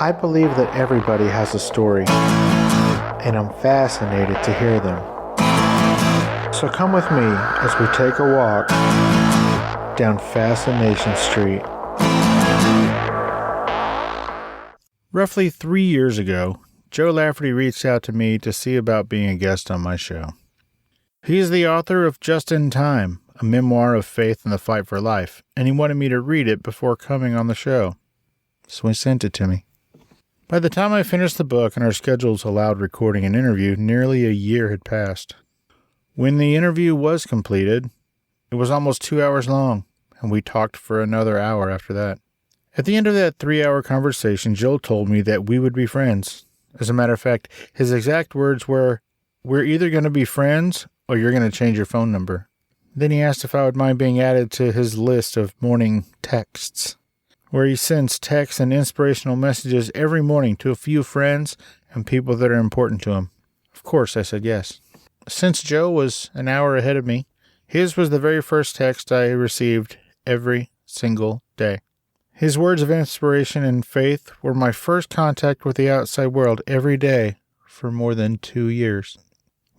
I believe that everybody has a story, and I'm fascinated to hear them. So come with me as we take a walk down Fascination Street. Roughly 3 years ago, Joe Lafferty reached out to me to see about being a guest on my show. He is the author of Just in Time, a memoir of faith and the fight for life, and he wanted me to read it before coming on the show. So he sent it to me. By the time I finished the book and our schedules allowed recording an interview, nearly a year had passed. When the interview was completed, it was almost 2 hours long, and we talked for another hour after that. At the end of that 3-hour conversation, Joe told me that we would be friends. As a matter of fact, his exact words were, "We're either going to be friends or you're going to change your phone number." Then he asked if I would mind being added to his list of morning texts, where he sends texts and inspirational messages every morning to a few friends and people that are important to him. Of course, I said yes. Since Joe was an hour ahead of me, his was the very first text I received every single day. His words of inspiration and faith were my first contact with the outside world every day for more than 2 years.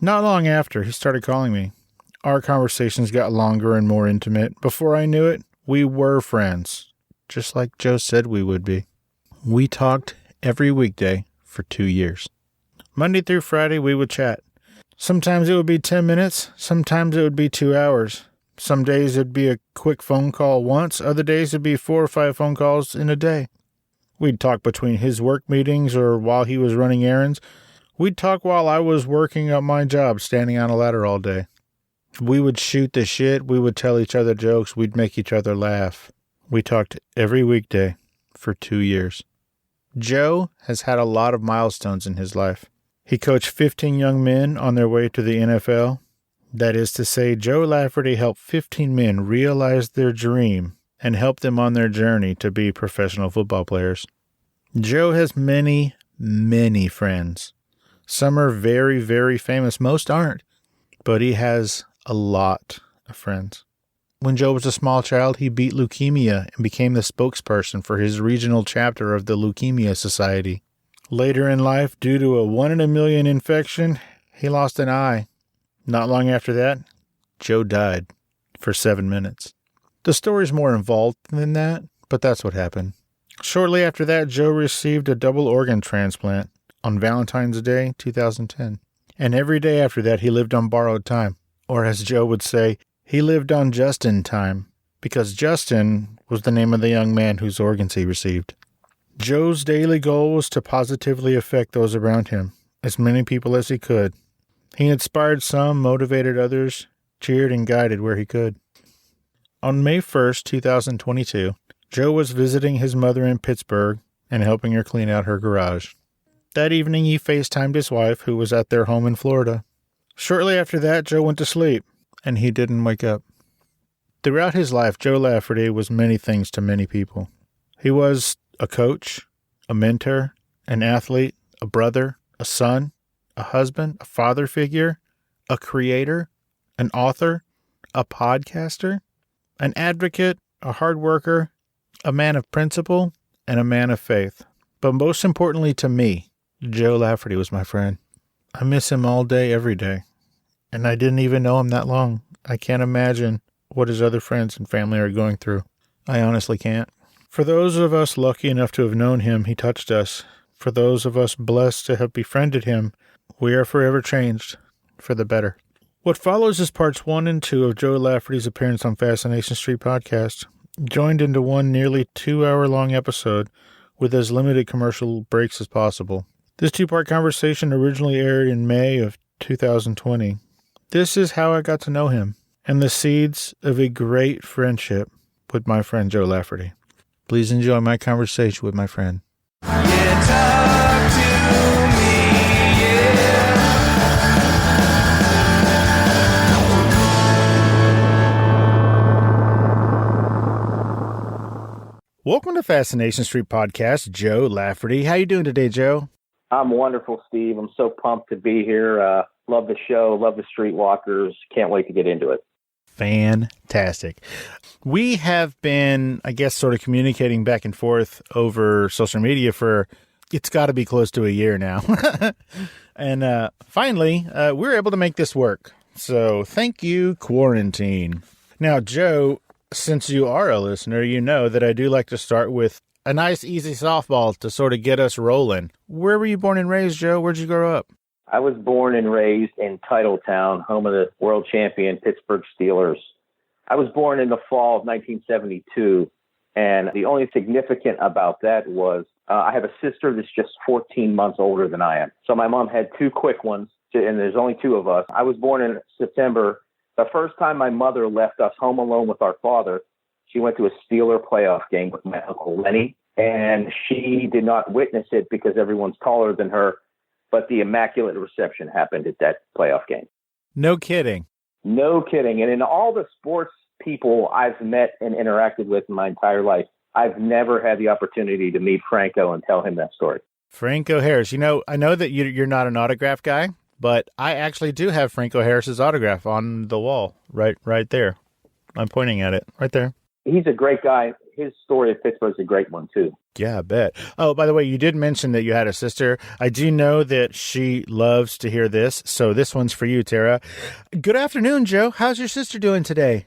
Not long after, he started calling me. Our conversations got longer and more intimate. Before I knew it, we were friends, just like Joe said we would be. We talked every weekday for 2 years. Monday through Friday, we would chat. Sometimes it would be 10 minutes. Sometimes it would be 2 hours. Some days it'd be a quick phone call once. Other days it'd be 4 or 5 phone calls in a day. We'd talk between his work meetings or while he was running errands. We'd talk while I was working at my job, standing on a ladder all day. We would shoot the shit. We would tell each other jokes. We'd make each other laugh. We talked every weekday for 2 years. Joe has had a lot of milestones in his life. He coached 15 young men on their way to the NFL. That is to say, Joe Lafferty helped 15 men realize their dream and help them on their journey to be professional football players. Joe has many, many friends. Some are very, very famous. Most aren't. But he has a lot of friends. When Joe was a small child, he beat leukemia and became the spokesperson for his regional chapter of the Leukemia Society. Later in life, due to a 1 in a million infection, he lost an eye. Not long after that, Joe died for 7 minutes. The story's more involved than that, but that's what happened. Shortly after that, Joe received a double organ transplant on Valentine's Day, 2010. And every day after that, he lived on borrowed time. Or as Joe would say, he lived on Justin time, because Justin was the name of the young man whose organs he received. Joe's daily goal was to positively affect those around him, as many people as he could. He inspired some, motivated others, cheered and guided where he could. On May 1st, 2022, Joe was visiting his mother in Pittsburgh and helping her clean out her garage. That evening, he FaceTimed his wife, who was at their home in Florida. Shortly after that, Joe went to sleep, and he didn't wake up. Throughout his life, Joe Lafferty was many things to many people. He was a coach, a mentor, an athlete, a brother, a son, a husband, a father figure, a creator, an author, a podcaster, an advocate, a hard worker, a man of principle, and a man of faith. But most importantly to me, Joe Lafferty was my friend. I miss him all day, every day. And I didn't even know him that long. I can't imagine what his other friends and family are going through. I honestly can't. For those of us lucky enough to have known him, he touched us. For those of us blessed to have befriended him, we are forever changed for the better. What follows is parts 1 and 2 of Joe Lafferty's appearance on Fascination Street podcast, joined into one nearly 2-hour-long episode with as limited commercial breaks as possible. This 2-part conversation originally aired in May of 2020. This is how I got to know him and the seeds of a great friendship with my friend Joe Lafferty. Please enjoy my conversation with my friend. Yeah, talk to me, yeah. Welcome to Fascination Street Podcast, Joe Lafferty. How you doing today, Joe? I'm wonderful, Steve. I'm so pumped to be here. Love the show. Love the Streetwalkers. Can't wait to get into it. Fantastic. We have been, I guess, sort of communicating back and forth over social media for It's got to be close to a year now. And finally, we're able to make this work. So thank you, quarantine. Now, Joe, since you are a listener, you know that I do like to start with a nice, easy softball to sort of get us rolling. Where were you born and raised, Joe? Where'd you grow up? I was born and raised in Titletown, home of the world champion Pittsburgh Steelers. I was born in the fall of 1972, and the only significant about that was I have a sister that's just 14 months older than I am. So my mom had two quick ones, and there's only two of us. I was born in September. The first time my mother left us home alone with our father, she went to a Steeler playoff game with my Uncle Lenny, and she did not witness it because everyone's taller than her, but the immaculate reception happened at that playoff game. No kidding. No kidding. And in all the sports people I've met and interacted with in my entire life, I've never had the opportunity to meet Franco and tell him that story. Franco Harris. You know, I know that you're not an autograph guy, but I actually do have Franco Harris's autograph on the wall right there. I'm pointing at it right there. He's a great guy. His story of Pittsburgh is a great one, too. Yeah, I bet. Oh, by the way, you did mention that you had a sister. I do know that she loves to hear this, so this one's for you, Tara. Good afternoon, Joe. How's your sister doing today?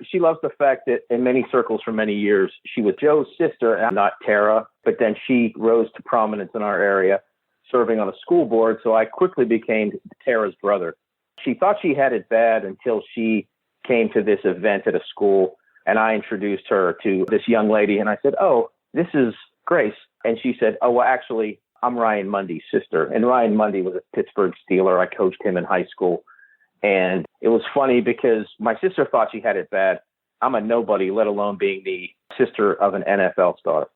She loves the fact that in many circles for many years, she was Joe's sister and not Tara, but then she rose to prominence in our area, serving on a school board, so I quickly became Tara's brother. She thought she had it bad until she came to this event at a school, and I introduced her to this young lady, and I said, "Oh, this is Grace." And she said, "Oh, well, actually, I'm Ryan Mundy's sister." And Ryan Mundy was a Pittsburgh Steeler. I coached him in high school. And it was funny because my sister thought she had it bad. I'm a nobody, let alone being the sister of an NFL star.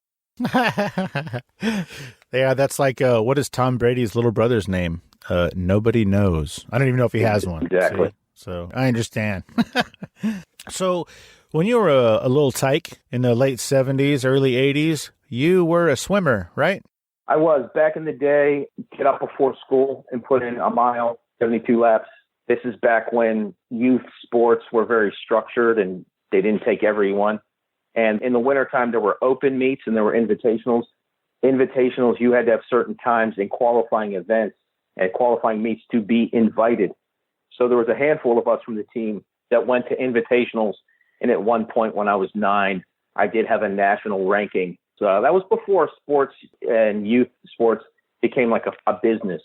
Yeah, that's like, what is Tom Brady's little brother's name? Nobody knows. I don't even know if he has one. Exactly. See? So I understand. So when you were a little tyke in the late 70s, early 80s, you were a swimmer, right? I was. Back in the day, get up before school and put in a mile, 72 laps. This is back when youth sports were very structured and they didn't take everyone. And in the wintertime, there were open meets and there were invitationals. Invitationals, you had to have certain times in qualifying events and qualifying meets to be invited. So there was a handful of us from the team that went to invitationals. And at one point when I was 9, I did have a national ranking. So that was before sports and youth sports became like a business.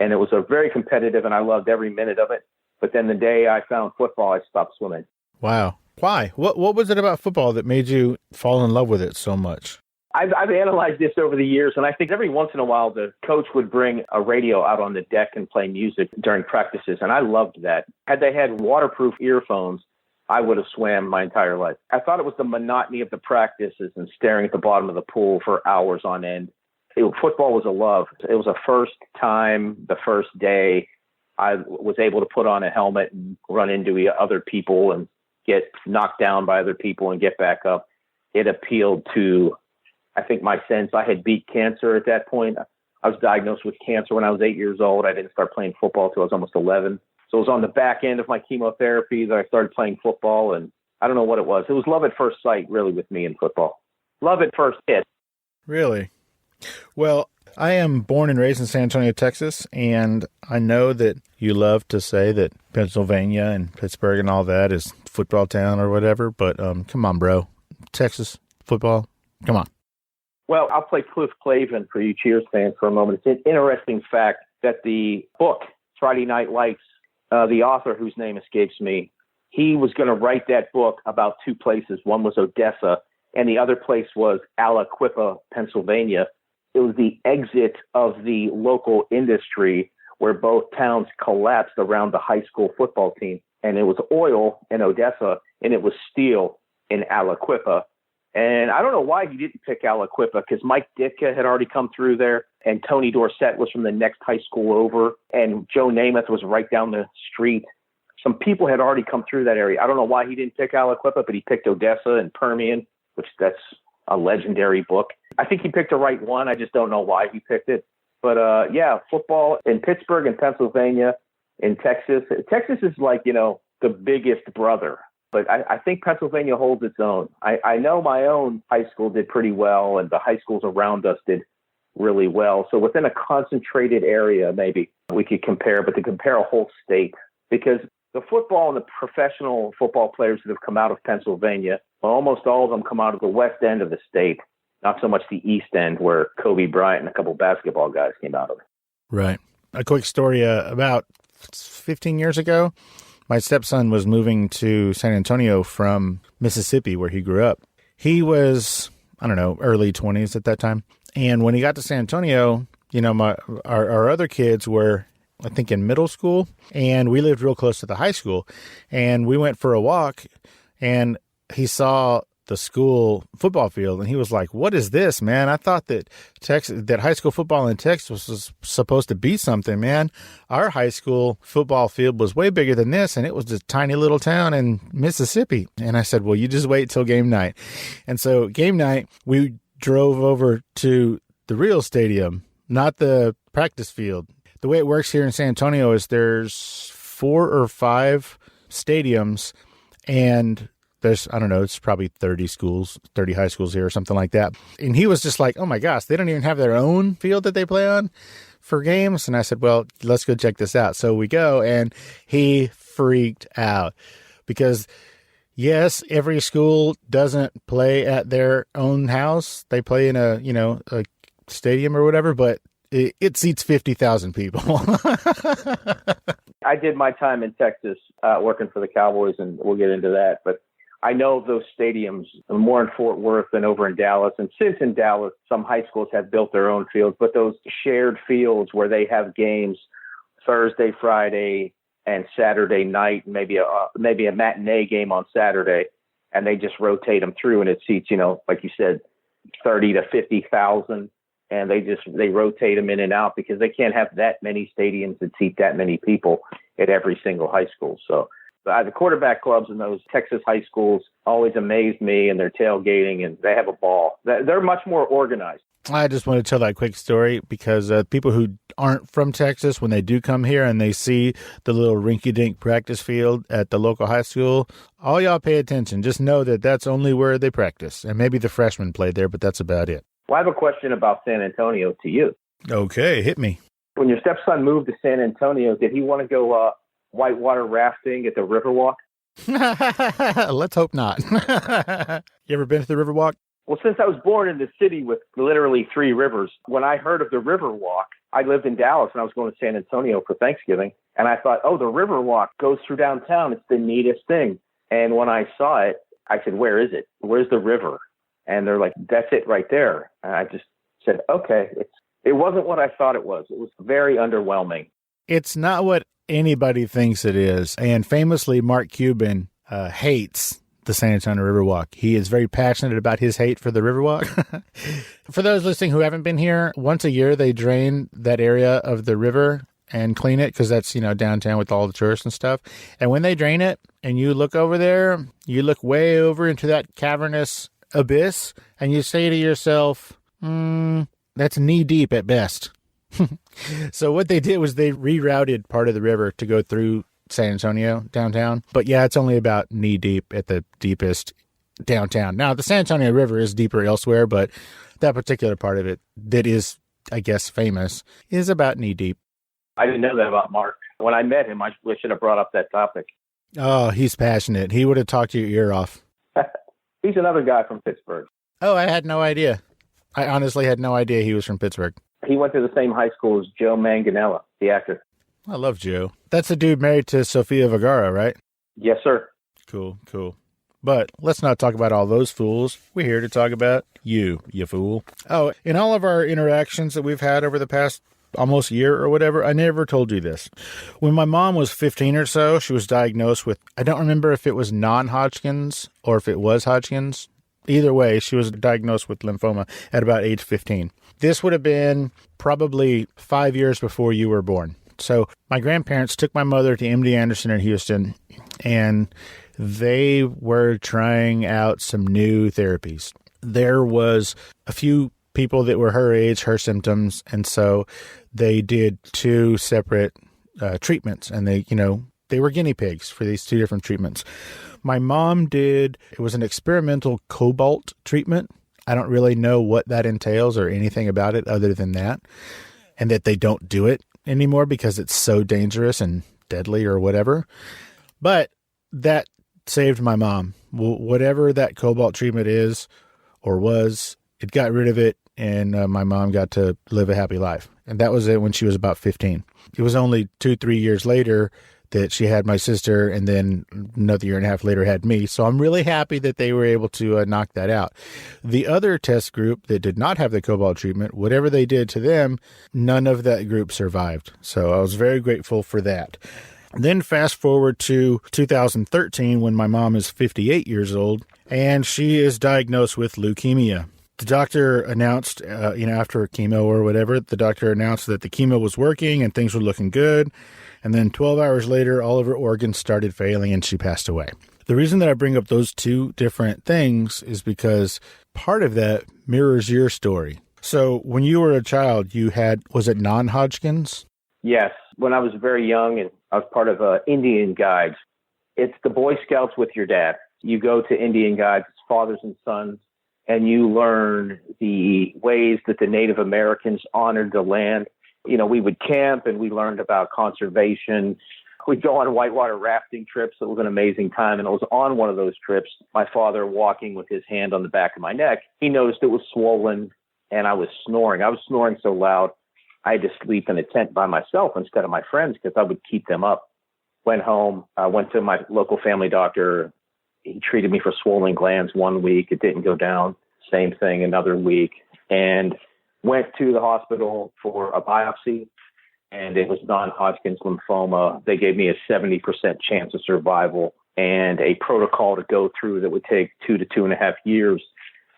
And it was a very competitive, and I loved every minute of it. But then the day I found football, I stopped swimming. Wow. Why? What was it about football that made you fall in love with it so much? I've analyzed this over the years, and I think every once in a while the coach would bring a radio out on the deck and play music during practices, and I loved that. Had they had waterproof earphones, I would have swam my entire life. I thought it was the monotony of the practices and staring at the bottom of the pool for hours on end. Football was a love. It was a first time, the first day I was able to put on a helmet and run into other people and get knocked down by other people and get back up. It appealed to, I think, my sense. I had beat cancer at that point. I was diagnosed with cancer when I was 8 years old. I didn't start playing football until I was almost 11. So it was on the back end of my chemotherapy that I started playing football, and I don't know what it was. It was love at first sight, really, with me in football. Love at first hit. Really? Well, I am born and raised in San Antonio, Texas, and I know that you love to say that Pennsylvania and Pittsburgh and all that is football town or whatever, but come on, bro. Texas football, come on. Well, I'll play Cliff Clavin for you Cheers fans for a moment. It's an interesting fact that the book, Friday Night Lights, the author whose name escapes me, he was going to write that book about two places. One was Odessa, and the other place was Aliquippa, Pennsylvania. It was the exit of the local industry where both towns collapsed around the high school football team. And it was oil in Odessa, and it was steel in Aliquippa. And I don't know why he didn't pick Aliquippa, because Mike Ditka had already come through there, and Tony Dorsett was from the next high school over, and Joe Namath was right down the street. Some people had already come through that area. I don't know why he didn't pick Aliquippa, but he picked Odessa and Permian, which that's a legendary book. I think he picked the right one. I just don't know why he picked it. But yeah, football in Pittsburgh and Pennsylvania, in Texas. Texas is like, the biggest brother. But I think Pennsylvania holds its own. I know my own high school did pretty well, and the high schools around us did really well. So within a concentrated area, maybe we could compare, but to compare a whole state, because the football and the professional football players that have come out of Pennsylvania, well, almost all of them come out of the west end of the state, not so much the east end where Kobe Bryant and a couple basketball guys came out of. Right. A quick story, about 15 years ago, my stepson was moving to San Antonio from Mississippi, where he grew up. He was, I don't know, early 20s at that time. And when he got to San Antonio, you know, our other kids were, I think, in middle school, and we lived real close to the high school. And we went for a walk, and he saw the school football field, and he was like, "What is this, man? I thought that that high school football in Texas was supposed to be something, man. Our high school football field was way bigger than this, and it was a tiny little town in Mississippi." And I said, "Well, you just wait till game night." And so game night, we drove over to the real stadium, not the practice field. The way it works here in San Antonio is there's 4 or 5 stadiums, and there's, I don't know, it's probably 30 high schools here or something like that. And he was just like, "Oh my gosh, they don't even have their own field that they play on for games." And I said, "Well, let's go check this out." So we go, and he freaked out because, yes, every school doesn't play at their own house. They play in a stadium or whatever, but it seats 50,000 people. I did my time in Texas working for the Cowboys, and we'll get into that. But I know those stadiums are more in Fort Worth than over in Dallas. And since in Dallas, some high schools have built their own fields, but those shared fields where they have games Thursday, Friday, and Saturday night, maybe a matinee game on Saturday, and they just rotate them through, and it seats, like you said, 30 to 50,000. And they rotate them in and out because they can't have that many stadiums that seat that many people at every single high school. So the quarterback clubs in those Texas high schools always amaze me, and their tailgating, and they have a ball. They're much more organized. I just want to tell that quick story because people who aren't from Texas, when they do come here and they see the little rinky-dink practice field at the local high school, all y'all pay attention. Just know that that's only where they practice. And maybe the freshmen played there, but that's about it. Well, I have a question about San Antonio to you. Okay, hit me. When your stepson moved to San Antonio, did he want to go whitewater rafting at the Riverwalk? Let's hope not. You ever been to the Riverwalk? Well, since I was born in the city with literally 3 rivers, when I heard of the Riverwalk, I lived in Dallas and I was going to San Antonio for Thanksgiving. And I thought, oh, the Riverwalk goes through downtown. It's the neatest thing. And when I saw it, I said, where is it? Where's the river? And they're like, that's it right there. And I just said, okay, it wasn't what I thought it was. It was very underwhelming. It's not what anybody thinks it is. And famously, Mark Cuban hates the San Antonio Riverwalk. He is very passionate about his hate for the Riverwalk. For those listening who haven't been here, once a year they drain that area of the river and clean it because that's, downtown with all the tourists and stuff. And when they drain it and you look over there, you look way over into that cavernous abyss and you say to yourself, that's knee deep at best. So what they did was they rerouted part of the river to go through San Antonio downtown. But yeah, it's only about knee deep at the deepest downtown. Now, the San Antonio River is deeper elsewhere, but that particular part of it that is, I guess, famous is about knee deep. I didn't know that about Mark. When I met him, I should have brought up that topic. Oh, he's passionate. He would have talked your ear off. He's another guy from Pittsburgh. Oh, I had no idea. I honestly had no idea he was from Pittsburgh. He went to the same high school as Joe Manganiello, the actor. I love Joe. That's the dude married to Sofia Vergara, right? Yes, sir. Cool. But let's not talk about all those fools. We're here to talk about you fool. Oh, in all of our interactions that we've had over the past almost year or whatever, I never told you this. When my mom was 15 or so, she was diagnosed with, I don't remember if it was non-Hodgkin's or if it was Hodgkin's. Either way, she was diagnosed with lymphoma at about age 15. This would have been probably 5 years before you were born. So my grandparents took my mother to MD Anderson in Houston, and they were trying out some new therapies. There was a few people that were her age, her symptoms, and so they did 2 separate treatments, and they were guinea pigs for these 2 different treatments. My mom it was an experimental cobalt treatment, I don't really know what that entails or anything about it other than that, and that they don't do it anymore because it's so dangerous and deadly or whatever. But that saved my mom. Whatever that cobalt treatment is or was, it got rid of it, and my mom got to live a happy life. And that was it when she was about 15. It was only 2-3 years later that she had my sister, and then another year and a half later had me. So I'm really happy that they were able to knock that out. The other test group that did not have the cobalt treatment, whatever they did to them, none of that group survived. So I was very grateful for that. Then fast forward to 2013 when my mom is 58 years old, and she is diagnosed with leukemia. The doctor announced, after chemo or whatever, the doctor announced that the chemo was working and things were looking good. And then 12 hours later, all of her organs started failing and she passed away. The reason that I bring up those two different things is because part of that mirrors your story. So when you were a child, was it non-Hodgkin's? Yes. When I was very young and I was part of Indian Guides, it's the Boy Scouts with your dad. You go to Indian Guides, it's fathers and sons, and you learn the ways that the Native Americans honored the land. You know, we would camp and we learned about conservation. We'd go on whitewater rafting trips. It was an amazing time. And it was on one of those trips, my father walking with his hand on the back of my neck. He noticed it was swollen and I was snoring. I was snoring so loud, I had to sleep in a tent by myself instead of my friends because I would keep them up. Went home, went to my local family doctor. He treated me for swollen glands 1 week. It didn't go down. Same thing another week. And went to the hospital for a biopsy, and it was non-Hodgkin's lymphoma. They gave me a 70% chance of survival and a protocol to go through that would take 2 to 2.5 years,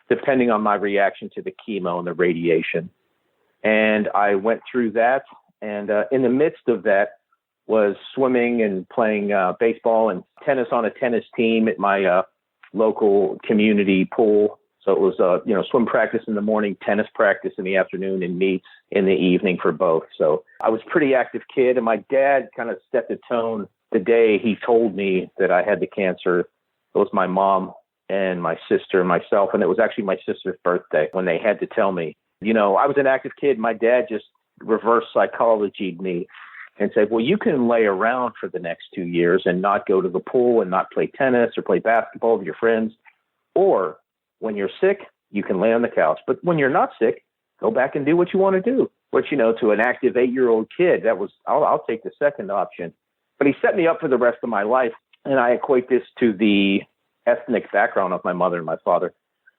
depending on my reaction to the chemo and the radiation. And I went through that, and in the midst of that was swimming and playing baseball and tennis on a tennis team at my local community pool. So it was, swim practice in the morning, tennis practice in the afternoon, and meets in the evening for both. So I was a pretty active kid. And my dad kind of set the tone the day he told me that I had the cancer. It was my mom and my sister and myself. And it was actually my sister's birthday when they had to tell me. You know, I was an active kid. My dad just reverse psychologied me and said, well, you can lay around for the next 2 years and not go to the pool and not play tennis or play basketball with your friends. Or when you're sick, you can lay on the couch. But when you're not sick, go back and do what you want to do. Which, to an active 8-year-old kid, I'll take the second option. But he set me up for the rest of my life. And I equate this to the ethnic background of my mother and my father.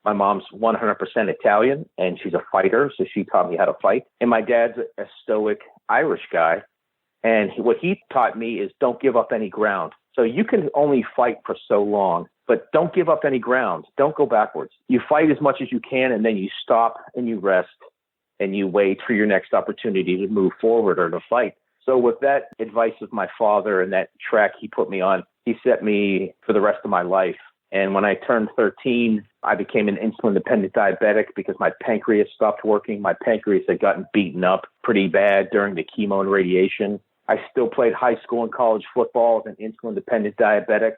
My mom's 100% Italian, and she's a fighter, so she taught me how to fight. And my dad's a stoic Irish guy. And what he taught me is don't give up any ground. So you can only fight for so long, but don't give up any ground. Don't go backwards. You fight as much as you can, and then you stop and you rest and you wait for your next opportunity to move forward or to fight. So with that advice of my father and that track he put me on, he set me for the rest of my life. And when I turned 13, I became an insulin-dependent diabetic because my pancreas stopped working. My pancreas had gotten beaten up pretty bad during the chemo and radiation. I still played high school and college football as an insulin-dependent diabetic.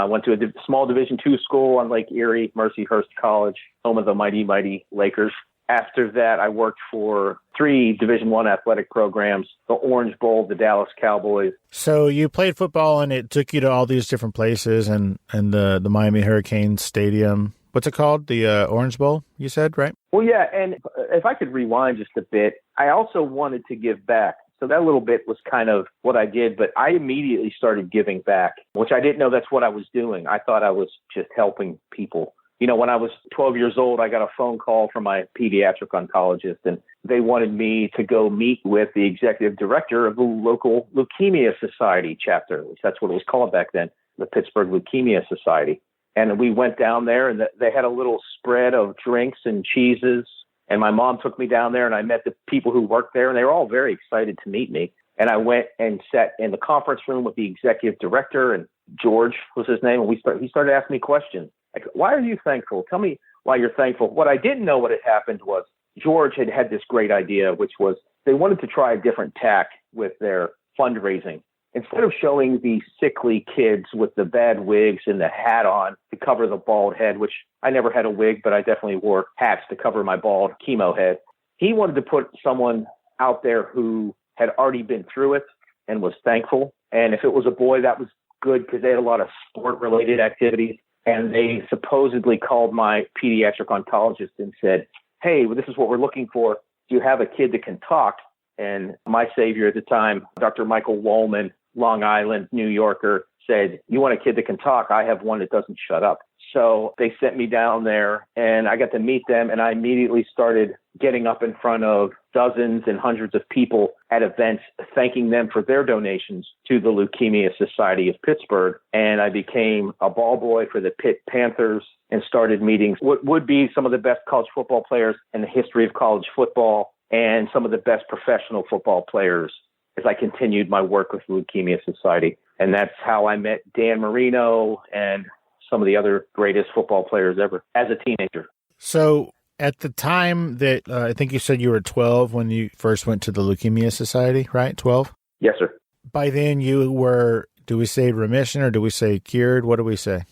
Went to a small Division II school on Lake Erie, Mercyhurst College, home of the mighty Lakers. After that, I worked for 3 Division I athletic programs, the Orange Bowl, the Dallas Cowboys. So you played football, and it took you to all these different places, and the Miami Hurricanes Stadium. What's it called? The Orange Bowl, you said, right? Well, yeah, and if I could rewind just a bit, I also wanted to give back. So that little bit was kind of what I did, but I immediately started giving back, which I didn't know that's what I was doing. I thought I was just helping people. When I was 12 years old, I got a phone call from my pediatric oncologist, and they wanted me to go meet with the executive director of the local Leukemia Society chapter, which that's what it was called back then, the Pittsburgh Leukemia Society. And we went down there, and they had a little spread of drinks and cheeses. And my mom took me down there, and I met the people who worked there, and they were all very excited to meet me. And I went and sat in the conference room with the executive director, and George was his name. And he started asking me questions. Like, why are you thankful? Tell me why you're thankful. What I didn't know what had happened was George had this great idea, which was they wanted to try a different tack with their fundraising. instead of showing the sickly kids with the bad wigs and the hat on to cover the bald head, which I never had a wig, but I definitely wore hats to cover my bald chemo head, he wanted to put someone out there who had already been through it and was thankful. And if it was a boy, that was good because they had a lot of sport-related activities. And they supposedly called my pediatric oncologist and said, hey, well, this is what we're looking for. Do you have a kid that can talk? And my savior at the time, Dr. Michael Wollman, Long Island, New Yorker, said, you want a kid that can talk? I have one that doesn't shut up. So they sent me down there and I got to meet them, and I immediately started getting up in front of dozens and hundreds of people at events, thanking them for their donations to the Leukemia Society of Pittsburgh. And I became a ball boy for the Pitt Panthers and started meeting what would be some of the best college football players in the history of college football and some of the best professional football players as I continued my work with the Leukemia Society. And that's how I met Dan Marino and some of the other greatest football players ever as a teenager. So at the time that I think you said you were 12 when you first went to the Leukemia Society, right? 12? Yes, sir. By then you were, do we say remission or do we say cured? What do we say?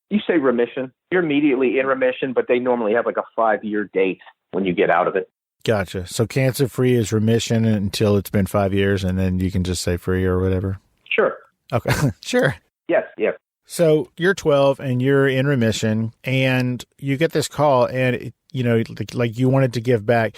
You say remission. You're immediately in remission, but they normally have like a 5-year date when you get out of it. Gotcha. So cancer-free is remission until it's been 5 years, and then you can just say free or whatever? Sure. Okay. Sure. Yes, yes. So you're 12 and you're in remission and you get this call and, like you wanted to give back.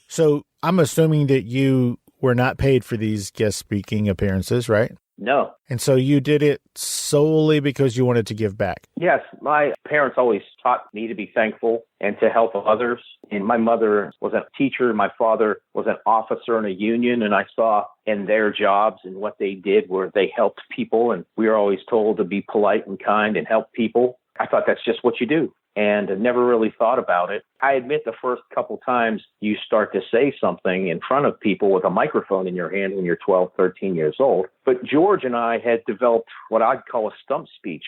So I'm assuming that you were not paid for these guest speaking appearances, right? No. And so you did it solely because you wanted to give back. Yes. My parents always taught me to be thankful and to help others. And my mother was a teacher. My father was an officer in a union. And I saw in their jobs and what they did where they helped people. And we were always told to be polite and kind and help people. I thought that's just what you do. And I never really thought about it. I admit the first couple times you start to say something in front of people with a microphone in your hand when you're 12, 13 years old. But George and I had developed what I'd call a stump speech,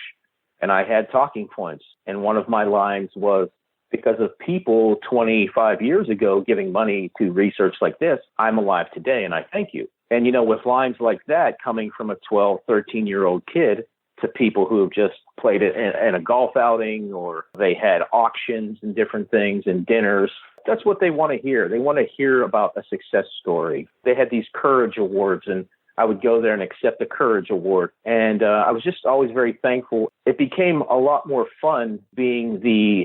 and I had talking points. And one of my lines was, because of people 25 years ago giving money to research like this, I'm alive today, and I thank you. And, with lines like that coming from a 12, 13-year-old kid, to people who have just played it in a golf outing or they had auctions and different things and dinners. That's what they want to hear. They want to hear about a success story. They had these courage awards and I would go there and accept the courage award. And I was just always very thankful. It became a lot more fun being the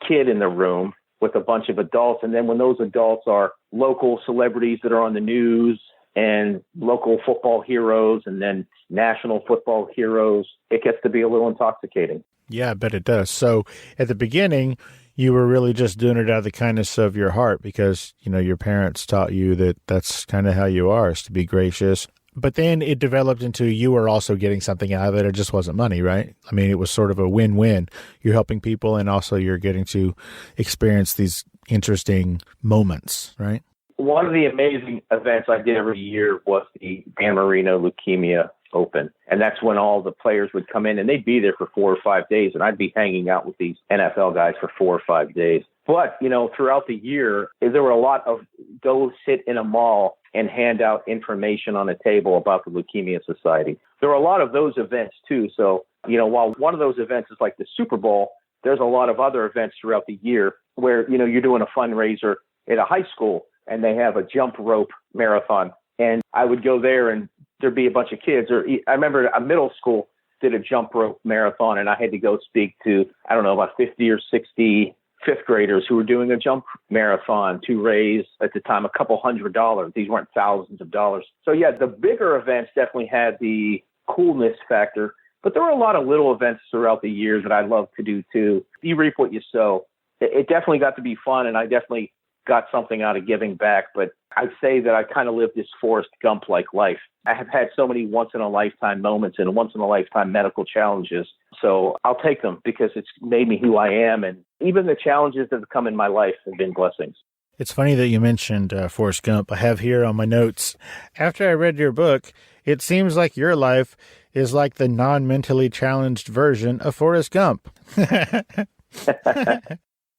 kid in the room with a bunch of adults. And then when those adults are local celebrities that are on the news and local football heroes and then national football heroes, it gets to be a little intoxicating. Yeah, I bet it does. So at the beginning, you were really just doing it out of the kindness of your heart because, your parents taught you that that's kind of how you are, is to be gracious. But then it developed into you were also getting something out of it. It just wasn't money, right? I mean, it was sort of a win-win. You're helping people and also you're getting to experience these interesting moments, right? One of the amazing events I did every year was the Dan Marino Leukemia Open. And that's when all the players would come in and they'd be there for 4 or 5 days. And I'd be hanging out with these NFL guys for 4 or 5 days. But, throughout the year, there were a lot of go sit in a mall and hand out information on a table about the Leukemia Society. There were a lot of those events too. So, while one of those events is like the Super Bowl, there's a lot of other events throughout the year where, you're doing a fundraiser at a high school and they have a jump rope marathon. And I would go there and there'd be a bunch of kids. Or I remember a middle school did a jump rope marathon and I had to go speak to, about 50 or 60 fifth graders who were doing a jump marathon to raise, at the time, a couple $100. These weren't thousands of dollars. So yeah, the bigger events definitely had the coolness factor, but there were a lot of little events throughout the years that I love to do too. You reap what you sow. It definitely got to be fun and I definitely got something out of giving back, but I'd say that I kind of lived this Forrest Gump-like life. I have had so many once-in-a-lifetime moments and once-in-a-lifetime medical challenges, so I'll take them because it's made me who I am, and even the challenges that have come in my life have been blessings. It's funny that you mentioned Forrest Gump. I have here on my notes, after I read your book, it seems like your life is like the non-mentally challenged version of Forrest Gump.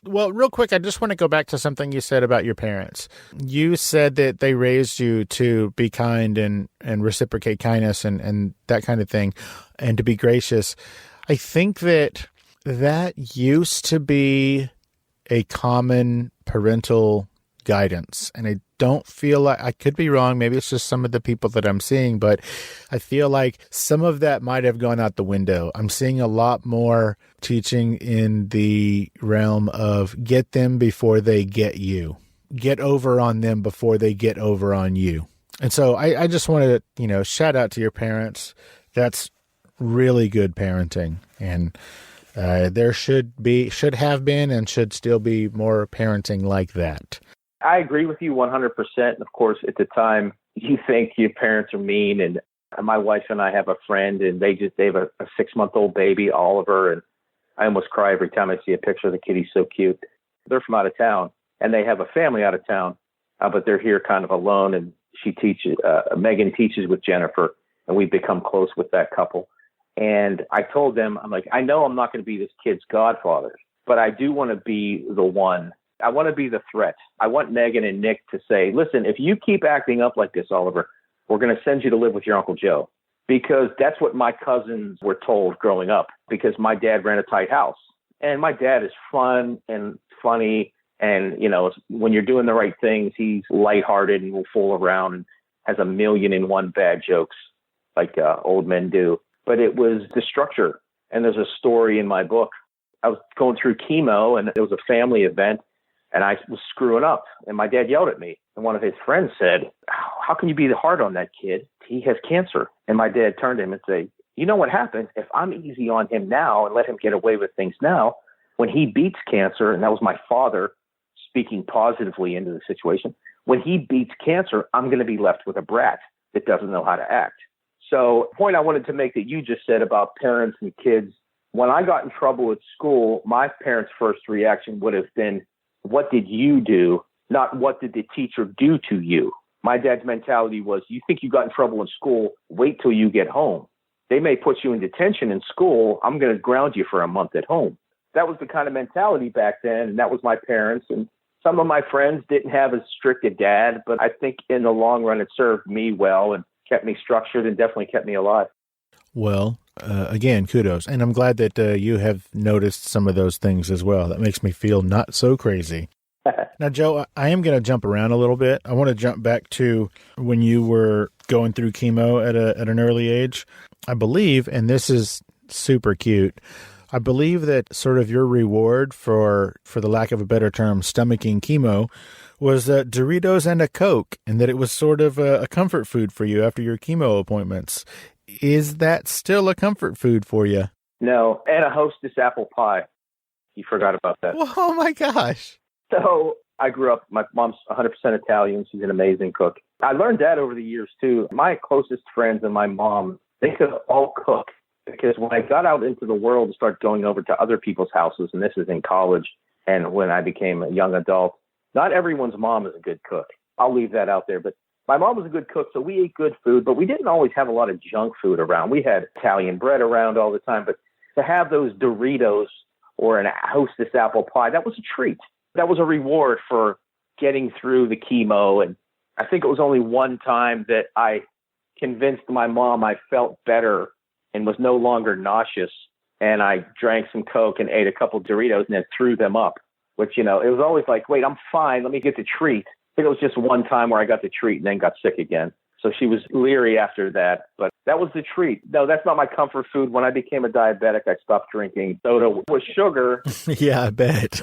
Well, real quick, I just want to go back to something you said about your parents. You said that they raised you to be kind and reciprocate kindness and that kind of thing, and to be gracious. I think that used to be a common parental guidance. And I don't feel like, I could be wrong, maybe it's just some of the people that I'm seeing, but I feel like some of that might have gone out the window. I'm seeing a lot more teaching in the realm of get them before they get you. Get over on them before they get over on you. And so I just wanted to, shout out to your parents. That's really good parenting. And there should have been, and should still be more parenting like that. I agree with you 100%. Of course, at the time, you think your parents are mean. And my wife and I have a friend, and they have a 6-month-old baby, Oliver. And I almost cry every time I see a picture of the kid. He's so cute. They're from out of town, and they have a family out of town, but they're here kind of alone. And Megan teaches with Jennifer, and we've become close with that couple. And I told them, I'm like, I know I'm not going to be this kid's godfather, but I do want to be the one. I want to be the threat. I want Megan and Nick to say, listen, if you keep acting up like this, Oliver, we're going to send you to live with your Uncle Joe. Because that's what my cousins were told growing up, because my dad ran a tight house. And my dad is fun and funny. And, when you're doing the right things, he's lighthearted and will fool around and has 1,000,001 bad jokes like old men do. But it was the structure. And there's a story in my book. I was going through chemo, and it was a family event, and I was screwing up. And my dad yelled at me. And one of his friends said, how can you be hard on that kid? He has cancer. And my dad turned to him and said, you know what happens if I'm easy on him now and let him get away with things now, when he beats cancer, and that was my father speaking positively into the situation, when he beats cancer, I'm going to be left with a brat that doesn't know how to act. So the point I wanted to make that you just said about parents and kids, when I got in trouble at school, my parents' first reaction would have been, what did you do? Not what did the teacher do to you? My dad's mentality was, you think you got in trouble in school, wait till you get home. They may put you in detention in school. I'm going to ground you for a month at home. That was the kind of mentality back then. And that was my parents. And some of my friends didn't have as strict a dad, but I think in the long run, it served me well and kept me structured and definitely kept me alive. Well, again, kudos. And I'm glad that you have noticed some of those things as well. That makes me feel not so crazy. Now, Joe, I am going to jump around a little bit. I want to jump back to when you were going through chemo at an early age. I believe, and this is super cute, I believe that sort of your reward for the lack of a better term, stomaching chemo, was Doritos and a Coke, and that it was sort of a comfort food for you after your chemo appointments. Is that still a comfort food for you? No, and a Hostess apple pie. You forgot about that. Oh, my gosh. So I grew up, my mom's 100% Italian. She's an amazing cook. I learned that over the years, too. My closest friends and my mom, they could all cook. Because when I got out into the world and started going over to other people's houses, and this is in college and when I became a young adult, not everyone's mom is a good cook. I'll leave that out there. But my mom was a good cook, so we ate good food, but we didn't always have a lot of junk food around. We had Italian bread around all the time, but to have those Doritos or an Hostess apple pie, that was a treat. That was a reward for getting through the chemo. And I think it was only one time that I convinced my mom I felt better and was no longer nauseous. And I drank some Coke and ate a couple Doritos and then threw them up, which, it was always like, wait, I'm fine. Let me get the treat. I think it was just one time where I got the treat and then got sick again. So she was leery after that, but that was the treat. No, that's not my comfort food. When I became a diabetic, I stopped drinking soda with sugar. Yeah, I bet.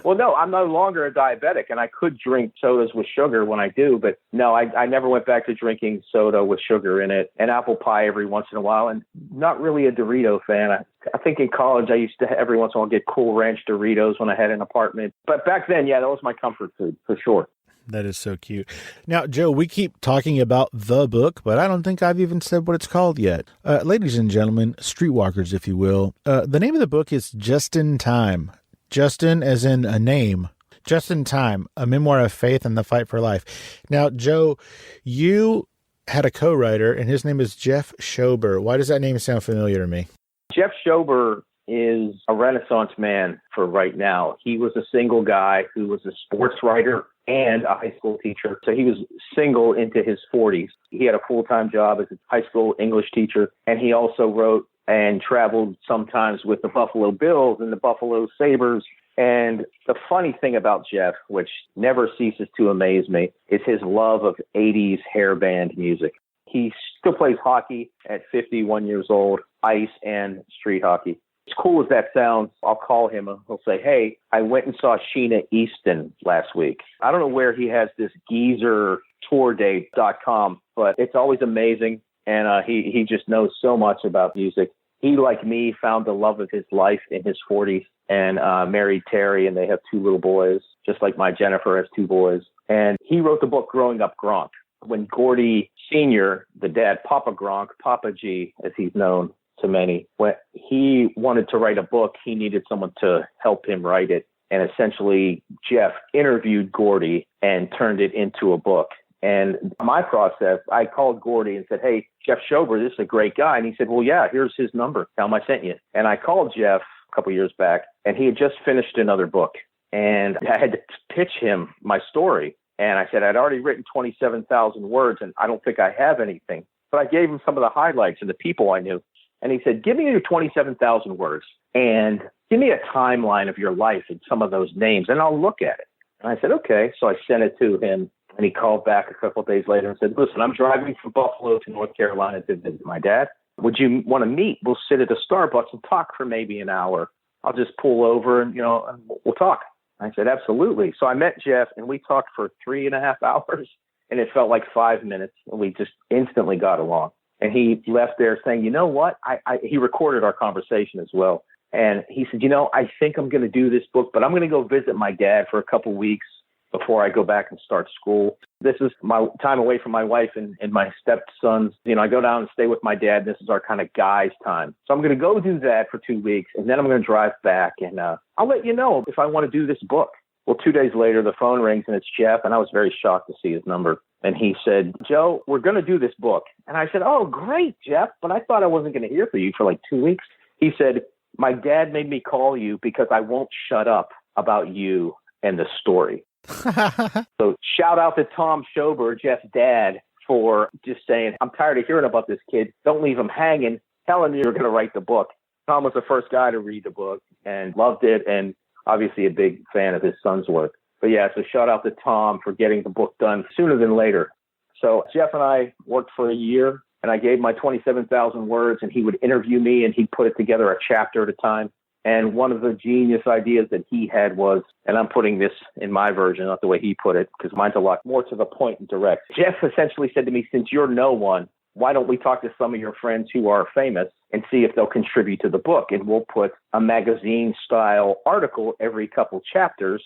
Well, no, I'm no longer a diabetic, and I could drink sodas with sugar when I do, but no, I never went back to drinking soda with sugar in it, and apple pie every once in a while, and not really a Dorito fan. I think in college I used to every once in a while get Cool Ranch Doritos when I had an apartment. But back then, yeah, that was my comfort food for sure. That is so cute. Now, Joe, we keep talking about the book, but I don't think I've even said what it's called yet. Ladies and gentlemen, streetwalkers, if you will, the name of the book is Just in Time. Justin as in a name. Just in Time, a memoir of faith and the fight for life. Now, Joe, you had a co-writer, and his name is Jeff Schober. Why does that name sound familiar to me? Jeff Schober is a renaissance man for right now. He was a single guy who was a sports writer and a high school teacher. So he was single into his 40s. He had a full-time job as a high school English teacher, and he also wrote and traveled sometimes with the Buffalo Bills and the Buffalo Sabres. And the funny thing about Jeff, which never ceases to amaze me, is his love of 80s hair band music. He still plays hockey at 51 years old, ice and street hockey. As cool as that sounds, I'll call him and he'll say, hey, I went and saw Sheena Easton last week. I don't know where he has this geezertourdate.com, but it's always amazing. And he just knows so much about music. He, like me, found the love of his life in his 40s and married Terry, and they have 2 little boys, just like my Jennifer has 2 boys. And he wrote the book Growing Up Gronk. When Gordy Sr., the dad, Papa Gronk, Papa G, as he's known to many, when he wanted to write a book, he needed someone to help him write it. And essentially, Jeff interviewed Gordy and turned it into a book. And my process, I called Gordy and said, hey, Jeff Schober, this is a great guy. And he said, well, yeah, here's his number. Tell him I sent you. And I called Jeff a couple years back, and he had just finished another book. And I had to pitch him my story. And I said, I'd already written 27,000 words, and I don't think I have anything. But I gave him some of the highlights and the people I knew. And he said, give me your 27,000 words and give me a timeline of your life and some of those names, and I'll look at it. And I said, okay. So I sent it to him, and he called back a couple of days later and said, listen, I'm driving from Buffalo to North Carolina to visit my dad. Would you want to meet? We'll sit at a Starbucks and talk for maybe an hour. I'll just pull over and, and we'll talk. I said, absolutely. So I met Jeff, and we talked for 3.5 hours, and it felt like 5 minutes, and we just instantly got along. And he left there saying, you know what? He recorded our conversation as well. And he said, I think I'm going to do this book, but I'm going to go visit my dad for a couple weeks before I go back and start school. This is my time away from my wife and my stepsons. I go down and stay with my dad. This is our kind of guys' time. So I'm going to go do that for 2 weeks, and then I'm going to drive back, and I'll let you know if I want to do this book. Well, 2 days later, the phone rings, and it's Jeff, and I was very shocked to see his number. And he said, Joe, we're going to do this book. And I said, oh, great, Jeff, but I thought I wasn't going to hear from you for like 2 weeks. He said, my dad made me call you because I won't shut up about you and the story. So shout out to Tom Schober, Jeff's dad, for just saying, I'm tired of hearing about this kid. Don't leave him hanging. Tell him you're going to write the book. Tom was the first guy to read the book and loved it, and obviously a big fan of his son's work. But yeah, so shout out to Tom for getting the book done sooner than later. So Jeff and I worked for a year, and I gave my 27,000 words, and he would interview me, and he'd put it together a chapter at a time. And one of the genius ideas that he had was, and I'm putting this in my version, not the way he put it, because mine's a lot more to the point and direct. Jeff essentially said to me, since you're no one, why don't we talk to some of your friends who are famous and see if they'll contribute to the book? And we'll put a magazine-style article every couple chapters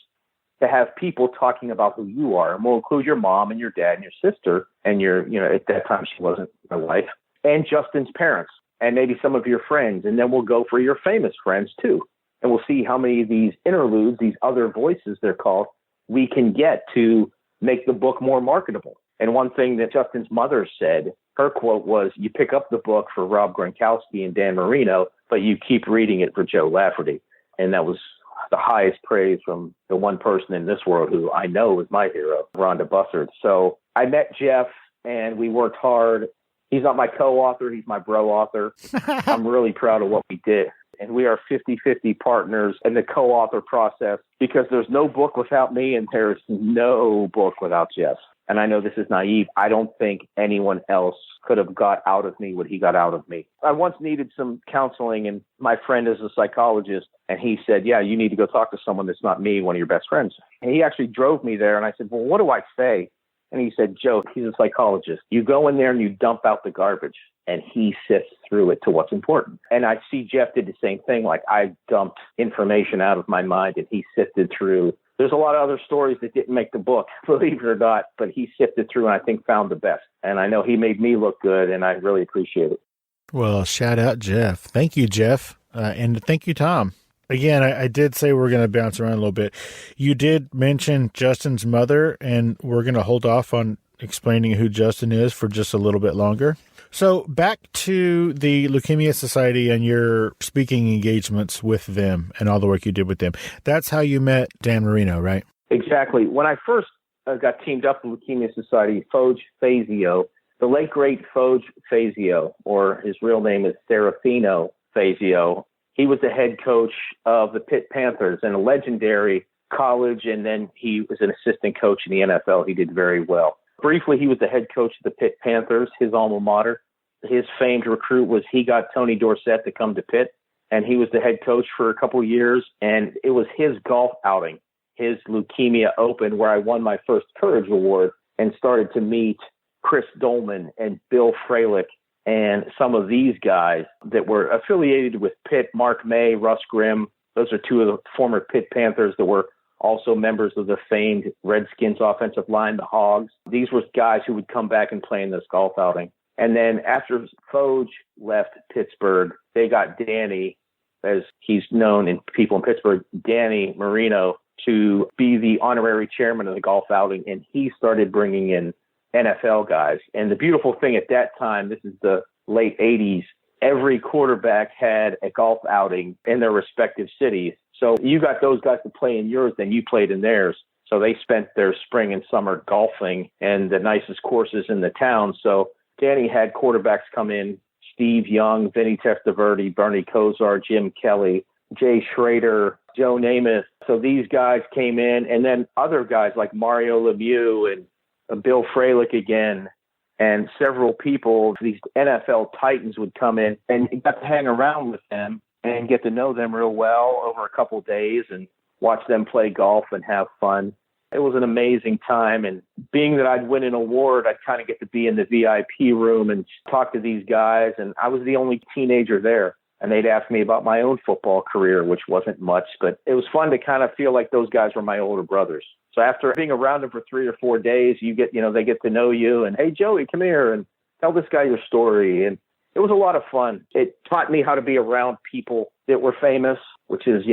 to have people talking about who you are. And we'll include your mom and your dad and your sister and your, at that time she wasn't my wife, and Justin's parents, and maybe some of your friends. And then we'll go for your famous friends too. And we'll see how many of these interludes, these other voices they're called, we can get to make the book more marketable. And one thing that Justin's mother said, her quote was, you pick up the book for Rob Gronkowski and Dan Marino, but you keep reading it for Joe Lafferty. And that was the highest praise from the one person in this world who I know is my hero, Rhonda Bussard. So I met Jeff, and we worked hard. He's not my co-author. He's my bro-author. I'm really proud of what we did. And we are 50-50 partners in the co-author process, because there's no book without me, and there's no book without Jeff. And I know this is naive. I don't think anyone else could have got out of me what he got out of me. I once needed some counseling, and my friend is a psychologist, and he said, yeah, you need to go talk to someone that's not me, one of your best friends. And he actually drove me there, and I said, well, what do I say? And he said, Joe, he's a psychologist. You go in there and you dump out the garbage, and he sifts through it to what's important. And I see Jeff did the same thing. Like, I dumped information out of my mind, and he sifted through. There's a lot of other stories that didn't make the book, believe it or not, but he sifted through and I think found the best. And I know he made me look good, and I really appreciate it. Well, shout out Jeff. Thank you, Jeff. And thank you, Tom. Again, I did say we're going to bounce around a little bit. You did mention Justin's mother, and we're going to hold off on explaining who Justin is for just a little bit longer. So back to the Leukemia Society and your speaking engagements with them and all the work you did with them. That's how you met Dan Marino, right? Exactly. When I first got teamed up with Leukemia Society, Foge Fazio, the late great Foge Fazio, or his real name is Serafino Fazio, he was the head coach of the Pitt Panthers and a legendary college, and then he was an assistant coach in the NFL. He did very well. Briefly, he was the head coach of the Pitt Panthers, his alma mater. His famed recruit was he got Tony Dorsett to come to Pitt, and he was the head coach for a couple of years. And it was his golf outing, his Leukemia Open, where I won my first Courage Award and started to meet Chris Dolman and Bill Fralick and some of these guys that were affiliated with Pitt, Mark May, Russ Grimm. Those are two of the former Pitt Panthers that were also members of the famed Redskins offensive line, the Hogs. These were guys who would come back and play in this golf outing. And then after Foge left Pittsburgh, they got Danny, as he's known in people in Pittsburgh, Danny Marino, to be the honorary chairman of the golf outing. And he started bringing in NFL guys. And the beautiful thing at that time, this is the late 80s, every quarterback had a golf outing in their respective cities. So you got those guys to play in yours, then you played in theirs. So they spent their spring and summer golfing in the nicest courses in the town. So Danny had quarterbacks come in, Steve Young, Vinny Testaverde, Bernie Kosar, Jim Kelly, Jay Schrader, Joe Namath. So these guys came in, and then other guys like Mario Lemieux and Bill Fralick again, and several people, these NFL titans would come in, and you got to hang around with them and get to know them real well over a couple of days and watch them play golf and have fun. It was an amazing time. And being that I'd win an award, I'd kind of get to be in the VIP room and talk to these guys. And I was the only teenager there. And they'd ask me about my own football career, which wasn't much, but it was fun to kind of feel like those guys were my older brothers. So after being around them for 3 or 4 days, they get to know you and, hey, Joey, come here and tell this guy your story. And it was a lot of fun. It taught me how to be around people that were famous, which is,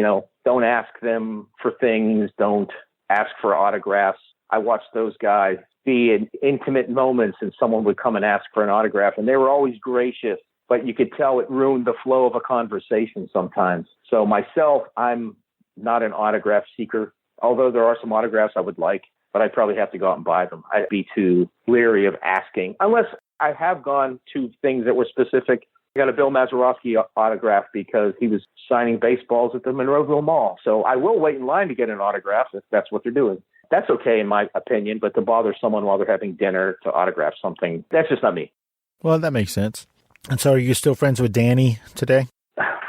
don't ask them for things, don't ask for autographs. I watched those guys be in intimate moments and someone would come and ask for an autograph, and they were always gracious, but you could tell it ruined the flow of a conversation sometimes. So myself, I'm not an autograph seeker, although there are some autographs I would like, but I'd probably have to go out and buy them. I'd be too leery of asking, unless I have gone to things that were specific. I got a Bill Mazeroski autograph because he was signing baseballs at the Monroeville Mall. So I will wait in line to get an autograph if that's what they're doing. That's okay in my opinion, but to bother someone while they're having dinner to autograph something, that's just not me. Well, that makes sense. And so are you still friends with Danny today?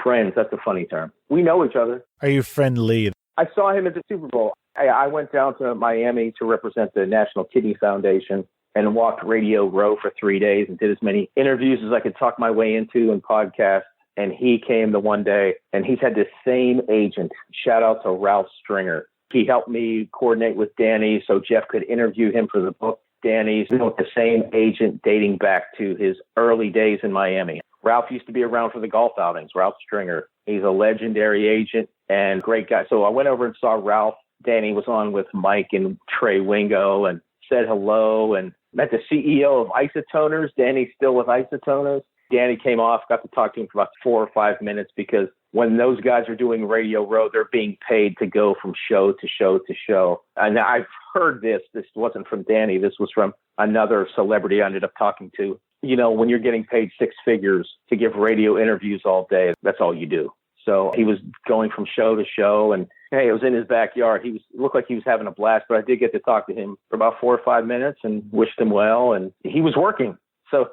Friends, that's a funny term. We know each other. Are you friendly? I saw him at the Super Bowl. I went down to Miami to represent the National Kidney Foundation and walked Radio Row for 3 days and did as many interviews as I could talk my way into and podcasts. And he came the one day, and he's had this same agent. Shout out to Ralph Stringer. He helped me coordinate with Danny so Jeff could interview him for the book. Danny's been with the same agent dating back to his early days in Miami. Ralph used to be around for the golf outings, Ralph Stringer. He's a legendary agent and great guy. So I went over and saw Ralph. Danny was on with Mike and Trey Wingo and said hello and met the CEO of Isotoners. Danny's still with Isotoners. Danny came off, got to talk to him for about 4 or 5 minutes because when those guys are doing Radio Row, they're being paid to go from show to show to show. And I've heard this. This wasn't from Danny. This was from another celebrity I ended up talking to. When you're getting paid 6 figures to give radio interviews all day, that's all you do. So he was going from show to show, and hey, it was in his backyard. It looked like he was having a blast, but I did get to talk to him for about 4 or 5 minutes and wished him well. And he was working. So,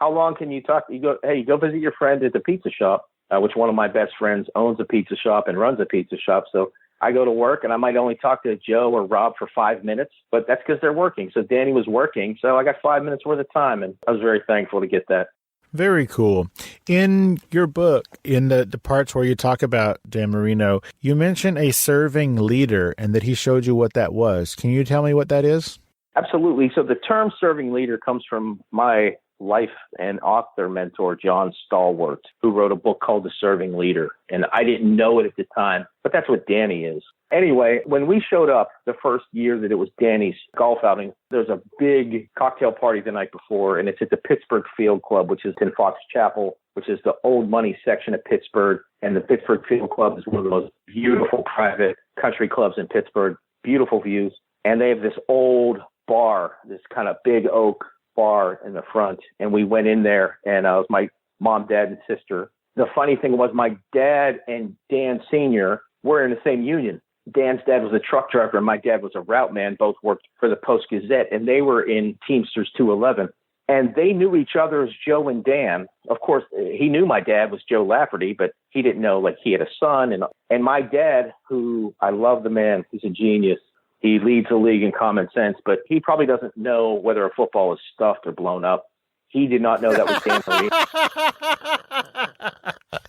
how long can you talk? You go visit your friend at the pizza shop, which one of my best friends owns a pizza shop and runs a pizza shop. So I go to work and I might only talk to Joe or Rob for 5 minutes, but that's because they're working. So Danny was working. So I got 5 minutes worth of time, and I was very thankful to get that. Very cool. In your book, in the parts where you talk about Dan Marino, you mention a serving leader and that he showed you what that was. Can you tell me what that is? Absolutely. So the term serving leader comes from my life and author mentor, John Stallworth, who wrote a book called The Serving Leader. And I didn't know it at the time, but that's what Danny is. Anyway, when we showed up the first year that it was Danny's golf outing, there's a big cocktail party the night before, and it's at the Pittsburgh Field Club, which is in Fox Chapel, which is the old money section of Pittsburgh. And the Pittsburgh Field Club is one of the most beautiful private country clubs in Pittsburgh, beautiful views. And they have this old bar, this kind of big oak bar in the front. And we went in there, and it was my mom, dad, and sister. The funny thing was my dad and Dan Sr. were in the same union. Dan's dad was a truck driver, and my dad was a route man. Both worked for the Post-Gazette, and they were in Teamsters 211. And they knew each other as Joe and Dan. Of course, he knew my dad was Joe Lafferty, but he didn't know, like, he had a son. And my dad, who I love the man, he's a genius. He leads the league in common sense, but he probably doesn't know whether a football is stuffed or blown up. He did not know that was Dan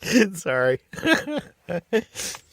Marino. Sorry.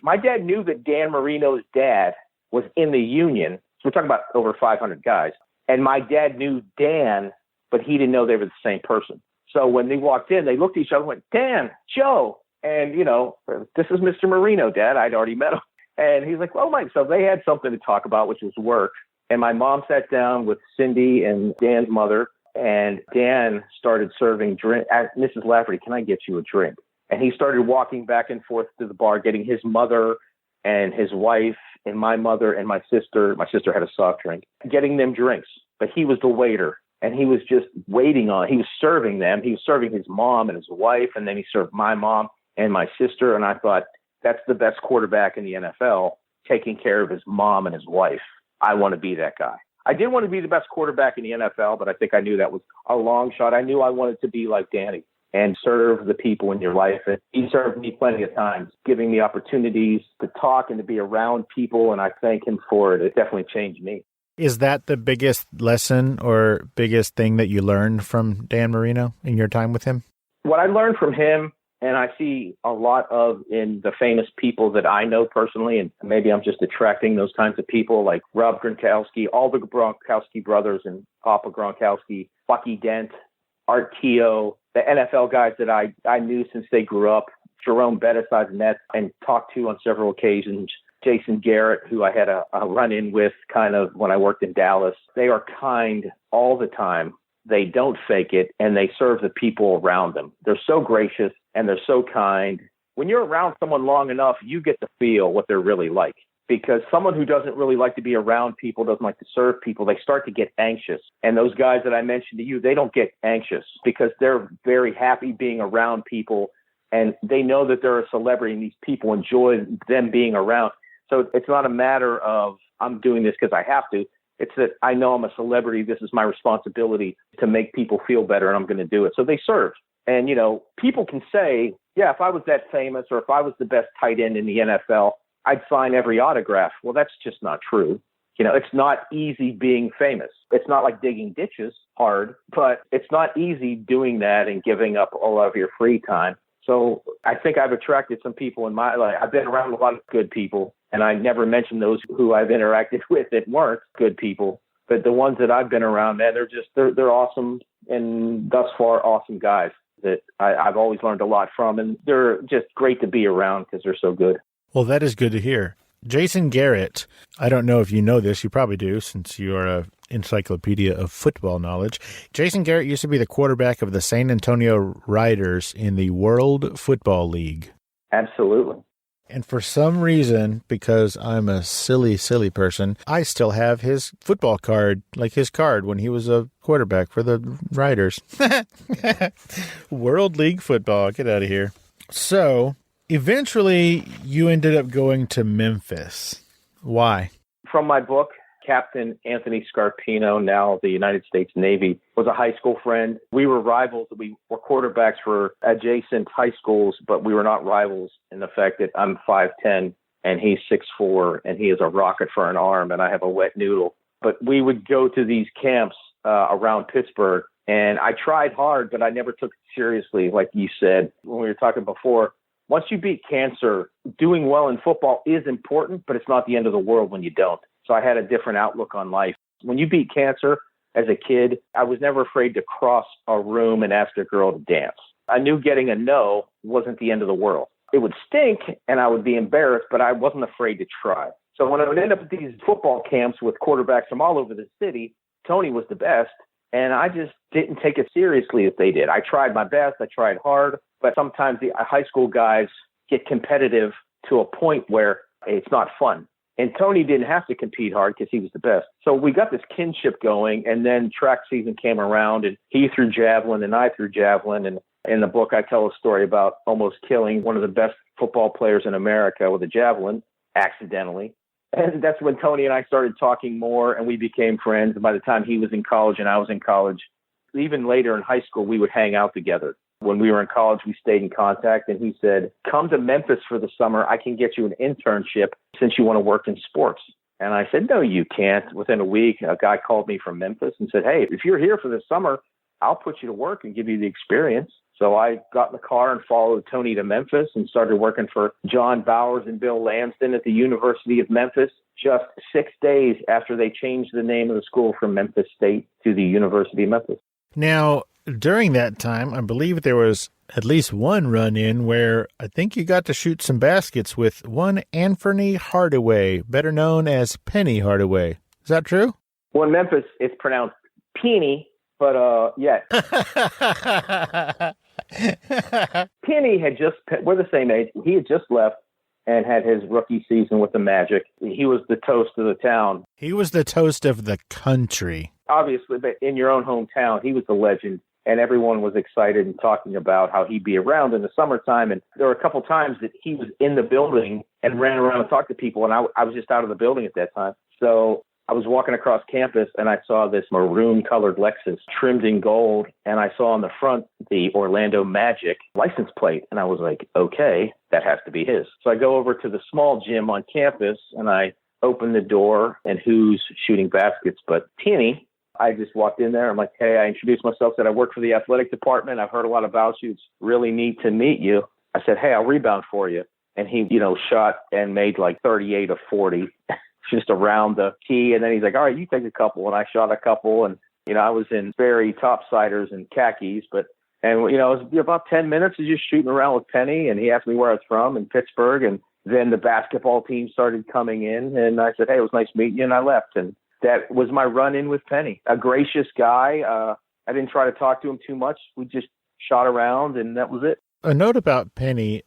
My dad knew that Dan Marino's dad was in the union. So we're talking about over 500 guys. And my dad knew Dan, but he didn't know they were the same person. So when they walked in, they looked at each other and went, Dan, Joe. And, you know, this is Mr. Marino, Dad. I'd already met him. And he's like, well, Mike. So they had something to talk about, which was work. And my mom sat down with Cindy and Dan's mother, and Dan started serving drink. Mrs. Lafferty, can I get you a drink? And he started walking back and forth to the bar, getting his mother and his wife and my mother and my sister had a soft drink, getting them drinks. But he was the waiter, and he was just he was serving them. He was serving his mom and his wife, and then he served my mom and my sister. And I thought, that's the best quarterback in the NFL, taking care of his mom and his wife. I want to be that guy. I didn't want to be the best quarterback in the NFL, but I think I knew that was a long shot. I knew I wanted to be like Danny and serve the people in your life. And he served me plenty of times, giving me opportunities to talk and to be around people. And I thank him for it. It definitely changed me. Is that the biggest lesson or biggest thing that you learned from Dan Marino in your time with him? What I learned from him, and I see a lot of in the famous people that I know personally, and maybe I'm just attracting those kinds of people like Rob Gronkowski, all the Gronkowski brothers and Papa Gronkowski, Bucky Dent, Art Keogh, the NFL guys that I knew since they grew up, Jerome Bettis I've met and talked to on several occasions, Jason Garrett, who I had a run-in with kind of when I worked in Dallas. They are kind all the time. They don't fake it, and they serve the people around them. They're so gracious, and they're so kind. When you're around someone long enough, you get to feel what they're really like. Because someone who doesn't really like to be around people, doesn't like to serve people, they start to get anxious. And those guys that I mentioned to you, they don't get anxious because they're very happy being around people, and they know that they're a celebrity, and these people enjoy them being around. So it's not a matter of I'm doing this because I have to. It's that I know I'm a celebrity. This is my responsibility to make people feel better, and I'm going to do it. So they serve. And, you know, people can say, yeah, if I was that famous or if I was the best tight end in the NFL, I'd sign every autograph. Well, that's just not true. You know, it's not easy being famous. It's not like digging ditches hard, but it's not easy doing that and giving up a lot of your free time. So I think I've attracted some people in my life. I've been around a lot of good people, and I never mentioned those who I've interacted with that weren't good people. But the ones that I've been around, man, they're awesome, and thus far awesome guys that I've always learned a lot from, and they're just great to be around because they're so good. Well, that is good to hear. Jason Garrett, I don't know if you know this, you probably do since you are an encyclopedia of football knowledge. Jason Garrett used to be the quarterback of the San Antonio Riders in the World Football League. Absolutely. And for some reason, because I'm a silly person, I still have his football card, like his card when he was a quarterback for the Riders. World League football, get out of here. So eventually you ended up going to Memphis. Why? From my book, Captain Anthony Scarpino, now the United States Navy, was a high school friend. We were rivals. We were quarterbacks for adjacent high schools, but we were not rivals in the fact that I'm 5'10", and he's 6'4", and he has a rocket for an arm, and I have a wet noodle. But we would go to these camps around Pittsburgh, and I tried hard, but I never took it seriously, like you said when we were talking before. Once you beat cancer, doing well in football is important, but it's not the end of the world when you don't. So I had a different outlook on life. When you beat cancer, as a kid, I was never afraid to cross a room and ask a girl to dance. I knew getting a no wasn't the end of the world. It would stink and I would be embarrassed, but I wasn't afraid to try. So when I would end up at these football camps with quarterbacks from all over the city, Tony was the best. And I just didn't take it seriously as they did. I tried my best. I tried hard. But sometimes the high school guys get competitive to a point where it's not fun. And Tony didn't have to compete hard because he was the best. So we got this kinship going, and then track season came around, and he threw javelin and I threw javelin. And in the book, I tell a story about almost killing one of the best football players in America with a javelin accidentally. And that's when Tony and I started talking more, and we became friends. And by the time he was in college and I was in college, even later in high school, we would hang out together. When we were in college, we stayed in contact, and he said, come to Memphis for the summer. I can get you an internship since you want to work in sports. And I said, no, you can't. Within a week, a guy called me from Memphis and said, hey, if you're here for the summer, I'll put you to work and give you the experience. So I got in the car and followed Tony to Memphis and started working for John Bowers and Bill Lansden at the University of Memphis just 6 days after they changed the name of the school from Memphis State to the University of Memphis. Now, during that time, I believe there was at least one run-in where I think you got to shoot some baskets with one Anthony Hardaway, better known as Penny Hardaway. Is that true? Well, in Memphis, it's pronounced Peeny, but yeah. Penny we're the same age. He had just left and had his rookie season with the Magic. He was the toast of the town. He was the toast of the country. Obviously, but in your own hometown, he was the legend. And everyone was excited and talking about how he'd be around in the summertime. And there were a couple times that he was in the building and ran around and talked to people. And I was just out of the building at that time. So I was walking across campus and I saw this maroon colored Lexus trimmed in gold. And I saw on the front the Orlando Magic license plate. And I was like, okay, that has to be his. So I go over to the small gym on campus and I open the door, and who's shooting baskets but Penny. I just walked in there. I'm like, hey, I introduced myself, said I work for the athletic department. I've heard a lot about you. It's really neat to meet you. I said, hey, I'll rebound for you. And he, shot and made like 38 of 40 just around the key. And then he's like, all right, you take a couple. And I shot a couple. And, I was in very topsiders and khakis. And it was about 10 minutes of just shooting around with Penny. And he asked me where I was from in Pittsburgh. And then the basketball team started coming in. And I said, hey, it was nice meeting you. And I left. And that was my run-in with Penny. A gracious guy. I didn't try to talk to him too much. We just shot around, and that was it. A note about Penny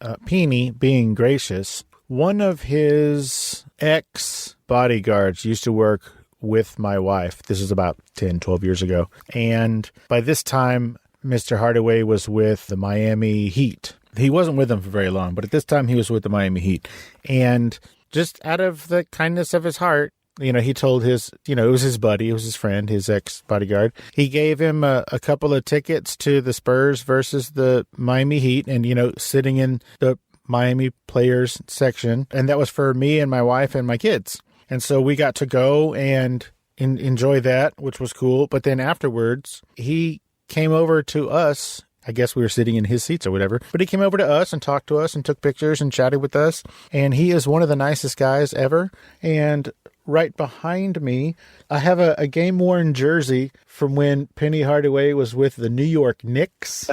being gracious. One of his ex-bodyguards used to work with my wife. This is about 10, 12 years ago. And by this time, Mr. Hardaway was with the Miami Heat. He wasn't with them for very long, but at this time he was with the Miami Heat. And just out of the kindness of his heart, he told his, it was his buddy, it was his friend, his ex-bodyguard. He gave him a couple of tickets to the Spurs versus the Miami Heat and, sitting in the Miami players section. And that was for me and my wife and my kids. And so we got to go and enjoy that, which was cool. But then afterwards, he came over to us. I guess we were sitting in his seats or whatever, but he came over to us and talked to us and took pictures and chatted with us. And he is one of the nicest guys ever. And right behind me, I have a game-worn jersey from when Penny Hardaway was with the New York Knicks.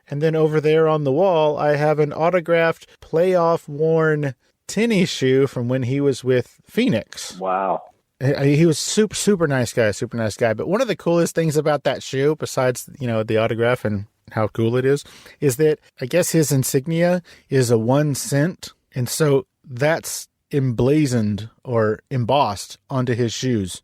And then over there on the wall, I have an autographed playoff-worn tennis shoe from when he was with Phoenix. Wow. He was super nice guy. But one of the coolest things about that shoe, besides, the autograph and how cool it is that I guess his insignia is a 1 cent. And so that's emblazoned or embossed onto his shoes.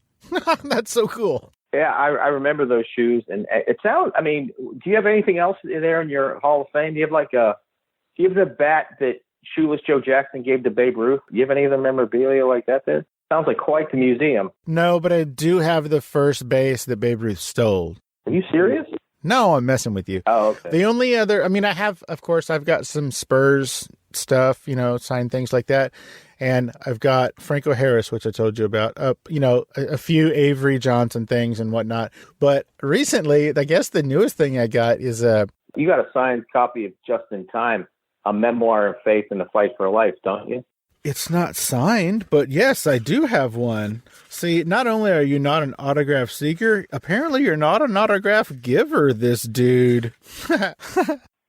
That's so cool. Yeah, I remember those shoes. And it sounds, do you have anything else there in your Hall of Fame? Do you have the bat that shoeless Joe Jackson gave to Babe Ruth? Do you have any of the memorabilia like that there? Sounds like quite the museum. No, but I do have the first base that Babe Ruth stole. Are you serious? No, I'm messing with you. Oh, okay. The only other, I've got some Spurs stuff, signed things like that. And I've got Franco Harris, which I told you about, a few Avery Johnson things and whatnot. But recently, I guess the newest thing I got is You got a signed copy of Just in Time, a memoir of faith and a fight for life, don't you? It's not signed, but yes, I do have one. See, not only are you not an autograph seeker, apparently you're not an autograph giver, this dude.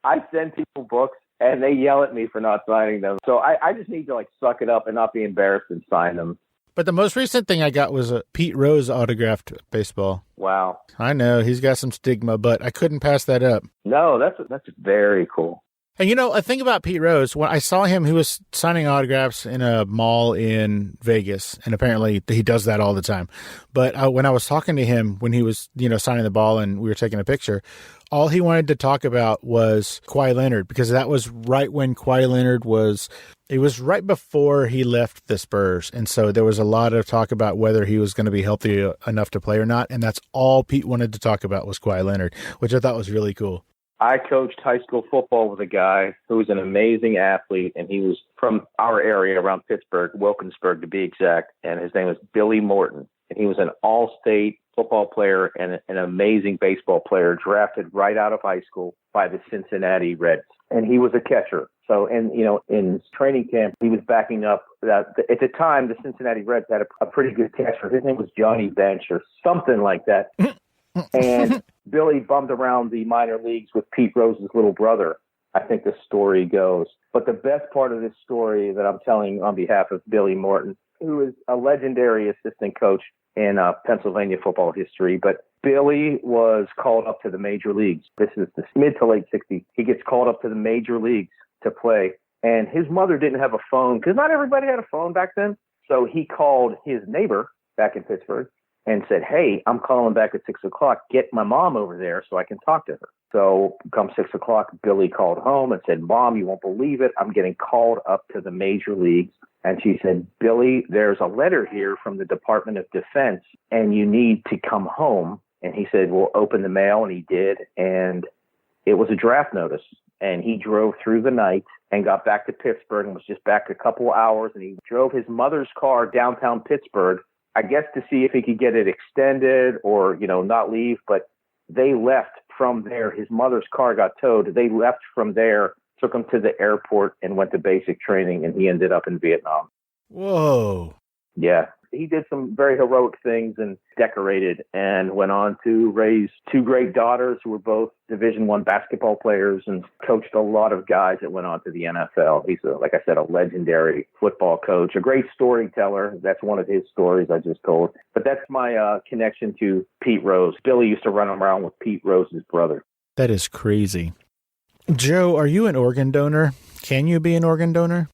I send people books, and they yell at me for not signing them. So I just need to, like, suck it up and not be embarrassed and sign them. But the most recent thing I got was a Pete Rose autographed baseball. Wow. I know, he's got some stigma, but I couldn't pass that up. No, that's very cool. And you know, a thing about Pete Rose, when I saw him, he was signing autographs in a mall in Vegas, and apparently he does that all the time. But when I was talking to him, when he was, signing the ball and we were taking a picture, all he wanted to talk about was Kawhi Leonard, because that was right when Kawhi Leonard it was right before he left the Spurs. And so there was a lot of talk about whether he was going to be healthy enough to play or not. And that's all Pete wanted to talk about was Kawhi Leonard, which I thought was really cool. I coached high school football with a guy who was an amazing athlete, and he was from our area around Pittsburgh, Wilkinsburg to be exact, and his name was Billy Morton. And he was an all-state football player and an amazing baseball player, drafted right out of high school by the Cincinnati Reds. And he was a catcher. So, in training camp, he was backing up that. At the time, the Cincinnati Reds had a pretty good catcher. His name was Johnny Bench or something like that. And Billy bummed around the minor leagues with Pete Rose's little brother, I think the story goes. But the best part of this story that I'm telling on behalf of Billy Morton, who is a legendary assistant coach in Pennsylvania football history, but Billy was called up to the major leagues. This is the mid to late 60s. He gets called up to the major leagues to play. And his mother didn't have a phone because not everybody had a phone back then. So he called his neighbor back in Pittsburgh and said, "Hey, I'm calling back at 6 o'clock. Get my mom over there so I can talk to her." So come 6 o'clock, Billy called home and said, "Mom, you won't believe it. I'm getting called up to the major leagues." And she said, "Billy, there's a letter here from the Department of Defense and you need to come home." And he said, "Well, open the mail." And he did. And it was a draft notice. And he drove through the night and got back to Pittsburgh and was just back a couple hours. And he drove his mother's car downtown Pittsburgh, I guess to see if he could get it extended or, not leave. But they left from there. His mother's car got towed. They left from there, took him to the airport and went to basic training. And he ended up in Vietnam. Whoa. Yeah. He did some very heroic things and decorated and went on to raise two great daughters who were both Division I basketball players and coached a lot of guys that went on to the NFL. He's, like I said, a legendary football coach, a great storyteller. That's one of his stories I just told. But that's my connection to Pete Rose. Billy used to run around with Pete Rose's brother. That is crazy. Joe, are you an organ donor? Can you be an organ donor?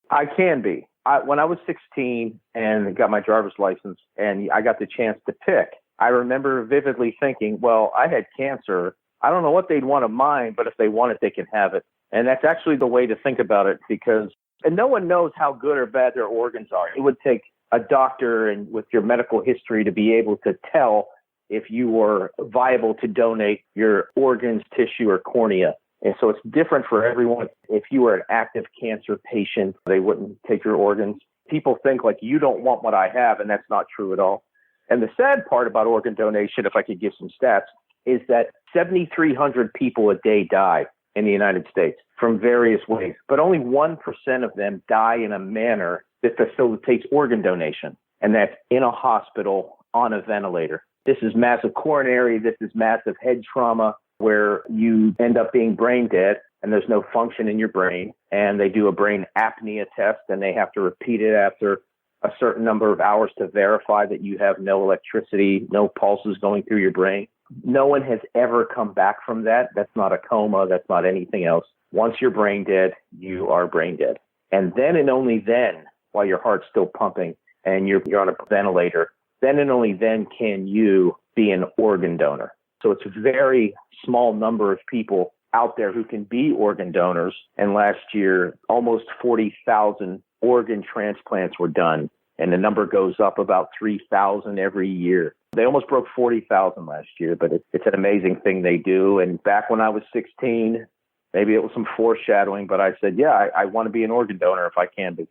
I can be. When I was 16 and got my driver's license and I got the chance to pick, I remember vividly thinking, well, I had cancer. I don't know what they'd want of mine, but if they want it, they can have it. And that's actually the way to think about it and no one knows how good or bad their organs are. It would take a doctor and with your medical history to be able to tell if you were viable to donate your organs, tissue, or cornea. And so it's different for everyone. If you were an active cancer patient, they wouldn't take your organs. People think like you don't want what I have, and that's not true at all. And the sad part about organ donation, if I could give some stats, is that 7,300 people a day die in the United States from various ways, but only 1% of them die in a manner that facilitates organ donation, and that's in a hospital on a ventilator. This is massive coronary, this is massive head trauma, where you end up being brain dead and there's no function in your brain. And they do a brain apnea test and they have to repeat it after a certain number of hours to verify that you have no electricity, no pulses going through your brain. No one has ever come back from that. That's not a coma. That's not anything else. Once you're brain dead, you are brain dead. And then and only then, while your heart's still pumping and you're on a ventilator, then and only then can you be an organ donor. So it's a very small number of people out there who can be organ donors. And last year, almost 40,000 organ transplants were done. And the number goes up about 3,000 every year. They almost broke 40,000 last year, but it's an amazing thing they do. And back when I was 16, maybe it was some foreshadowing, but I said, yeah, I want to be an organ donor if I can be.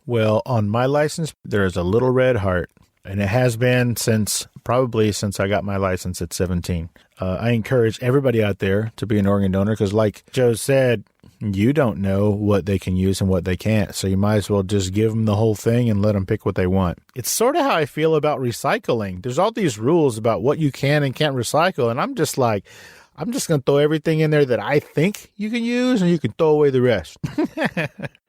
Well, on my license, there is a little red heart. And it has been probably since I got my license at 17. I encourage everybody out there to be an organ donor because like Joe said, You don't know what they can use and what they can't, so you might as well just give them the whole thing and let them pick what they want. It's sort of how I feel about recycling. There's all these rules about what you can and can't recycle, and I'm just like, I'm just going to throw everything in there that I think you can use, and you can throw away the rest.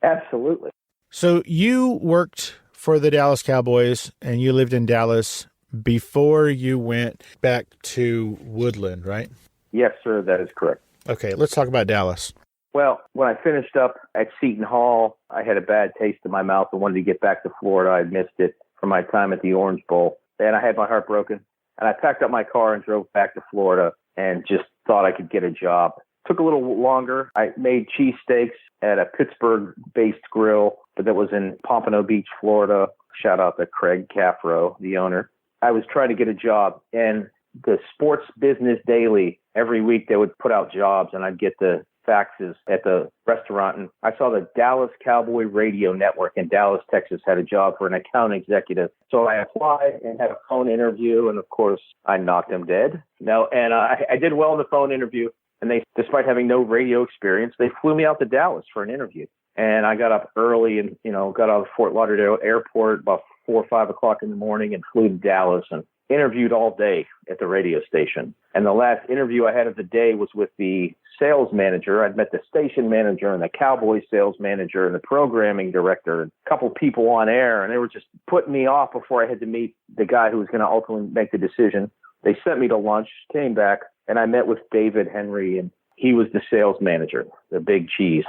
Absolutely. So you worked for the Dallas Cowboys, and you lived in Dallas before you went back to Woodland, right? Yes, sir, that is correct. Okay, let's talk about Dallas. Well, when I finished up at Seton Hall, I had a bad taste in my mouth and wanted to get back to Florida. I missed it from my time at the Orange Bowl, and I had my heart broken. And I packed up my car and drove back to Florida and just thought I could get a job. Took a little longer. I made cheesesteaks at a Pittsburgh-based grill, but that was in Pompano Beach, Florida. Shout out to Craig Caffro, the owner. I was trying to get a job, and the Sports Business Daily, every week they would put out jobs, and I'd get the faxes at the restaurant. And I saw the Dallas Cowboy Radio Network in Dallas, Texas had a job for an account executive. So I applied and had a phone interview, and of course I knocked them dead. And I did well in the phone interview, and they, despite having no radio experience, they flew me out to Dallas for an interview. And I got up early and, got out of Fort Lauderdale Airport about 4 or 5 o'clock in the morning and flew to Dallas and interviewed all day at the radio station. And the last interview I had of the day was with the sales manager. I'd met the station manager and the Cowboy sales manager and the programming director and a couple people on air, and they were just putting me off before I had to meet the guy who was going to ultimately make the decision. They sent me to lunch, came back, and I met with David Henry, and he was the sales manager, the big cheese.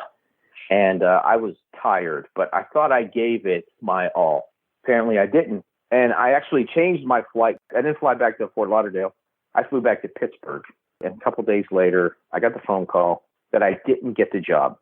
And I was tired, but I thought I gave it my all. Apparently I didn't. And I actually changed my flight. I didn't fly back to Fort Lauderdale. I flew back to Pittsburgh. And a couple of days later, I got the phone call that I didn't get the job.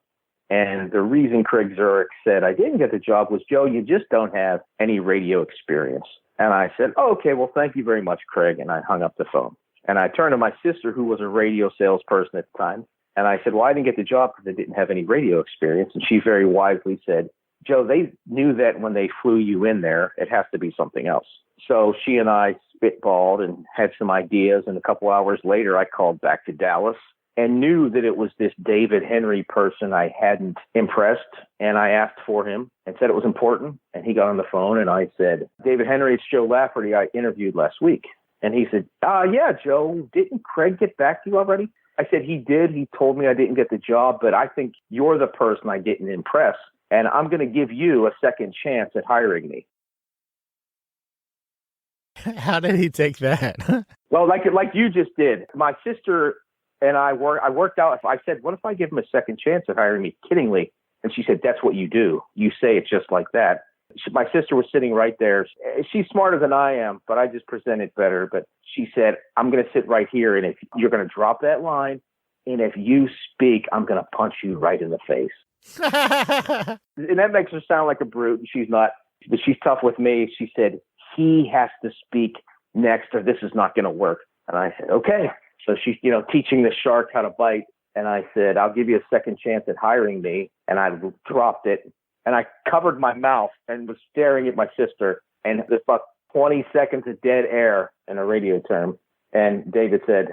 And the reason Craig Zurich said I didn't get the job was, Joe, you just don't have any radio experience. And I said, oh, okay, well, thank you very much, Craig. And I hung up the phone. And I turned to my sister, who was a radio salesperson at the time. And I said, well, I didn't get the job because I didn't have any radio experience. And she very wisely said, Joe, they knew that when they flew you in there, it has to be something else. So she and I spitballed and had some ideas. And a couple hours later, I called back to Dallas and knew that it was this David Henry person I hadn't impressed. And I asked for him and said it was important. And he got on the phone and I said, David Henry, it's Joe Lafferty. I interviewed last week. And he said, yeah, Joe, didn't Craig get back to you already? I said, he did. He told me I didn't get the job, but I think you're the person I didn't impress. And I'm going to give you a second chance at hiring me. How did he take that? Well, like you just did. My sister and I worked out. I said, what if I give him a second chance at hiring me? Kiddingly. And she said, that's what you do. You say it just like that. My sister was sitting right there. She's smarter than I am, but I just present it better. But she said, I'm going to sit right here. And if you're going to drop that line, and if you speak, I'm going to punch you right in the face. And that makes her sound like a brute. And she's not, but she's tough with me. She said, he has to speak next or this is not going to work. And I said, okay. So she's, teaching the shark how to bite. And I said, I'll give you a second chance at hiring me. And I dropped it. And I covered my mouth and was staring at my sister. And there's about 20 seconds of dead air in a radio term. And David said,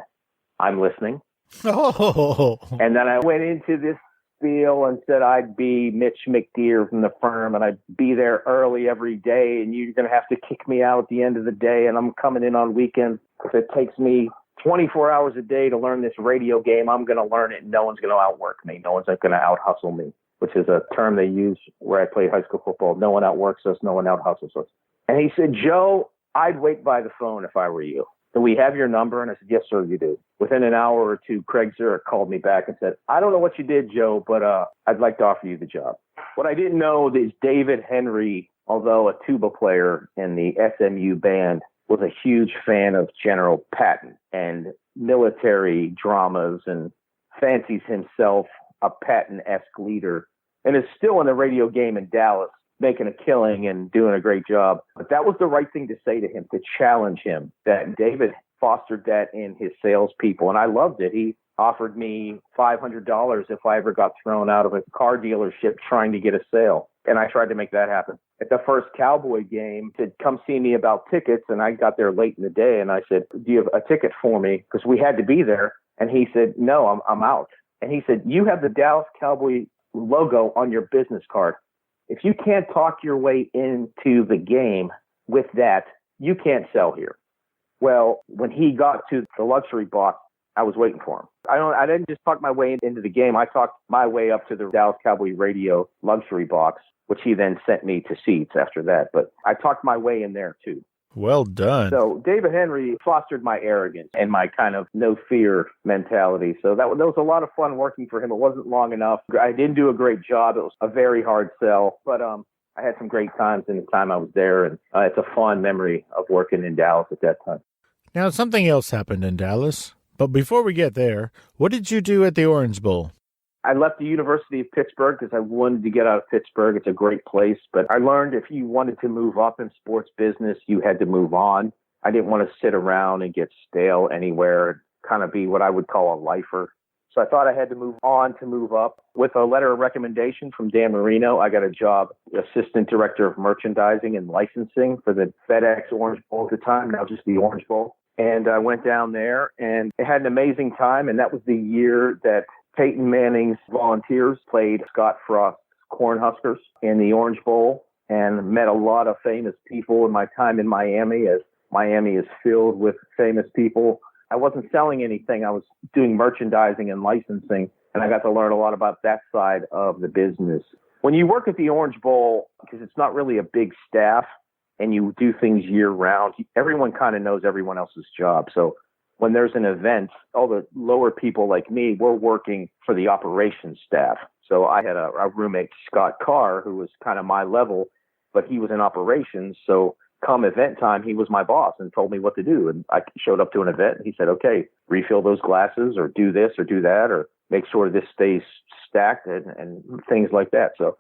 I'm listening. Oh. And then I went into this spiel and said I'd be Mitch McDeere from the firm and I'd be there early every day. And you're going to have to kick me out at the end of the day. And I'm coming in on weekends. If it takes me 24 hours a day to learn this radio game, I'm going to learn it. And no one's going to outwork me. No one's going to out-hustle me, which is a term they use where I played high school football. No one outworks us. No one out-hustles us. And he said, Joe, I'd wait by the phone if I were you. Do we have your number? And I said, yes, sir, you do. Within an hour or two, Craig Zurich called me back and said, I don't know what you did, Joe, but I'd like to offer you the job. What I didn't know is David Henry, although a tuba player in the SMU band, was a huge fan of General Patton and military dramas and fancies himself a Patton-esque leader and is still in the radio game in Dallas, making a killing and doing a great job. But that was the right thing to say to him, to challenge him. That David fostered that in his salespeople, and I loved it. He offered me $500 if I ever got thrown out of a car dealership trying to get a sale, and I tried to make that happen. At the first Cowboy game, he said, come see me about tickets, and I got there late in the day, and I said, do you have a ticket for me? Because we had to be there. And he said, no, I'm out. And he said, you have the Dallas Cowboy logo on your business card. If you can't talk your way into the game with that, you can't sell here. Well, when he got to the luxury box, I was waiting for him. I didn't just talk my way into the game. I talked my way up to the Dallas Cowboy radio luxury box, which he then sent me to seats after that. But I talked my way in there too. Well done. So David Henry fostered my arrogance and my kind of no fear mentality. So that was a lot of fun working for him. It wasn't long enough. I didn't do a great job. It was a very hard sell, but I had some great times in the time I was there, and it's a fond memory of working in Dallas at that time. Now, something else happened in Dallas. But before we get there, what did you do at the Orange Bowl? I left the University of Pittsburgh because I wanted to get out of Pittsburgh. It's a great place, but I learned if you wanted to move up in sports business, you had to move on. I didn't want to sit around and get stale anywhere, kind of be what I would call a lifer. So I thought I had to move on to move up. With a letter of recommendation from Dan Marino, I got a job, assistant director of merchandising and licensing for the FedEx Orange Bowl at the time, now just the Orange Bowl. And I went down there and had an amazing time. And that was the year that Peyton Manning's Volunteers played Scott Frost's Cornhuskers in the Orange Bowl, and met a lot of famous people in my time in Miami, as Miami is filled with famous people. I wasn't selling anything. I was doing merchandising and licensing, and I got to learn a lot about that side of the business. When you work at the Orange Bowl, because it's not really a big staff and you do things year round, everyone kind of knows everyone else's job. So when there's an event, all the lower people like me, we're working for the operations staff. So I had a roommate, Scott Carr, who was kind of my level, but he was in operations. So come event time, he was my boss and told me what to do. And I showed up to an event and he said, okay, refill those glasses or do this or do that, or make sure this stays stacked and things like that. So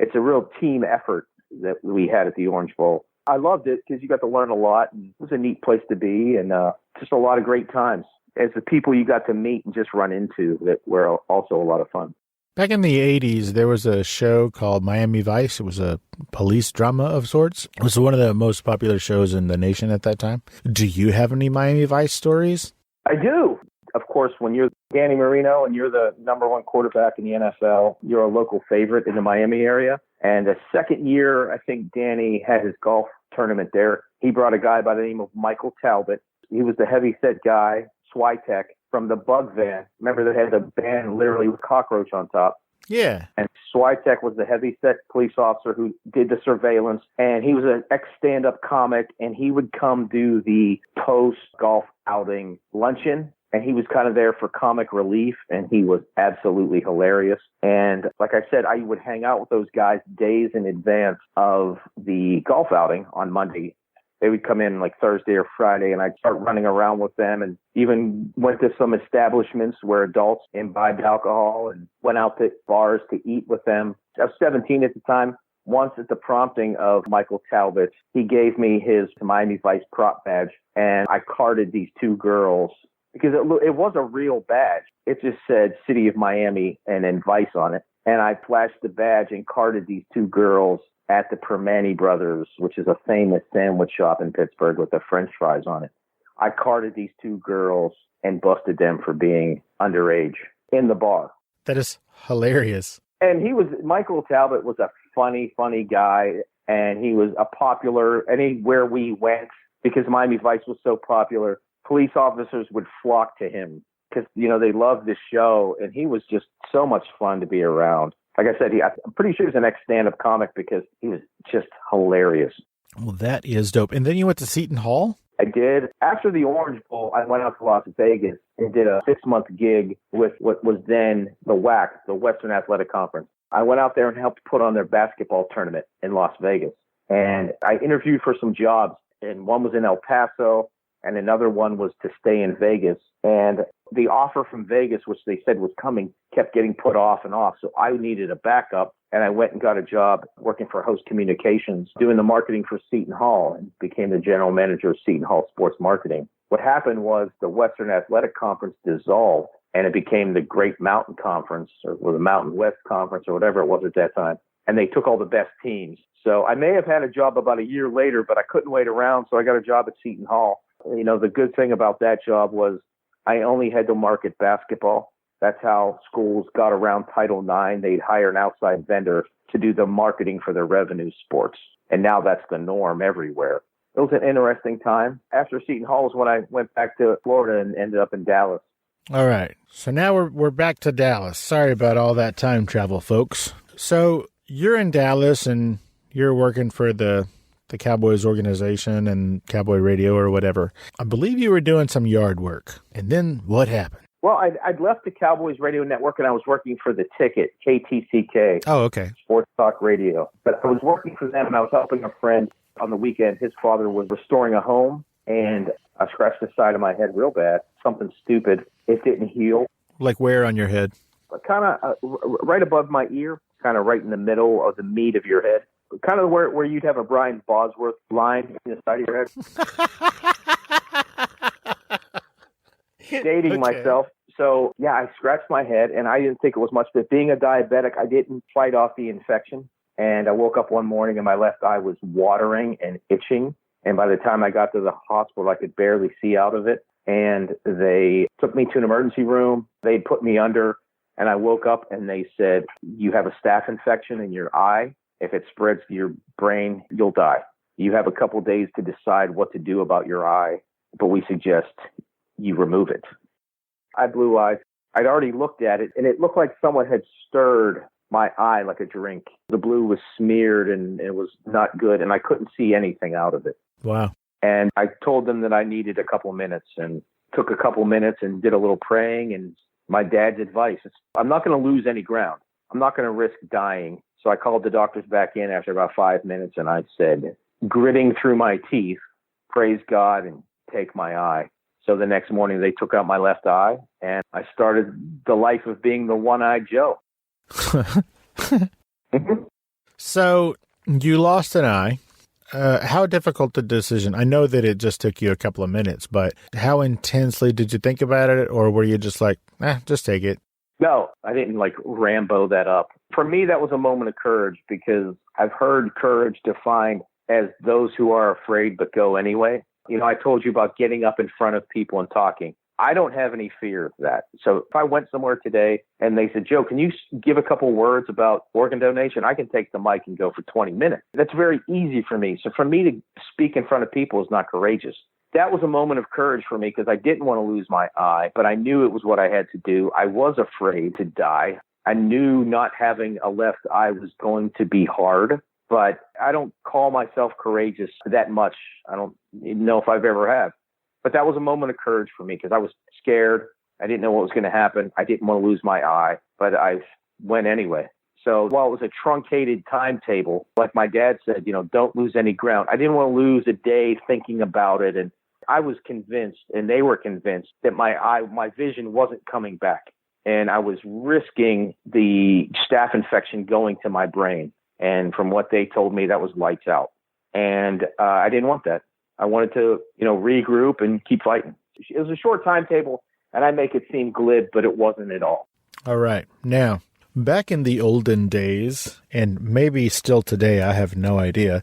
it's a real team effort that we had at the Orange Bowl. I loved it because you got to learn a lot, and it was a neat place to be, and just a lot of great times. As the people you got to meet and just run into that were also a lot of fun. Back in the 80s, there was a show called Miami Vice. It was a police drama of sorts. It was one of the most popular shows in the nation at that time. Do you have any Miami Vice stories? I do. Of course, when you're Danny Marino and you're the number one quarterback in the NFL, you're a local favorite in the Miami area. And the second year, I think Danny had his golf tournament there. He brought a guy by the name of Michael Talbot. He was the heavy-set guy, Switek, from the Bug Van. Remember, they had the band literally with cockroach on top. Yeah. And Switek was the heavy-set police officer who did the surveillance. And he was an ex-stand-up comic, and he would come do the post-golf outing luncheon. And he was kind of there for comic relief, and he was absolutely hilarious. And like I said, I would hang out with those guys days in advance of the golf outing on Monday. They would come in like Thursday or Friday, and I'd start running around with them, and even went to some establishments where adults imbibed alcohol and went out to bars to eat with them. I was 17 at the time. Once at the prompting of Michael Talbot, he gave me his Miami Vice prop badge, and I carded these two girls because it was a real badge. It just said City of Miami and then Vice on it. And I flashed the badge and carded these two girls at the Permane Brothers, which is a famous sandwich shop in Pittsburgh with the French fries on it. I carded these two girls and busted them for being underage in the bar. That is hilarious. And Michael Talbot was a funny guy, and he was a popular anywhere we went because Miami Vice was so popular. Police officers would flock to him because, they loved this show, and he was just so much fun to be around. Like I said, I'm pretty sure he's an ex-stand-up comic because he was just hilarious. Well, that is dope. And then you went to Seton Hall? I did. After the Orange Bowl, I went out to Las Vegas and did a 6-month gig with what was then the WAC, the Western Athletic Conference. I went out there and helped put on their basketball tournament in Las Vegas. And I interviewed for some jobs, and one was in El Paso, and another one was to stay in Vegas. And the offer from Vegas, which they said was coming, kept getting put off and off. So I needed a backup, and I went and got a job working for Host Communications, doing the marketing for Seton Hall, and became the general manager of Seton Hall Sports Marketing. What happened was the Western Athletic Conference dissolved, and it became the Great Mountain Conference, or the Mountain West Conference, or whatever it was at that time. And they took all the best teams. So I may have had a job about a year later, but I couldn't wait around, so I got a job at Seton Hall. The good thing about that job was I only had to market basketball. That's how schools got around Title IX. They'd hire an outside vendor to do the marketing for their revenue sports. And now that's the norm everywhere. It was an interesting time. After Seton Hall is when I went back to Florida and ended up in Dallas. All right. So now we're back to Dallas. Sorry about all that time travel, folks. So you're in Dallas and you're working for the Cowboys organization and Cowboy Radio or whatever. I believe you were doing some yard work. And then what happened? Well, I'd left the Cowboys Radio Network and I was working for The Ticket, KTCK. Oh, okay. Sports Talk Radio. But I was working for them and I was helping a friend on the weekend. His father was restoring a home and I scratched the side of my head real bad. Something stupid. It didn't heal. Like where on your head? Kind of right above my ear, kind of right in the middle of the meat of your head. Kind of where you'd have a Brian Bosworth line in the side of your head. Dating myself. So, yeah, I scratched my head, and I didn't think it was much. But being a diabetic, I didn't fight off the infection. And I woke up one morning, and my left eye was watering and itching. And by the time I got to the hospital, I could barely see out of it. And they took me to an emergency room. They put me under, and I woke up, and they said, you have a staph infection in your eye. If it spreads to your brain, you'll die. You have a couple days to decide what to do about your eye, but we suggest you remove it. I had blue eyes. I'd already looked at it, and it looked like someone had stirred my eye like a drink. The blue was smeared, and it was not good, and I couldn't see anything out of it. Wow. And I told them that I needed a couple minutes, and took a couple minutes and did a little praying, and my dad's advice is, I'm not going to lose any ground. I'm not going to risk dying. So I called the doctors back in after about 5 minutes, and I said, gritting through my teeth, praise God and take my eye. So the next morning they took out my left eye, and I started the life of being the one-eyed Joe. So you lost an eye. How difficult the decision? I know that it just took you a couple of minutes, but how intensely did you think about it? Or were you just like, just take it? No, I didn't like Rambo that up. For me, that was a moment of courage because I've heard courage defined as those who are afraid but go anyway. You know, I told you about getting up in front of people and talking. I don't have any fear of that. So if I went somewhere today and they said, Joe, can you give a couple words about organ donation? I can take the mic and go for 20 minutes. That's very easy for me. So for me to speak in front of people is not courageous. That was a moment of courage for me because I didn't want to lose my eye, but I knew it was what I had to do. I was afraid to die. I knew not having a left eye was going to be hard, but I don't call myself courageous that much. I don't know if I've ever have. But that was a moment of courage for me because I was scared. I didn't know what was going to happen. I didn't want to lose my eye, but I went anyway. So while it was a truncated timetable, like my dad said, don't lose any ground. I didn't want to lose a day thinking about it. And I was convinced, and they were convinced, that my vision wasn't coming back. And I was risking the staph infection going to my brain. And from what they told me, that was lights out. And I didn't want that. I wanted to, regroup and keep fighting. It was a short timetable, and I make it seem glib, but it wasn't at all. All right. Now, back in the olden days, and maybe still today, I have no idea,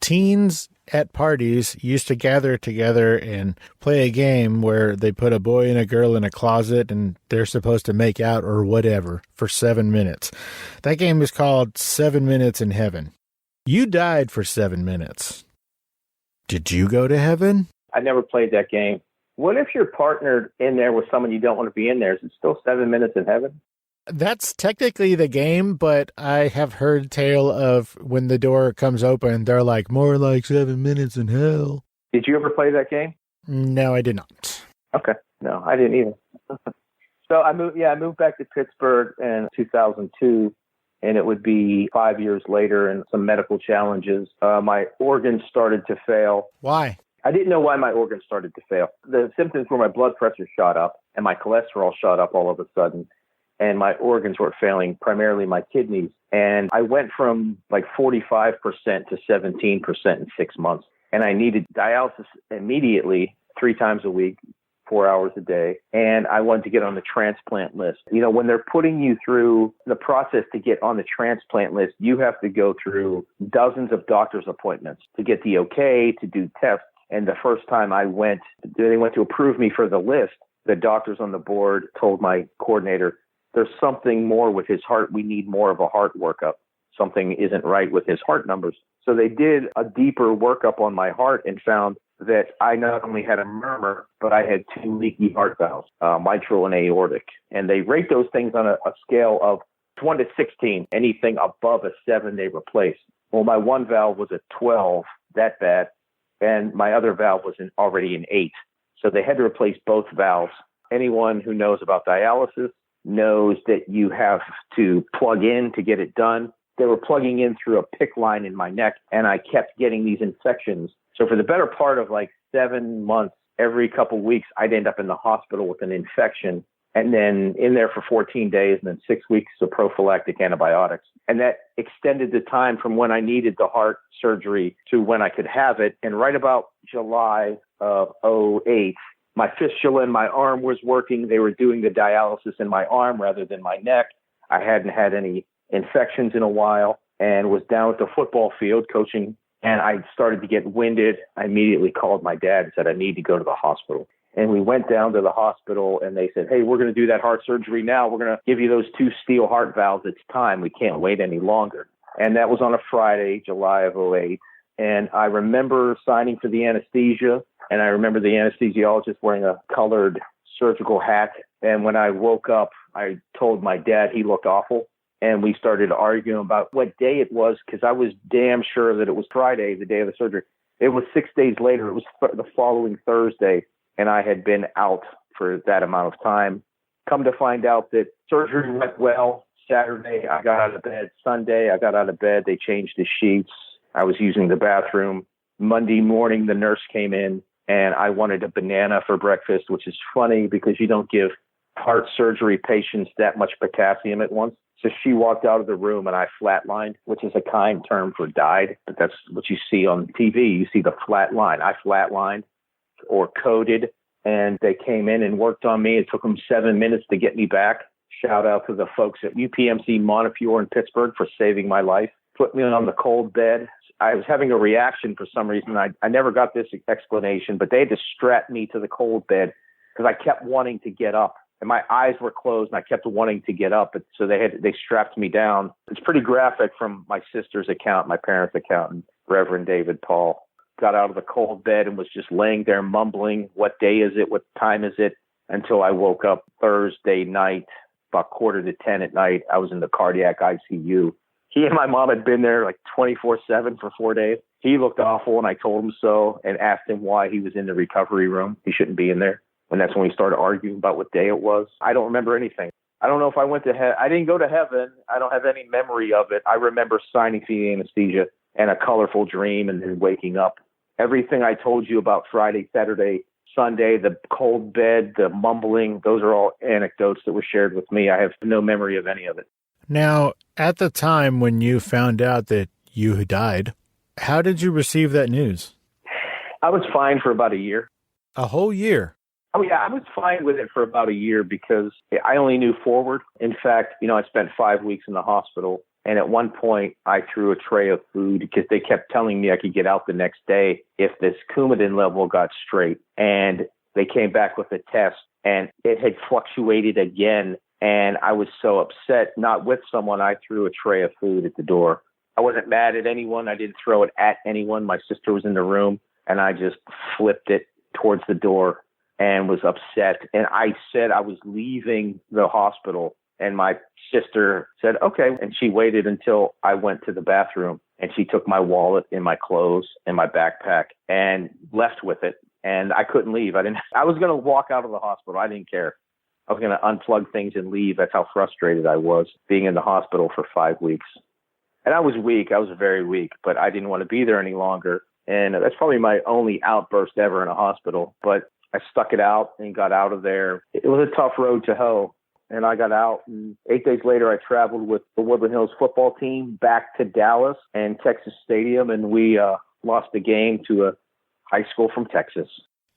teens at parties used to gather together and play a game where they put a boy and a girl in a closet and they're supposed to make out or whatever for 7 minutes. That game is called 7 Minutes in Heaven. You died for 7 minutes. Did you go to heaven? I never played that game. What if you're partnered in there with someone you don't want to be in there? Is it still 7 minutes in heaven? That's technically the game, but I have heard tale of when the door comes open, they're like, more like 7 minutes in hell. Did you ever play that game? No, I did not. Okay. No, I didn't either. So I moved back to Pittsburgh in 2002, and it would be 5 years later and some medical challenges. My organs started to fail. Why? I didn't know why my organs started to fail. The symptoms were my blood pressure shot up and my cholesterol shot up all of a sudden. And my organs were failing, primarily my kidneys. And I went from like 45% to 17% in 6 months. And I needed dialysis immediately, 3 times a week, 4 hours a day. And I wanted to get on the transplant list. When they're putting you through the process to get on the transplant list, you have to go through dozens of doctor's appointments to get the okay, to do tests. And the first time I went, they went to approve me for the list. The doctors on the board told my coordinator, there's something more with his heart. We need more of a heart workup. Something isn't right with his heart numbers. So they did a deeper workup on my heart and found that I not only had a murmur, but I had 2 leaky heart valves, mitral and aortic. And they rate those things on a scale of 1 to 16. Anything above a 7, they replace. Well, my one valve was a 12, that bad, and my other valve was already an 8. So they had to replace both valves. Anyone who knows about dialysis knows that you have to plug in to get it done. They were plugging in through a PICC line in my neck, and I kept getting these infections. So for the better part of like 7 months, every couple of weeks, I'd end up in the hospital with an infection, and then in there for 14 days, and then 6 weeks of prophylactic antibiotics. And that extended the time from when I needed the heart surgery to when I could have it. And right about July of '08, my fistula in my arm was working. They were doing the dialysis in my arm rather than my neck. I hadn't had any infections in a while and was down at the football field coaching, and I started to get winded. I immediately called my dad and said, I need to go to the hospital. And we went down to the hospital, and they said, hey, we're going to do that heart surgery now. We're going to give you those 2 steel heart valves. It's time. We can't wait any longer. And that was on a Friday, July of '08. And I remember signing for the anesthesia, and I remember the anesthesiologist wearing a colored surgical hat. And when I woke up, I told my dad he looked awful. And we started arguing about what day it was, because I was damn sure that it was Friday, the day of the surgery. It was 6 days later. It was the following Thursday, and I had been out for that amount of time. Come to find out that surgery went well. Saturday, I got out of bed. Sunday, I got out of bed. They changed the sheets. I was using the bathroom. Monday morning, the nurse came in, and I wanted a banana for breakfast, which is funny because you don't give heart surgery patients that much potassium at once. So she walked out of the room, and I flatlined, which is a kind term for died, but that's what you see on TV. You see the flat line. I flatlined or coded, and they came in and worked on me. It took them 7 minutes to get me back. Shout out to the folks at UPMC Montefiore in Pittsburgh for saving my life. Put me on the cold bed. I was having a reaction for some reason. I never got this explanation, but they had to strap me to the cold bed because I kept wanting to get up. And my eyes were closed, and I kept wanting to get up. So they strapped me down. It's pretty graphic from my sister's account, my parents' account, and Reverend David Paul. Got out of the cold bed and was just laying there mumbling, what day is it? What time is it? Until I woke up Thursday night, about 9:45 at night. I was in the cardiac ICU. He and my mom had been there like 24/7 for 4 days. He looked awful, and I told him so and asked him why he was in the recovery room. He shouldn't be in there. And that's when we started arguing about what day it was. I don't remember anything. I don't know if I went to heaven. I didn't go to heaven. I don't have any memory of it. I remember signing for the anesthesia and a colorful dream and then waking up. Everything I told you about Friday, Saturday, Sunday, the cold bed, the mumbling, those are all anecdotes that were shared with me. I have no memory of any of it. Now, at the time when you found out that you had died, how did you receive that news? I was fine for about a year. A whole year? Oh, yeah, I was fine with it for about a year because I only knew forward. In fact, I spent 5 weeks in the hospital. And at one point, I threw a tray of food because they kept telling me I could get out the next day if this Coumadin level got straight. And they came back with a test, and it had fluctuated again. And I was so upset, not with someone, I threw a tray of food at the door. I wasn't mad at anyone. I didn't throw it at anyone. My sister was in the room, and I just flipped it towards the door and was upset. And I said I was leaving the hospital. And my sister said, okay. And she waited until I went to the bathroom, and she took my wallet and my clothes and my backpack and left with it. And I couldn't leave. I was going to walk out of the hospital. I didn't care. I was going to unplug things and leave. That's how frustrated I was being in the hospital for 5 weeks. And I was weak. I was very weak, but I didn't want to be there any longer. And that's probably my only outburst ever in a hospital. But I stuck it out and got out of there. It was a tough road to hoe. And I got out, and 8 days later, I traveled with the Woodland Hills football team back to Dallas and Texas Stadium, and we lost the game to a high school from Texas.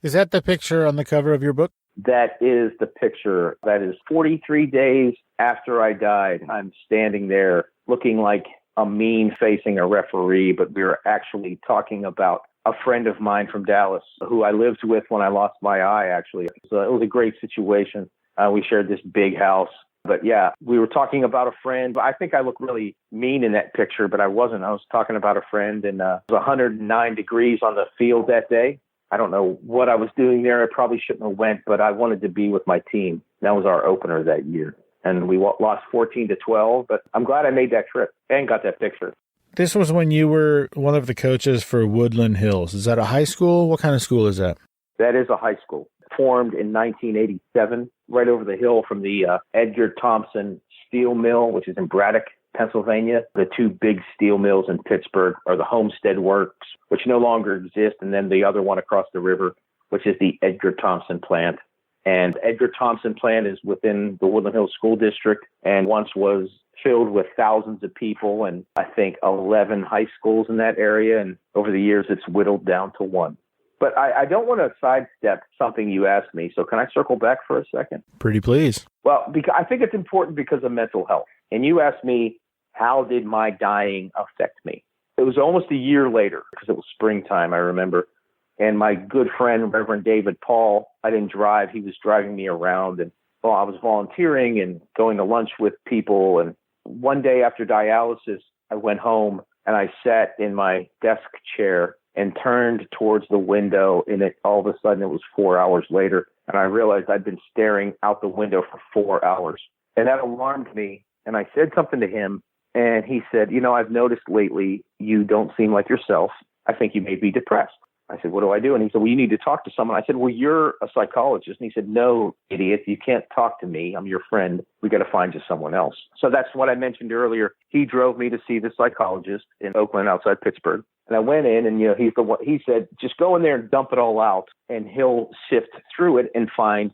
Is that the picture on the cover of your book? That is the picture. That is 43 days after I died. I'm standing there looking like a mean facing a referee, but we were actually talking about a friend of mine from Dallas who I lived with when I lost my eye, actually. So it was a great situation. We shared this big house. But yeah, we were talking about a friend. I think I look really mean in that picture, but I wasn't. I was talking about a friend, and it was 109 degrees on the field that day. I don't know what I was doing there. I probably shouldn't have went, but I wanted to be with my team. That was our opener that year. And we lost 14-12, but I'm glad I made that trip and got that picture. This was when you were one of the coaches for Woodland Hills. Is that a high school? What kind of school is that? That is a high school. Formed in 1987, right over the hill from the Edgar Thompson Steel Mill, which is in Braddock, Pennsylvania. The two big steel mills in Pittsburgh are the Homestead Works, which no longer exist, and then the other one across the river, which is the Edgar Thompson plant. And Edgar Thompson plant is within the Woodland Hills School District and once was filled with thousands of people and I think 11 high schools in that area. And over the years, it's whittled down to one. But I don't want to sidestep something you asked me. So can I circle back for a second? Pretty please. Well, because I think it's important because of mental health. And you asked me, how did my dying affect me? It was almost a year later because it was springtime, I remember. And my good friend, Reverend David Paul, I didn't drive. He was driving me around. And well, I was volunteering and going to lunch with people. And one day after dialysis, I went home and I sat in my desk chair and turned towards the window, and all of a sudden it was 4 hours later, and I realized I'd been staring out the window for 4 hours. And that alarmed me, and I said something to him, and he said, I've noticed lately you don't seem like yourself. I think you may be depressed. I said, what do I do? And he said, well, you need to talk to someone. I said, well, you're a psychologist. And he said, no, idiot, you can't talk to me. I'm your friend. We got to find you someone else. So that's what I mentioned earlier. He drove me to see the psychologist in Oakland outside Pittsburgh. And I went in and, he's the one, he said, just go in there and dump it all out and he'll sift through it and find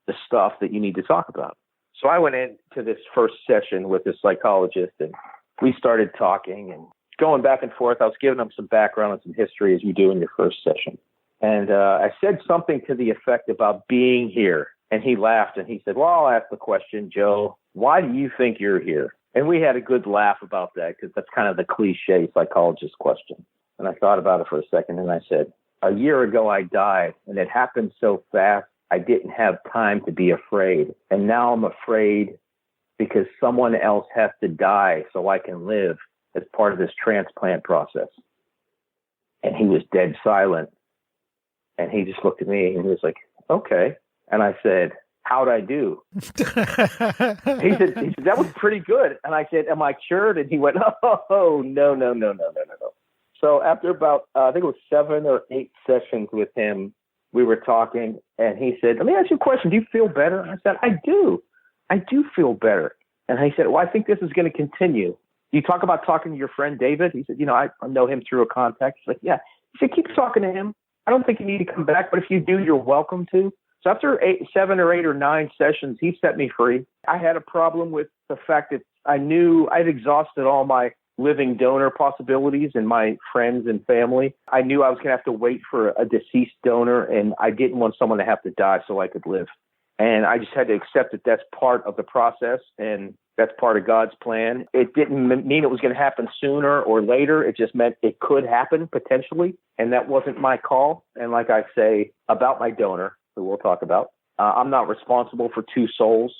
the stuff that you need to talk about. So I went into this first session with this psychologist and we started talking and going back and forth. I was giving him some background and some history as you do in your first session. And I said something to the effect about being here. And he laughed and he said, well, I'll ask the question, Joe, why do you think you're here? And we had a good laugh about that because that's kind of the cliche psychologist question. And I thought about it for a second and I said, a year ago I died and it happened so fast I didn't have time to be afraid. And now I'm afraid because someone else has to die so I can live as part of this transplant process. And he was dead silent. And he just looked at me and he was like, okay. And I said, how'd I do? he said, that was pretty good. And I said, am I cured? And he went, oh, no. So after about, I think it was 7 or 8 sessions with him, we were talking and he said, let me ask you a question. Do you feel better? And I said, I do feel better. And he said, well, I think this is going to continue. You talk about talking to your friend, David. He said, I know him through a contact. He's like, yeah. He said, keep talking to him. I don't think you need to come back, but if you do, you're welcome to. So after 7 or 8 or 9 sessions, he set me free. I had a problem with the fact that I knew I'd exhausted all my living donor possibilities and my friends and family. I knew I was going to have to wait for a deceased donor, and I didn't want someone to have to die so I could live. And I just had to accept that that's part of the process, and that's part of God's plan. It didn't mean it was going to happen sooner or later. It just meant it could happen potentially, and that wasn't my call. And like I say about my donor, who we'll talk about, I'm not responsible for 2 souls,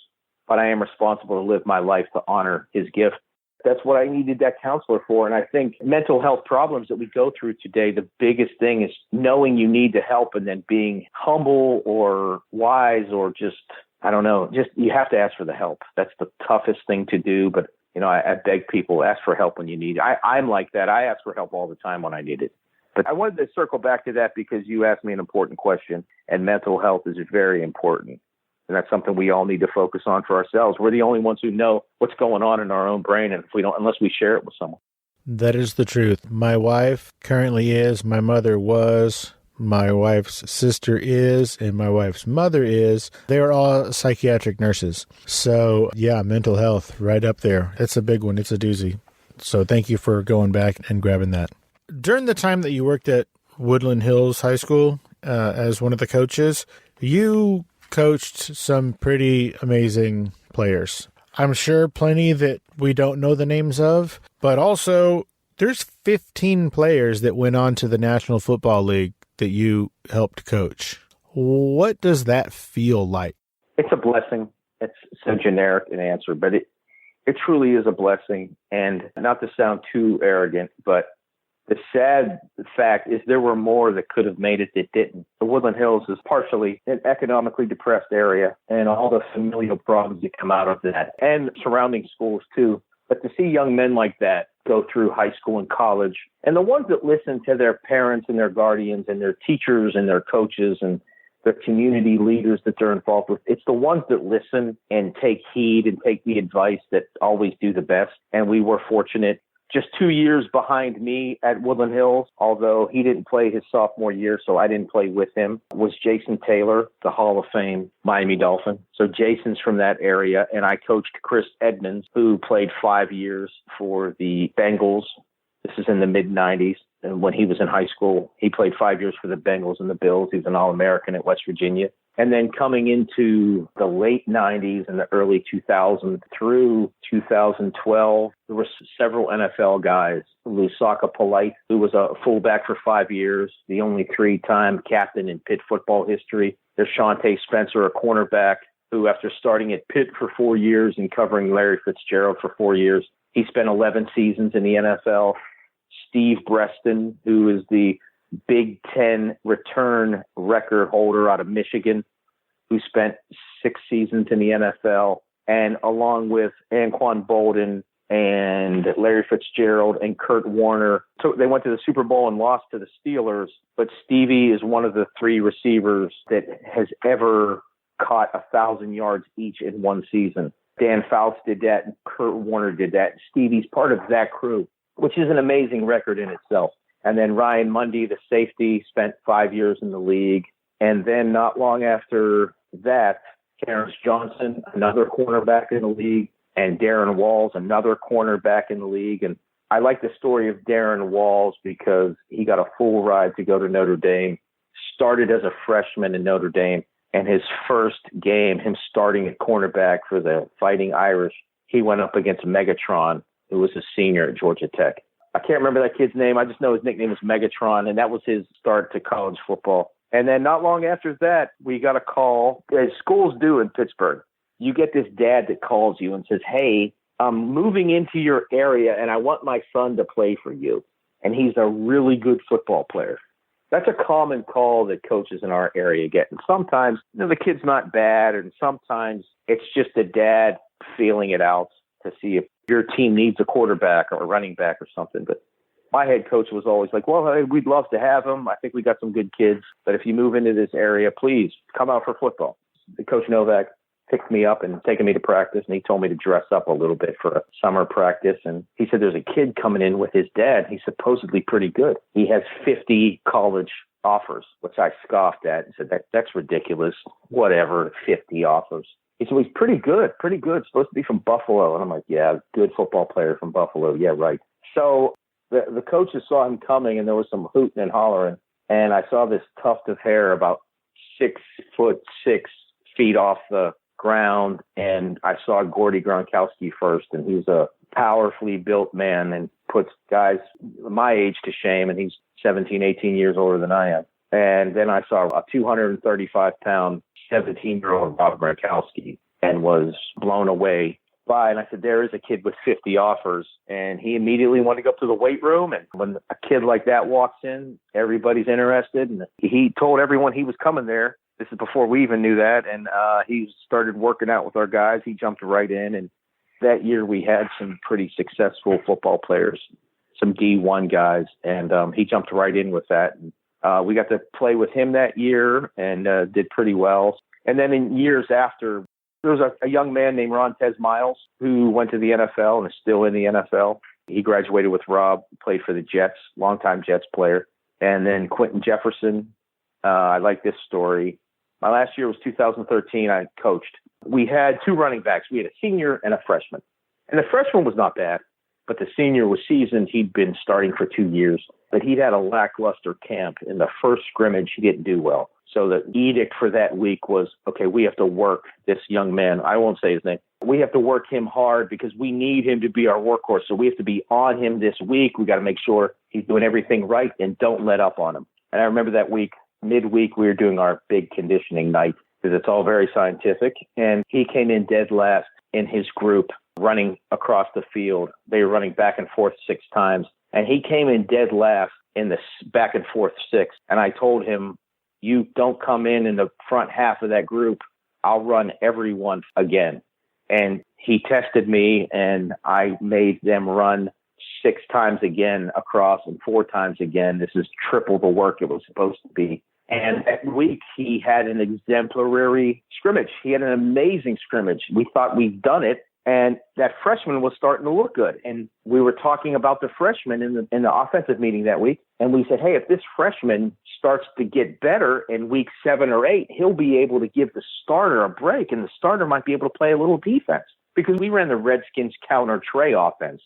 but I am responsible to live my life to honor his gift. That's what I needed that counselor for. And I think mental health problems that we go through today, the biggest thing is knowing you need to help and then being humble or wise or just, I don't know, just you have to ask for the help. That's the toughest thing to do. But, I beg people, ask for help when you need it. I'm like that. I ask for help all the time when I need it. But I wanted to circle back to that because you asked me an important question, and mental health is very important. And that's something we all need to focus on for ourselves. We're the only ones who know what's going on in our own brain, and unless we share it with someone. That is the truth. My wife currently is, my mother was, my wife's sister is, and my wife's mother is. They are all psychiatric nurses. So, yeah, mental health right up there. It's a big one. It's a doozy. So thank you for going back and grabbing that. During the time that you worked at Woodland Hills High School as one of the coaches, you coached some pretty amazing players. I'm sure plenty that we don't know the names of, but also There's 15 players that went on to the National Football League that you helped coach. What does that feel like? It's a blessing. It's so generic an answer, but it truly is a blessing. And not to sound too arrogant, but the sad fact is there were more that could have made it that didn't. The Woodland Hills is partially an economically depressed area, and all the familial problems that come out of that, and surrounding schools too. But to see young men like that go through high school and college, and the ones that listen to their parents and their guardians and their teachers and their coaches and their community leaders that they're involved with, it's the ones that listen and take heed and take the advice that always do the best. And we were fortunate. Just 2 years behind me at Woodland Hills, although he didn't play his sophomore year, so I didn't play with him, was Jason Taylor, the Hall of Fame Miami Dolphin. So Jason's from that area, and I coached Chris Edmonds, who played 5 years for the Bengals. This is in the mid-'90s. And when he was in high school, he played 5 years for the Bengals and the Bills. He was an All-American at West Virginia. And then coming into the late 90s and the early 2000s through 2012, there were several NFL guys. Lusaka Polite, who was a fullback for 5 years, the only 3-time captain in Pitt football history. There's Shante Spencer, a cornerback, who after starting at Pitt for 4 years and covering Larry Fitzgerald for 4 years, he spent 11 seasons in the NFL. Steve Breston, who is the Big Ten return record holder out of Michigan, who spent 6 seasons in the NFL, and along with Anquan Bolden and Larry Fitzgerald and Kurt Warner. So they went to the Super Bowl and lost to the Steelers, but Stevie is one of the 3 receivers that has ever caught 1,000 yards each in one season. Dan Fouts did that, and Kurt Warner did that. Stevie's part of that crew, which is an amazing record in itself. And then Ryan Mundy, the safety, spent 5 years in the league. And then not long after that, Terrence Johnson, another cornerback in the league, and Darren Walls, another cornerback in the league. And I like the story of Darren Walls because he got a full ride to go to Notre Dame, started as a freshman in Notre Dame, and his first game, him starting at cornerback for the Fighting Irish, he went up against Megatron, who was a senior at Georgia Tech. I can't remember that kid's name. I just know his nickname was Megatron, and that was his start to college football. And then not long after that, we got a call, as schools do in Pittsburgh. You get this dad that calls you and says, hey, I'm moving into your area, and I want my son to play for you. And he's a really good football player. That's a common call that coaches in our area get. And sometimes, the kid's not bad, and sometimes it's just a dad feeling it out to see if your team needs a quarterback or a running back or something. But my head coach was always like, well, hey, we'd love to have him. I think we got some good kids. But if you move into this area, please come out for football. Coach Novak picked me up and taken me to practice, and he told me to dress up a little bit for a summer practice. And he said, there's a kid coming in with his dad. He's supposedly pretty good. He has 50 college offers, which I scoffed at and said, that's ridiculous. Whatever, 50 offers. He said, well, he's pretty good. Supposed to be from Buffalo. And I'm like, yeah, good football player from Buffalo. Yeah, right. So the coaches saw him coming, and there was some hooting and hollering. And I saw this tuft of hair about 6'6" off the ground. And I saw Gordy Gronkowski first, and he's a powerfully built man and puts guys my age to shame. And he's 17, 18 years older than I am. And then I saw a 235-pound 17-year-old Rob Gronkowski and was blown away by. And I said, there is a kid with 50 offers. And he immediately wanted to go up to the weight room. And when a kid like that walks in, everybody's interested. And he told everyone he was coming there. This is before we even knew that. And he started working out with our guys. He jumped right in. And that year we had some pretty successful football players, some D1 guys. And he jumped right in with that. And we got to play with him that year and did pretty well. And then in years after, there was a young man named Rontez Miles who went to the NFL and is still in the NFL. He graduated with Rob, played for the Jets, longtime Jets player. And then Quentin Jefferson. I like this story. My last year was 2013. I coached. We had 2 running backs. We had a senior and a freshman. And the freshman was not bad, but the senior was seasoned. He'd been starting for 2 years, but he'd had a lackluster camp. In the first scrimmage, he didn't do well. So the edict for that week was, okay, we have to work this young man. I won't say his name. We have to work him hard because we need him to be our workhorse. So we have to be on him this week. We got to make sure he's doing everything right and don't let up on him. And I remember that week, midweek, we were doing our big conditioning night because it's all very scientific. And he came in dead last in his group running across the field. They were running back and forth 6 times. And he came in dead last in the back and forth 6. And I told him, you don't come in the front half of that group. I'll run everyone again. And he tested me, and I made them run 6 times again across and 4 times again. This is triple the work it was supposed to be. And that week, he had an exemplary scrimmage. He had an amazing scrimmage. We thought we'd done it, and that freshman was starting to look good. And we were talking about the freshman in the offensive meeting that week. And we said, hey, if this freshman starts to get better in week 7 or 8, he'll be able to give the starter a break, and the starter might be able to play a little defense. Because we ran the Redskins counter tray offense,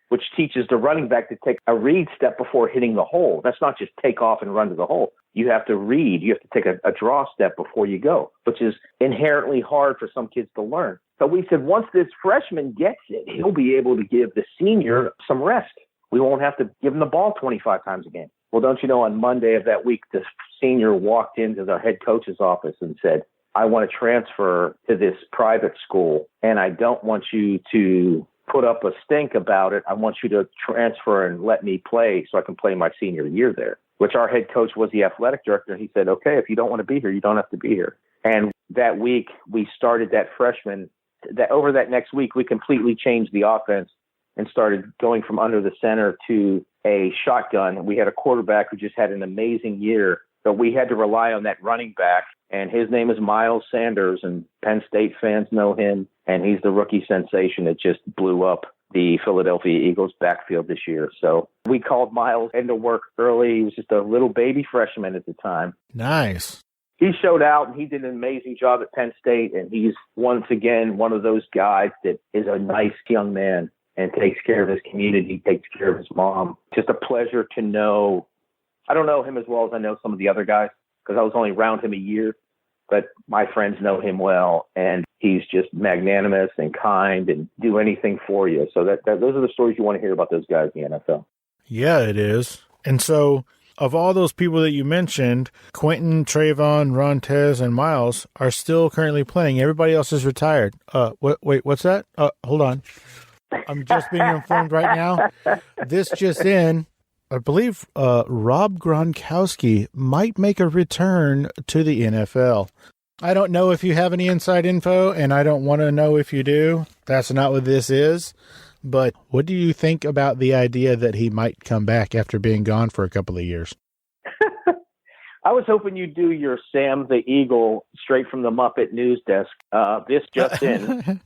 which teaches the running back to take a read step before hitting the hole. That's not just take off and run to the hole. You have to read. You have to take a draw step before you go, which is inherently hard for some kids to learn. So we said, once this freshman gets it, he'll be able to give the senior some rest. We won't have to give him the ball 25 times a game. Well, don't you know, on Monday of that week, the senior walked into the head coach's office and said, I want to transfer to this private school, and I don't want you to put up a stink about it. I want you to transfer and let me play so I can play my senior year there, which our head coach was the athletic director. He said, okay, if you don't want to be here, you don't have to be here. And that week, we started that freshman. That over that next week, we completely changed the offense and started going from under the center to a shotgun. We had a quarterback who just had an amazing year, but we had to rely on that running back, and his name is Miles Sanders, and Penn State fans know him, and he's the rookie sensation that just blew up the Philadelphia Eagles backfield this year. So we called Miles into work early. He was just a little baby freshman at the time. Nice. He showed out, and he did an amazing job at Penn State, and he's once again one of those guys that is a nice young man and takes care of his community, takes care of his mom. Just a pleasure to know. I don't know him as well as I know some of the other guys because I was only around him a year, but my friends know him well, and he's just magnanimous and kind and do anything for you. So those are the stories you want to hear about those guys in the NFL. Yeah, it is. And so of all those people that you mentioned, Quentin, Trayvon, Rontez, and Miles are still currently playing. Everybody else is retired. Wait, what's that? Hold on. I'm just being informed right now. This just in, I believe Rob Gronkowski might make a return to the NFL. I don't know if you have any inside info, and I don't want to know if you do. That's not what this is. But what do you think about the idea that he might come back after being gone for a couple of years? I was hoping you'd do your Sam the Eagle straight from the Muppet News Desk. This just in.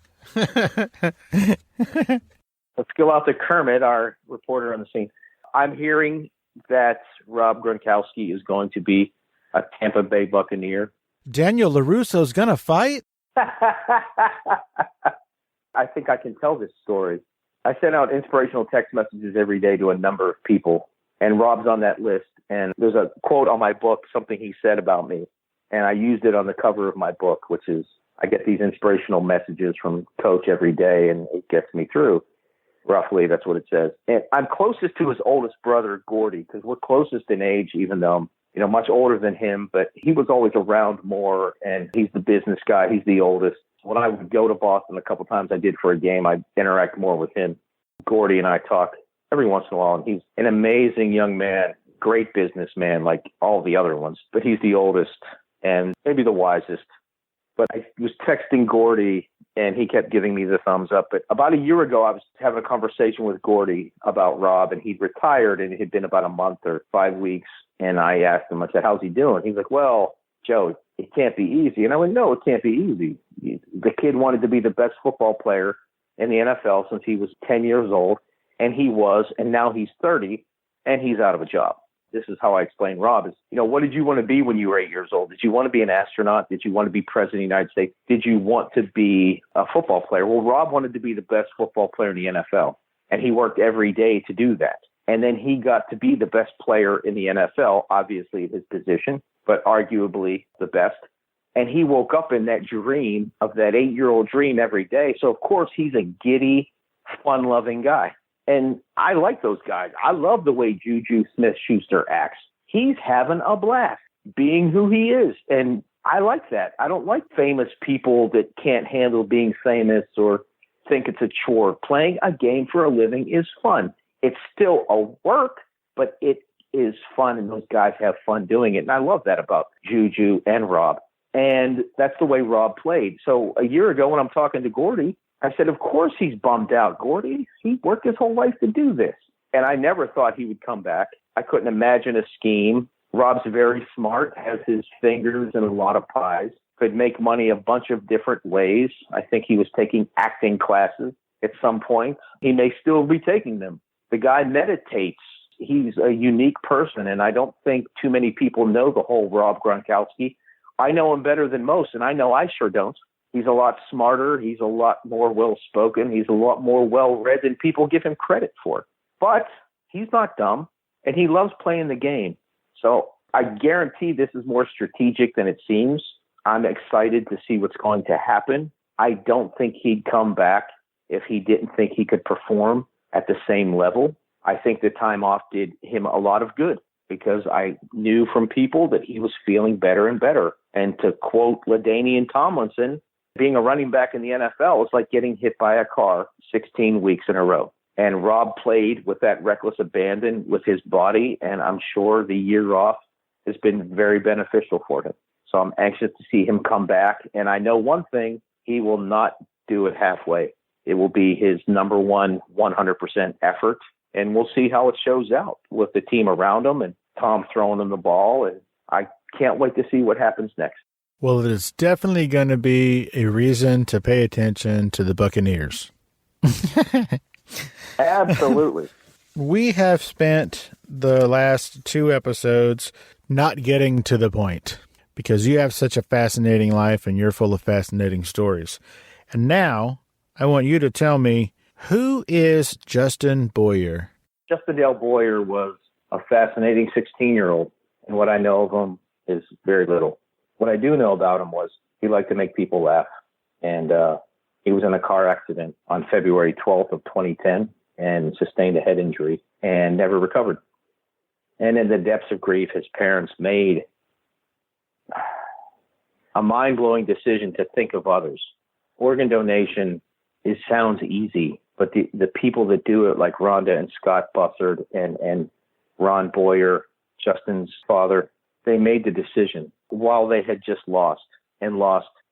Let's go out to Kermit, our reporter on the scene. I'm hearing that Rob Gronkowski is going to be a Tampa Bay Buccaneer. Daniel LaRusso's going to fight? I think I can tell this story. I send out inspirational text messages every day to a number of people, and Rob's on that list. And there's a quote on my book, something he said about me, and I used it on the cover of my book, which is, I get these inspirational messages from Coach every day, and it gets me through. Roughly, that's what it says. And I'm closest to his oldest brother, Gordy, because we're closest in age, even though I'm much older than him, but he was always around more, and he's the business guy. He's the oldest. When I would go to Boston a couple times I did for a game, I'd interact more with him. Gordy and I talk every once in a while, and he's an amazing young man, great businessman like all the other ones, but he's the oldest and maybe the wisest. But I was texting Gordy, and he kept giving me the thumbs up. But about a year ago, I was having a conversation with Gordy about Rob, and he'd retired, and it had been about a month or 5 weeks. And I asked him, I said, how's he doing? He's like, well, Joe, it can't be easy. And I went, no, it can't be easy. The kid wanted to be the best football player in the NFL since he was 10 years old, and he was, and now he's 30, and he's out of a job. This is how I explain Rob is, what did you want to be when you were 8 years old? Did you want to be an astronaut? Did you want to be president of the United States? Did you want to be a football player? Well, Rob wanted to be the best football player in the NFL, and he worked every day to do that. And then he got to be the best player in the NFL, obviously at his position, but arguably the best. And he woke up in that dream of that 8-year-old dream every day. So, of course, he's a giddy, fun-loving guy. And I like those guys. I love the way Juju Smith-Schuster acts. He's having a blast being who he is. And I like that. I don't like famous people that can't handle being famous or think it's a chore. Playing a game for a living is fun. It's still a work, but it is fun, and those guys have fun doing it. And I love that about Juju and Rob. And that's the way Rob played. So a year ago when I'm talking to Gordy, I said, of course he's bummed out. Gordy, he worked his whole life to do this. And I never thought he would come back. I couldn't imagine a scheme. Rob's very smart, has his fingers in a lot of pies, could make money a bunch of different ways. I think he was taking acting classes at some point. He may still be taking them. The guy meditates. He's a unique person, and I don't think too many people know the whole Rob Gronkowski. I know him better than most, and I know I sure don't. He's a lot smarter. He's a lot more well-spoken. He's a lot more well-read than people give him credit for. But he's not dumb, and he loves playing the game. So I guarantee this is more strategic than it seems. I'm excited to see what's going to happen. I don't think he'd come back if he didn't think he could perform at the same level. I think the time off did him a lot of good because I knew from people that he was feeling better and better. And to quote LaDainian Tomlinson, being a running back in the NFL is like getting hit by a car 16 weeks in a row. And Rob played with that reckless abandon with his body, and I'm sure the year off has been very beneficial for him. So I'm anxious to see him come back. And I know one thing, he will not do it halfway. It will be his number one 100% effort. And we'll see how it shows out with the team around him and Tom throwing him the ball. And I can't wait to see what happens next. Well, it's definitely going to be a reason to pay attention to the Buccaneers. Absolutely. We have spent the last 2 episodes not getting to the point because you have such a fascinating life and you're full of fascinating stories. And now I want you to tell me, who is Justin Boyer? Justin Dale Boyer was a fascinating 16-year-old. And what I know of him is very little. What I do know about him was he liked to make people laugh. And he was in a car accident on February 12th of 2010 and sustained a head injury and never recovered. And in the depths of grief, his parents made a mind-blowing decision to think of others. Organ donation sounds easy, but the people that do it, like Rhonda and Scott Bussard and Ron Boyer, Justin's father, they made the decision while they had just lost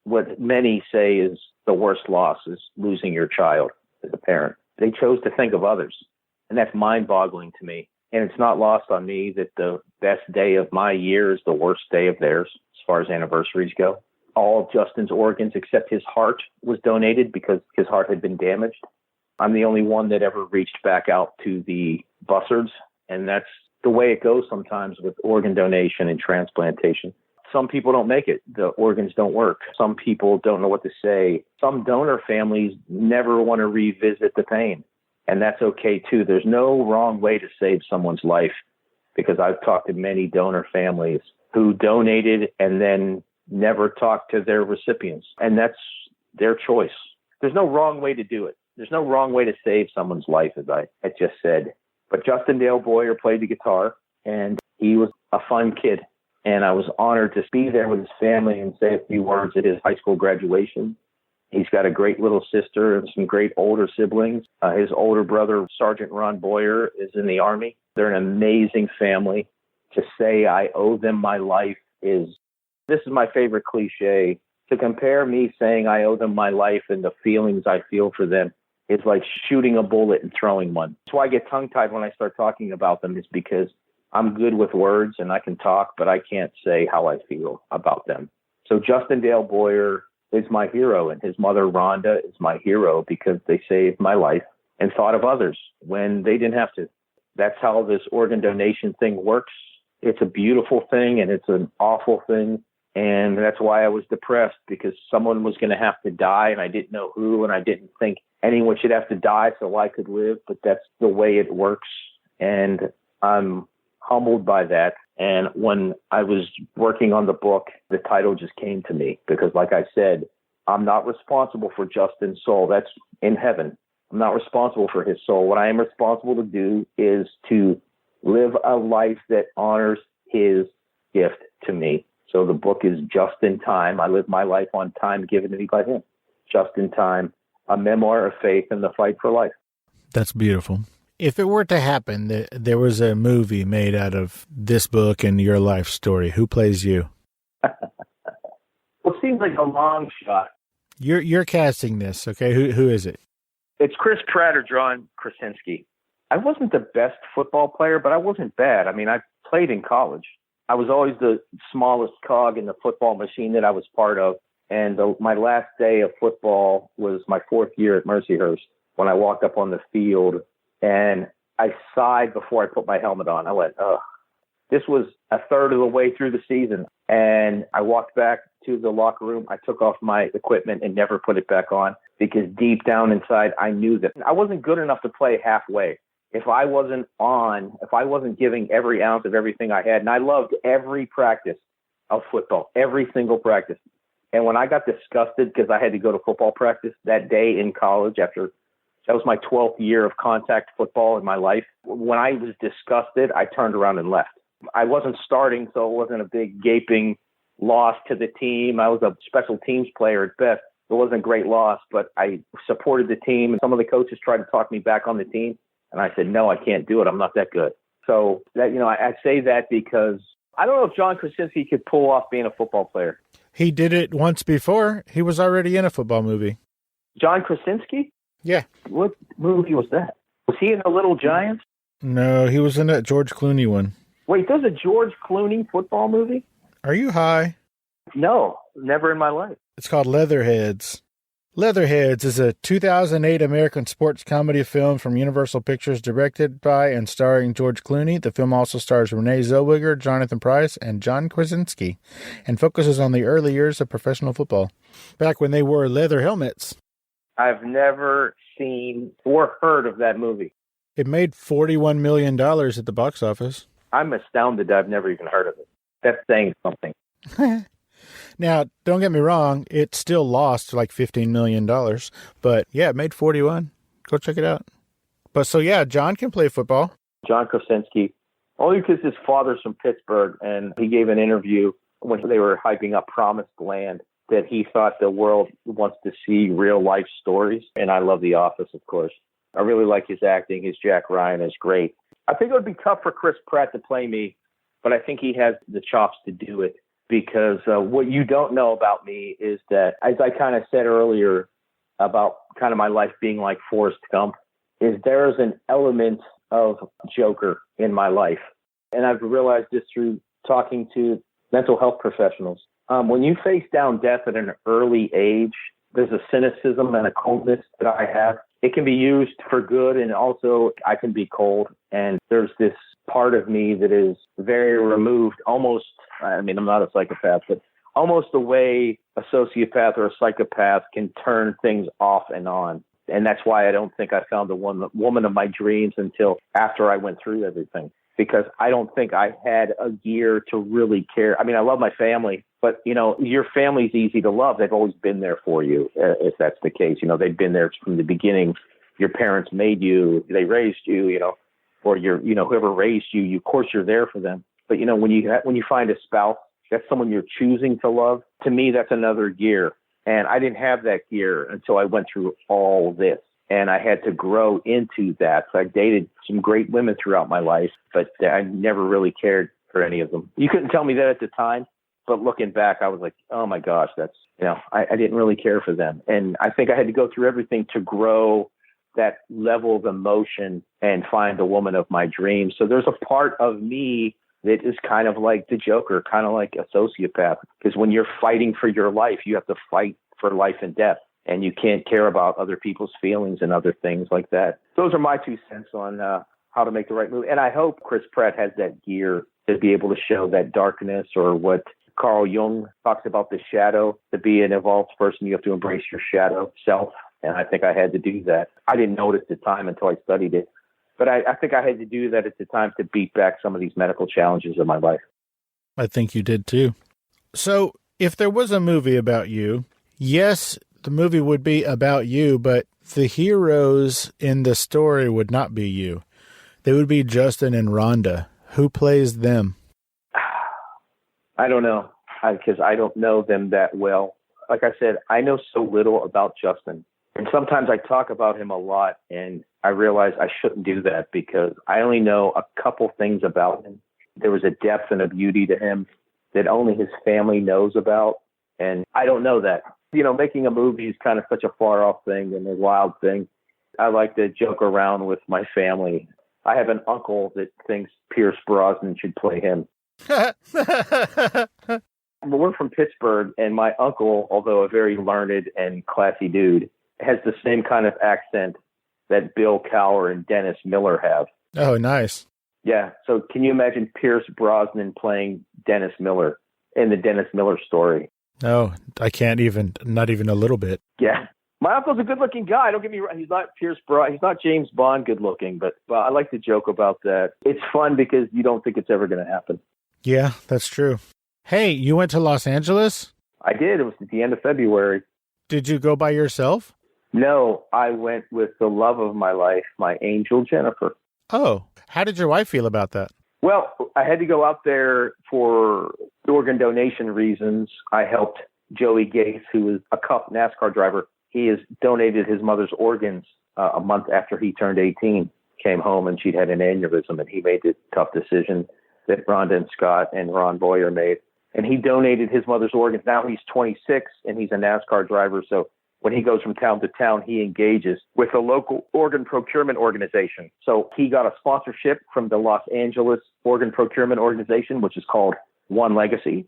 what many say is the worst loss, is losing your child as a parent. They chose to think of others. And that's mind-boggling to me. And it's not lost on me that the best day of my year is the worst day of theirs, as far as anniversaries go. All of Justin's organs except his heart was donated because his heart had been damaged. I'm the only one that ever reached back out to the Bussards. And that's the way it goes sometimes with organ donation and transplantation. Some people don't make it. The organs don't work. Some people don't know what to say. Some donor families never want to revisit the pain. And that's okay too. There's no wrong way to save someone's life, because I've talked to many donor families who donated and then never talked to their recipients. And that's their choice. There's no wrong way to do it. There's no wrong way to save someone's life, as I had just said. But Justin Dale Boyer played the guitar, and he was a fun kid. And I was honored to be there with his family and say a few words at his high school graduation. He's got a great little sister and some great older siblings. His older brother, Sergeant Ron Boyer, is in the Army. They're an amazing family. To say I owe them my life this is my favorite cliche. To compare me saying I owe them my life and the feelings I feel for them is like shooting a bullet and throwing one. That's why I get tongue-tied when I start talking about them, is because I'm good with words and I can talk, but I can't say how I feel about them. So Justin Dale Boyer is my hero, and his mother, Rhonda, is my hero because they saved my life and thought of others when they didn't have to. That's how this organ donation thing works. It's a beautiful thing and it's an awful thing. And that's why I was depressed, because someone was going to have to die and I didn't know who, and I didn't think anyone should have to die so I could live, but that's the way it works. And I'm humbled by that. And when I was working on the book, the title just came to me because, like I said, I'm not responsible for Justin's soul. That's in heaven. I'm not responsible for his soul. What I am responsible to do is to live a life that honors his gift to me. So the book is Just in Time. I live my life on time given to me by him. Just in Time, a memoir of faith and the fight for life. That's beautiful. If it were to happen that there was a movie made out of this book and your life story, who plays you? Well, it seems like a long shot. You're casting this, okay? Who is it? It's Chris Pratt or John Krasinski. I wasn't the best football player, but I wasn't bad. I mean, I played in college. I was always the smallest cog in the football machine that I was part of. And my last day of football was my fourth year at Mercyhurst when I walked up on the field, and I sighed before I put my helmet on. I went, ugh. This was a third of the way through the season, and I walked back to the locker room. I took off my equipment and never put it back on because deep down inside, I knew that I wasn't good enough to play halfway. If I wasn't giving every ounce of everything I had, and I loved every practice of football, every single practice. And when I got disgusted because I had to go to football practice that day in college that was my 12th year of contact football in my life. When I was disgusted, I turned around and left. I wasn't starting, so it wasn't a big gaping loss to the team. I was a special teams player at best. It wasn't a great loss, but I supported the team. And some of the coaches tried to talk me back on the team. And I said, no, I can't do it. I'm not that good. So that, I say that because I don't know if John Krasinski could pull off being a football player. He did it once before. He was already in a football movie. John Krasinski? Yeah. What movie was that? Was he in The Little Giants? No, he was in that George Clooney one. Wait, there's a George Clooney football movie? Are you high? No, never in my life. It's called Leatherheads. Leatherheads is a 2008 American sports comedy film from Universal Pictures directed by and starring George Clooney. The film also stars Renee Zellweger, Jonathan Pryce, and John Krasinski, and focuses on the early years of professional football, back when they wore leather helmets. I've never seen or heard of that movie. It made $41 million at the box office. I'm astounded that I've never even heard of it. That's saying something. Now, don't get me wrong, it still lost like $15 million, but yeah, it made 41. Go check it out. But so yeah, John can play football. John Krasinski, only because his father's from Pittsburgh, and he gave an interview when they were hyping up Promised Land that he thought the world wants to see real life stories. And I love The Office, of course. I really like his acting. His Jack Ryan is great. I think it would be tough for Chris Pratt to play me, but I think he has the chops to do it. Because what you don't know about me is that, as I kind of said earlier about kind of my life being like Forrest Gump, is there's an element of Joker in my life. And I've realized this through talking to mental health professionals. When you face down death at an early age, there's a cynicism and a coldness that I have. It can be used for good, and also I can be cold. And there's this part of me that is very removed, almost, I mean, I'm not a psychopath, but almost the way a sociopath or a psychopath can turn things off and on. And that's why I don't think I found the woman of my dreams until after I went through everything, because I don't think I had a gear to really care. I mean, I love my family, but, your family's easy to love. They've always been there for you, if that's the case. They've been there from the beginning. Your parents made you, they raised you, or whoever raised you, of course you're there for them. But, when you find a spouse, that's someone you're choosing to love. To me, that's another gear. And I didn't have that gear until I went through all this. And I had to grow into that. So I dated some great women throughout my life, but I never really cared for any of them. You couldn't tell me that at the time. But looking back, I was like, oh my gosh, that's, I didn't really care for them. And I think I had to go through everything to grow that level of emotion and find the woman of my dreams. So there's a part of me that is kind of like the Joker, kind of like a sociopath, because when you're fighting for your life, you have to fight for life and death, and you can't care about other people's feelings and other things like that. Those are my 2 cents on how to make the right move. And I hope Chris Pratt has that gear to be able to show that darkness, or what Carl Jung talks about, the shadow. To be an evolved person, you have to embrace your shadow self. And I think I had to do that. I didn't notice the time until I studied it. But I think I had to do that at the time to beat back some of these medical challenges of my life. I think you did too. So if there was a movie about you, yes, the movie would be about you, but the heroes in the story would not be you. They would be Justin and Rhonda. Who plays them? I don't know, because I don't know them that well. Like I said, I know so little about Justin. And sometimes I talk about him a lot, and I realize I shouldn't do that because I only know a couple things about him. There was a depth and a beauty to him that only his family knows about, and I don't know that. You know, making a movie is kind of such a far-off thing and a wild thing. I like to joke around with my family. I have an uncle that thinks Pierce Brosnan should play him. We're from Pittsburgh, and my uncle, although a very learned and classy dude, has the same kind of accent that Bill Cowher and Dennis Miller have. Oh, nice. Yeah. So can you imagine Pierce Brosnan playing Dennis Miller in the Dennis Miller story? No, I can't even, not even a little bit. Yeah. My uncle's a good-looking guy. Don't get me wrong. He's not Pierce Brosnan. He's not James Bond good-looking, but I like to joke about that. It's fun because you don't think it's ever going to happen. Yeah, that's true. Hey, you went to Los Angeles? I did. It was at the end of February. Did you go by yourself? No, I went with the love of my life, my angel, Jennifer. Oh, how did your wife feel about that? Well, I had to go out there for organ donation reasons. I helped Joey Gates, who was a Cup NASCAR driver. He has donated his mother's organs a month after he turned 18, came home, and she'd had an aneurysm, and he made the tough decision that Rhonda and Scott and Ron Boyer made. And he donated his mother's organs. Now he's 26, and he's a NASCAR driver, so when he goes from town to town, he engages with a local organ procurement organization. So he got a sponsorship from the Los Angeles Organ Procurement Organization, which is called One Legacy.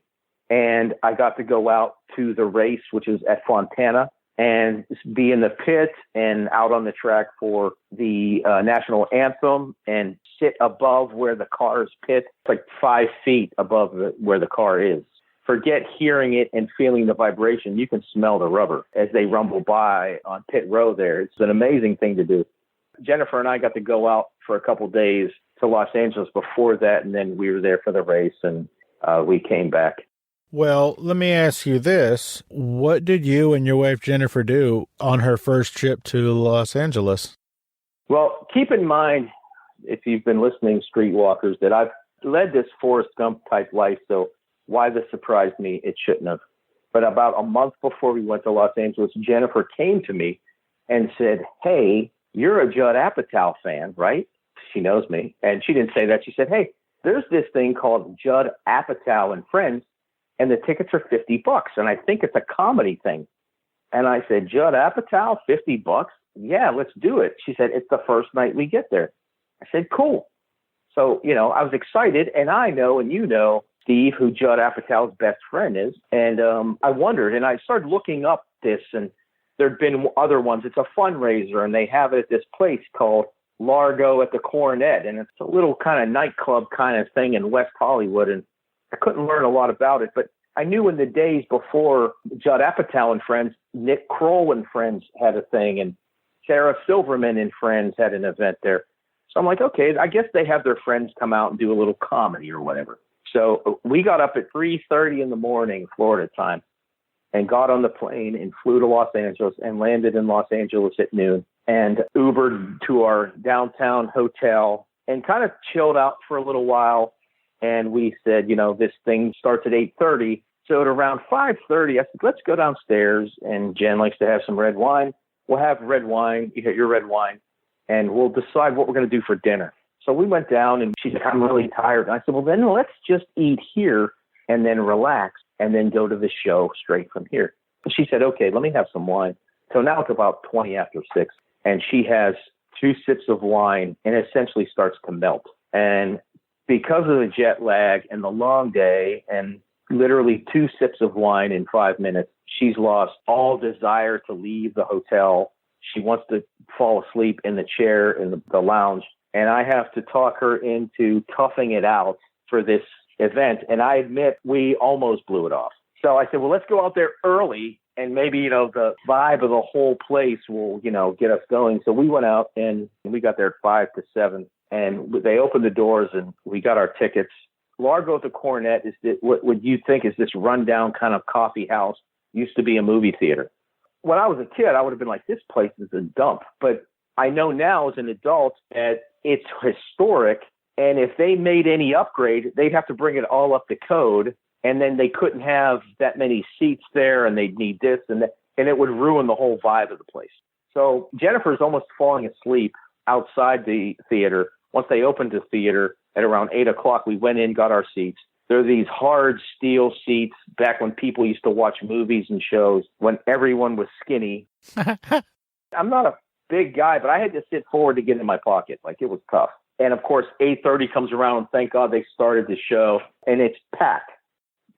And I got to go out to the race, which is at Fontana, and be in the pit and out on the track for the national anthem and sit above where the cars pit, like 5 feet above where the car is. Forget hearing it and feeling the vibration. You can smell the rubber as they rumble by on pit row there. It's an amazing thing to do. Jennifer and I got to go out for a couple of days to Los Angeles before that, and then we were there for the race, and we came back. Well, let me ask you this. What did you and your wife Jennifer do on her first trip to Los Angeles? Well, keep in mind, if you've been listening, Streetwalkers, that I've led this Forrest Gump type life, so why this surprised me, it shouldn't have. But about a month before we went to Los Angeles, Jennifer came to me and said, "Hey, you're a Judd Apatow fan, right?" She knows me. And she didn't say that. She said, "Hey, there's this thing called Judd Apatow and Friends, and the tickets are $50, and I think it's a comedy thing." And I said, "Judd Apatow, $50? Yeah, let's do it." She said, "It's the first night we get there." I said, "Cool." So, I was excited, and I know, and Steve, who Judd Apatow's best friend is. And I wondered, and I started looking up this, and there'd been other ones. It's a fundraiser, and they have it at this place called Largo at the Coronet, and it's a little kind of nightclub kind of thing in West Hollywood, and I couldn't learn a lot about it, but I knew in the days before Judd Apatow and Friends, Nick Kroll and Friends had a thing, and Sarah Silverman and Friends had an event there. So I'm like, okay, I guess they have their friends come out and do a little comedy or whatever. So we got up at 3:30 in the morning, Florida time, and got on the plane and flew to Los Angeles and landed in Los Angeles at noon and Ubered to our downtown hotel and kind of chilled out for a little while. And we said, this thing starts at 8:30. So at around 5:30, I said, let's go downstairs. And Jen likes to have some red wine. We'll have red wine. You get your red wine. And we'll decide what we're going to do for dinner. So we went down, and she said, I'm really tired. And I said, well, then let's just eat here and then relax and then go to the show straight from here. And she said, okay, let me have some wine. So now it's about 20 after 6. And she has 2 sips of wine and essentially starts to melt. And because of the jet lag and the long day and literally 2 sips of wine in 5 minutes, she's lost all desire to leave the hotel. She wants to fall asleep in the chair in the lounge. And I have to talk her into toughing it out for this event. And I admit we almost blew it off. So I said, well, let's go out there early and maybe, the vibe of the whole place will, get us going. So we went out and we got there at 5 to 7 and they opened the doors and we got our tickets. Largo at the Cornet is what you think is this rundown kind of coffee house. Used to be a movie theater. When I was a kid, I would have been like, this place is a dump. But I know now as an adult that it's historic. And if they made any upgrade, they'd have to bring it all up to code. And then they couldn't have that many seats there and they'd need this and that. And it would ruin the whole vibe of the place. So Jennifer's almost falling asleep outside the theater. Once they opened the theater at around 8 o'clock, we went in, got our seats. There are these hard steel seats back when people used to watch movies and shows when everyone was skinny. I'm not a big guy, but I had to sit forward to get in my pocket. Like, it was tough. And of course, 8:30 comes around and thank God they started the show and it's packed.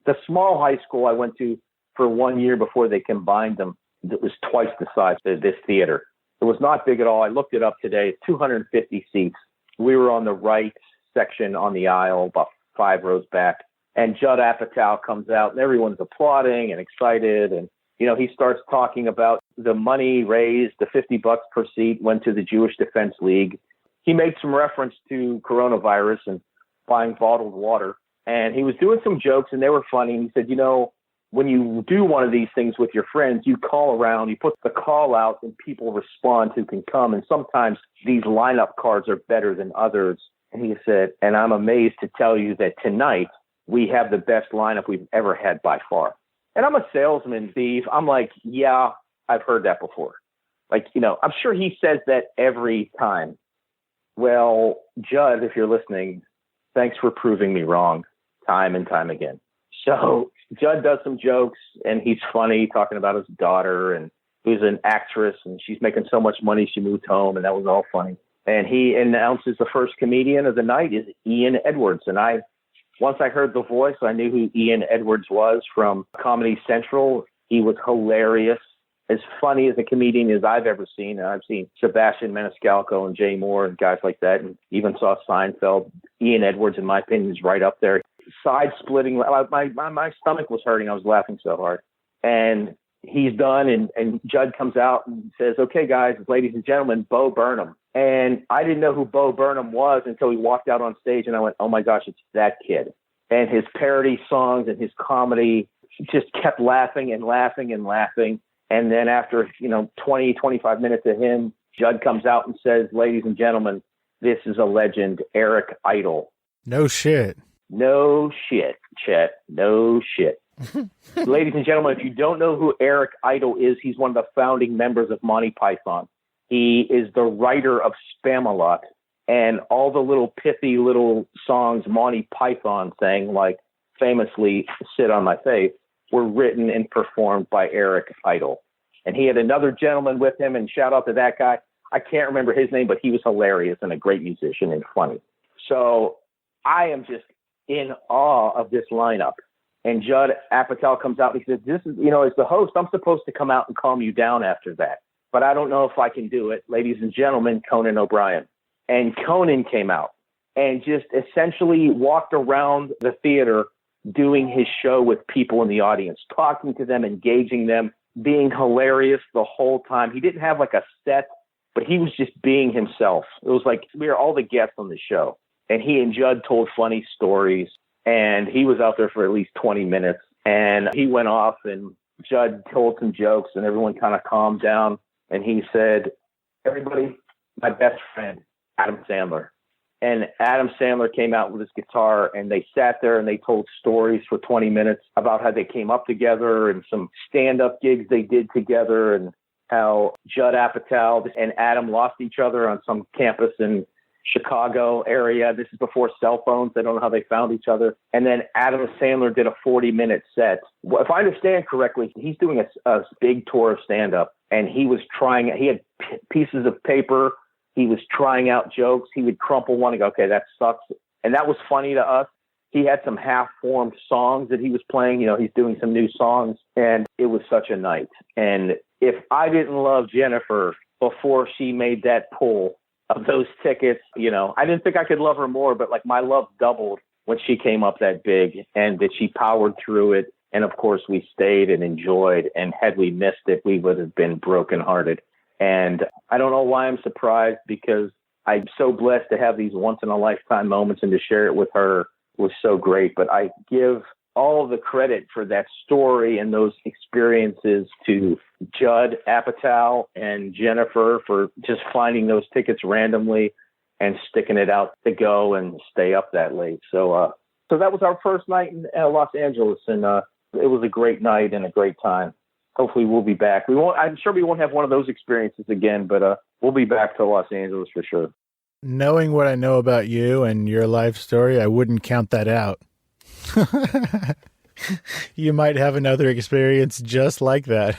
The small high school I went to for 1 year before they combined them, it was twice the size of this theater. It was not big at all. I looked it up today, 250 seats. We were on the right section on the aisle, about 5 rows back. And Judd Apatow comes out and everyone's applauding and excited. And, he starts talking about the money raised, the $50 per seat went to the Jewish Defense League. He made some reference to coronavirus and buying bottled water. And he was doing some jokes and they were funny. And he said, when you do one of these things with your friends, you call around, you put the call out and people respond who can come. And sometimes these lineup cards are better than others. And he said, and I'm amazed to tell you that tonight we have the best lineup we've ever had by far. And I'm a salesman, Steve. I'm like, yeah, I've heard that before. Like, I'm sure he says that every time. Well, Judd, if you're listening, thanks for proving me wrong time and time again. So Judd does some jokes and he's funny talking about his daughter and who's an actress and she's making so much money she moved home and that was all funny. And he announces the first comedian of the night is Ian Edwards. And once I heard the voice, I knew who Ian Edwards was from Comedy Central. He was hilarious, as funny as a comedian as I've ever seen. And I've seen Sebastian Maniscalco and Jay Moore and guys like that, and even saw Seinfeld. Ian Edwards, in my opinion, is right up there. Side splitting. My stomach was hurting. I was laughing so hard. And he's done, and Judd comes out and says, okay, guys, ladies and gentlemen, Bo Burnham. And I didn't know who Bo Burnham was until he walked out on stage, and I went, oh, my gosh, it's that kid. And his parody songs and his comedy just kept laughing and laughing and laughing. And then after, 20, 25 minutes of him, Judd comes out and says, ladies and gentlemen, this is a legend, Eric Idle. No shit. No shit, Chet. No shit. Ladies and gentlemen, if you don't know who Eric Idle is, he's one of the founding members of Monty Python. He is the writer of Spamalot and all the little pithy little songs Monty Python sang, like famously Sit on My Face, were written and performed by Eric Idle. And he had another gentleman with him, and shout out to that guy. I can't remember his name, but he was hilarious and a great musician and funny. So I am just in awe of this lineup. And Judd Apatow comes out and he says, this is, as the host, I'm supposed to come out and calm you down after that. But I don't know if I can do it. Ladies and gentlemen, Conan O'Brien. And Conan came out and just essentially walked around the theater doing his show with people in the audience, talking to them, engaging them, being hilarious the whole time. He didn't have like a set, but he was just being himself. It was like we were all the guests on the show. And he and Judd told funny stories. And he was out there for at least 20 minutes. And he went off and Judd told some jokes and everyone kind of calmed down. And he said, everybody, my best friend, Adam Sandler. And Adam Sandler came out with his guitar and they sat there and they told stories for 20 minutes about how they came up together and some stand-up gigs they did together and how Judd Apatow and Adam lost each other on some campus in Chicago area. This is before cell phones. I don't know how they found each other. And then Adam Sandler did a 40-minute set. Well, if I understand correctly, he's doing a big tour of stand-up and he had pieces of paper. He was trying out jokes. He would crumple one and go, okay, that sucks. And that was funny to us. He had some half-formed songs that he was playing. He's doing some new songs, and it was such a night. And if I didn't love Jennifer before she made that pull of those tickets, I didn't think I could love her more, but like my love doubled when she came up that big and that she powered through it. And of course, we stayed and enjoyed. And had we missed it, we would have been brokenhearted. And I don't know why I'm surprised, because I'm so blessed to have these once in a lifetime moments, and to share it with her was so great. But I give all of the credit for that story and those experiences to Judd Apatow and Jennifer for just finding those tickets randomly and sticking it out to go and stay up that late. So that was our first night in Los Angeles, and it was a great night and a great time. Hopefully we'll be back. I'm sure we won't have one of those experiences again, but we'll be back to Los Angeles for sure. Knowing what I know about you and your life story, I wouldn't count that out. You might have another experience just like that.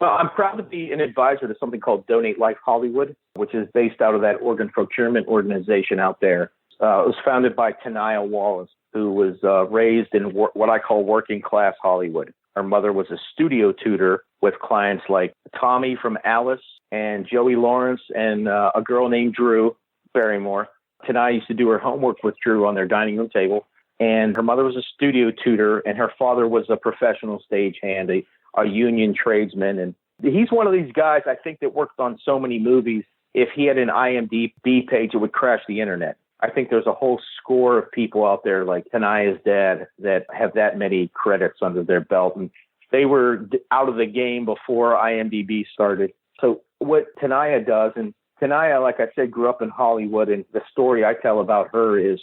Well, I'm proud to be an advisor to something called Donate Life Hollywood, which is based out of that organ procurement organization out there. It was founded by Tanaya Wallace, who was raised in what I call working class Hollywood. Her mother was a studio tutor with clients like Tommy from Alice and Joey Lawrence and a girl named Drew Barrymore. Tanaya used to do her homework with Drew on their dining room table. And her mother was a studio tutor, and her father was a professional stagehand, a union tradesman. And he's one of these guys, I think, that worked on so many movies. If he had an IMDb page, it would crash the internet. I think there's a whole score of people out there like Tanaya's dad that have that many credits under their belt. And they were out of the game before IMDb started. So what Tanaya does, and Tanaya, like I said, grew up in Hollywood, and the story I tell about her is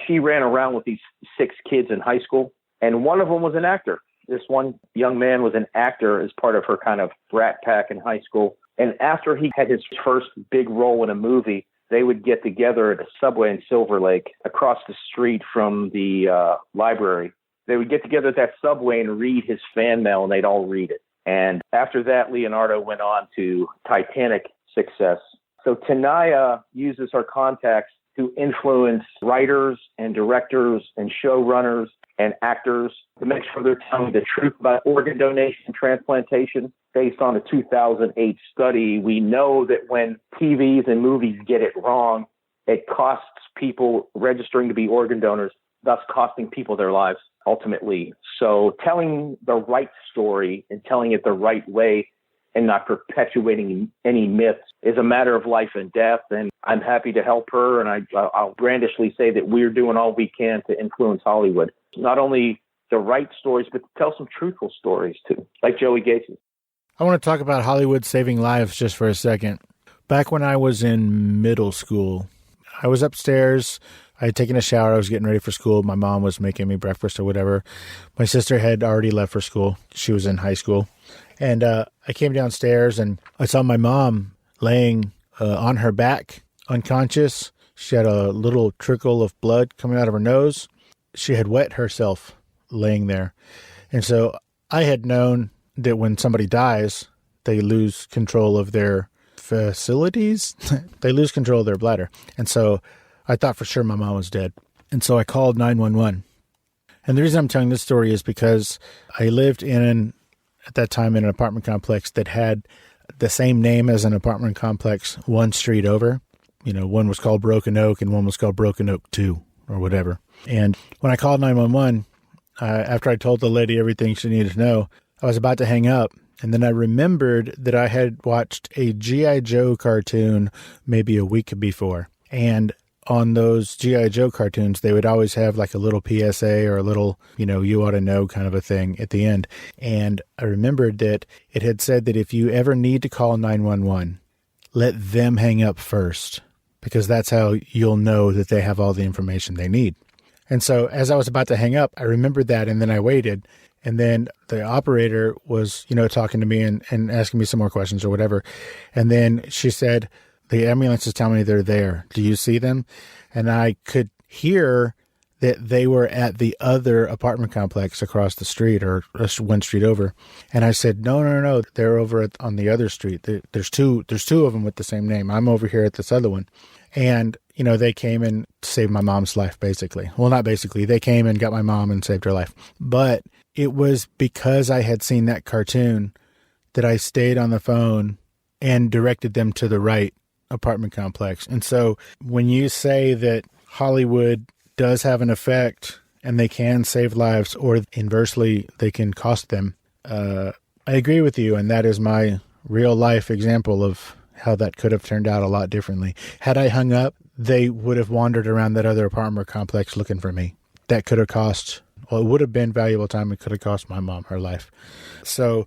she ran around with these 6 kids in high school, and one of them was an actor. This one young man was an actor as part of her kind of brat pack in high school. And after he had his first big role in a movie, they would get together at a Subway in Silver Lake across the street from the library. They would get together at that Subway and read his fan mail, and they'd all read it. And after that, Leonardo went on to Titanic success. So Tanaya uses her contacts to influence writers and directors and showrunners and actors to make sure they're telling the truth about organ donation and transplantation. Based on a 2008 study, we know that when TVs and movies get it wrong, it costs people registering to be organ donors, thus costing people their lives ultimately. So telling the right story and telling it the right way and not perpetuating any myths is a matter of life and death. And I'm happy to help her. And I'll brandishly say that we're doing all we can to influence Hollywood. Not only the right stories, but to tell some truthful stories too, like Joey Gate's. I want to talk about Hollywood saving lives just for a second. Back when I was in middle school, I was upstairs. I had taken a shower. I was getting ready for school. My mom was making me breakfast or whatever. My sister had already left for school. She was in high school. And I came downstairs and I saw my mom laying on her back, unconscious. She had a little trickle of blood coming out of her nose. She had wet herself laying there. And so I had known that when somebody dies, they lose control of their facilities. They lose control of their bladder. And so I thought for sure my mom was dead. And so I called 911. And the reason I'm telling this story is because I lived at that time in an apartment complex that had the same name as an apartment complex one street over. You know, one was called Broken Oak and one was called Broken Oak 2 or whatever. And when I called 911, after I told the lady everything she needed to know, I was about to hang up. And then I remembered that I had watched a G.I. Joe cartoon maybe a week before. And on those G.I. Joe cartoons, they would always have like a little PSA or a little, you ought to know kind of a thing at the end. And I remembered that it had said that if you ever need to call 911, let them hang up first, because that's how you'll know that they have all the information they need. And so as I was about to hang up, I remembered that, and then I waited. And then the operator was, talking to me and asking me some more questions or whatever. And then she said, the ambulance is telling me they're there. Do you see them? And I could hear that they were at the other apartment complex across the street or one street over. And I said, no. They're over on the other street. There's two of them with the same name. I'm over here at this other one. And, they came and saved my mom's life, basically. Well, not basically. They came and got my mom and saved her life. But it was because I had seen that cartoon that I stayed on the phone and directed them to the right apartment complex. And so when you say that Hollywood does have an effect and they can save lives, or inversely, they can cost them. I agree with you, and that is my real life example of how that could have turned out a lot differently. Had I hung up, they would have wandered around that other apartment complex looking for me. That could have cost, well, it would have been valuable time. It could have cost my mom her life. So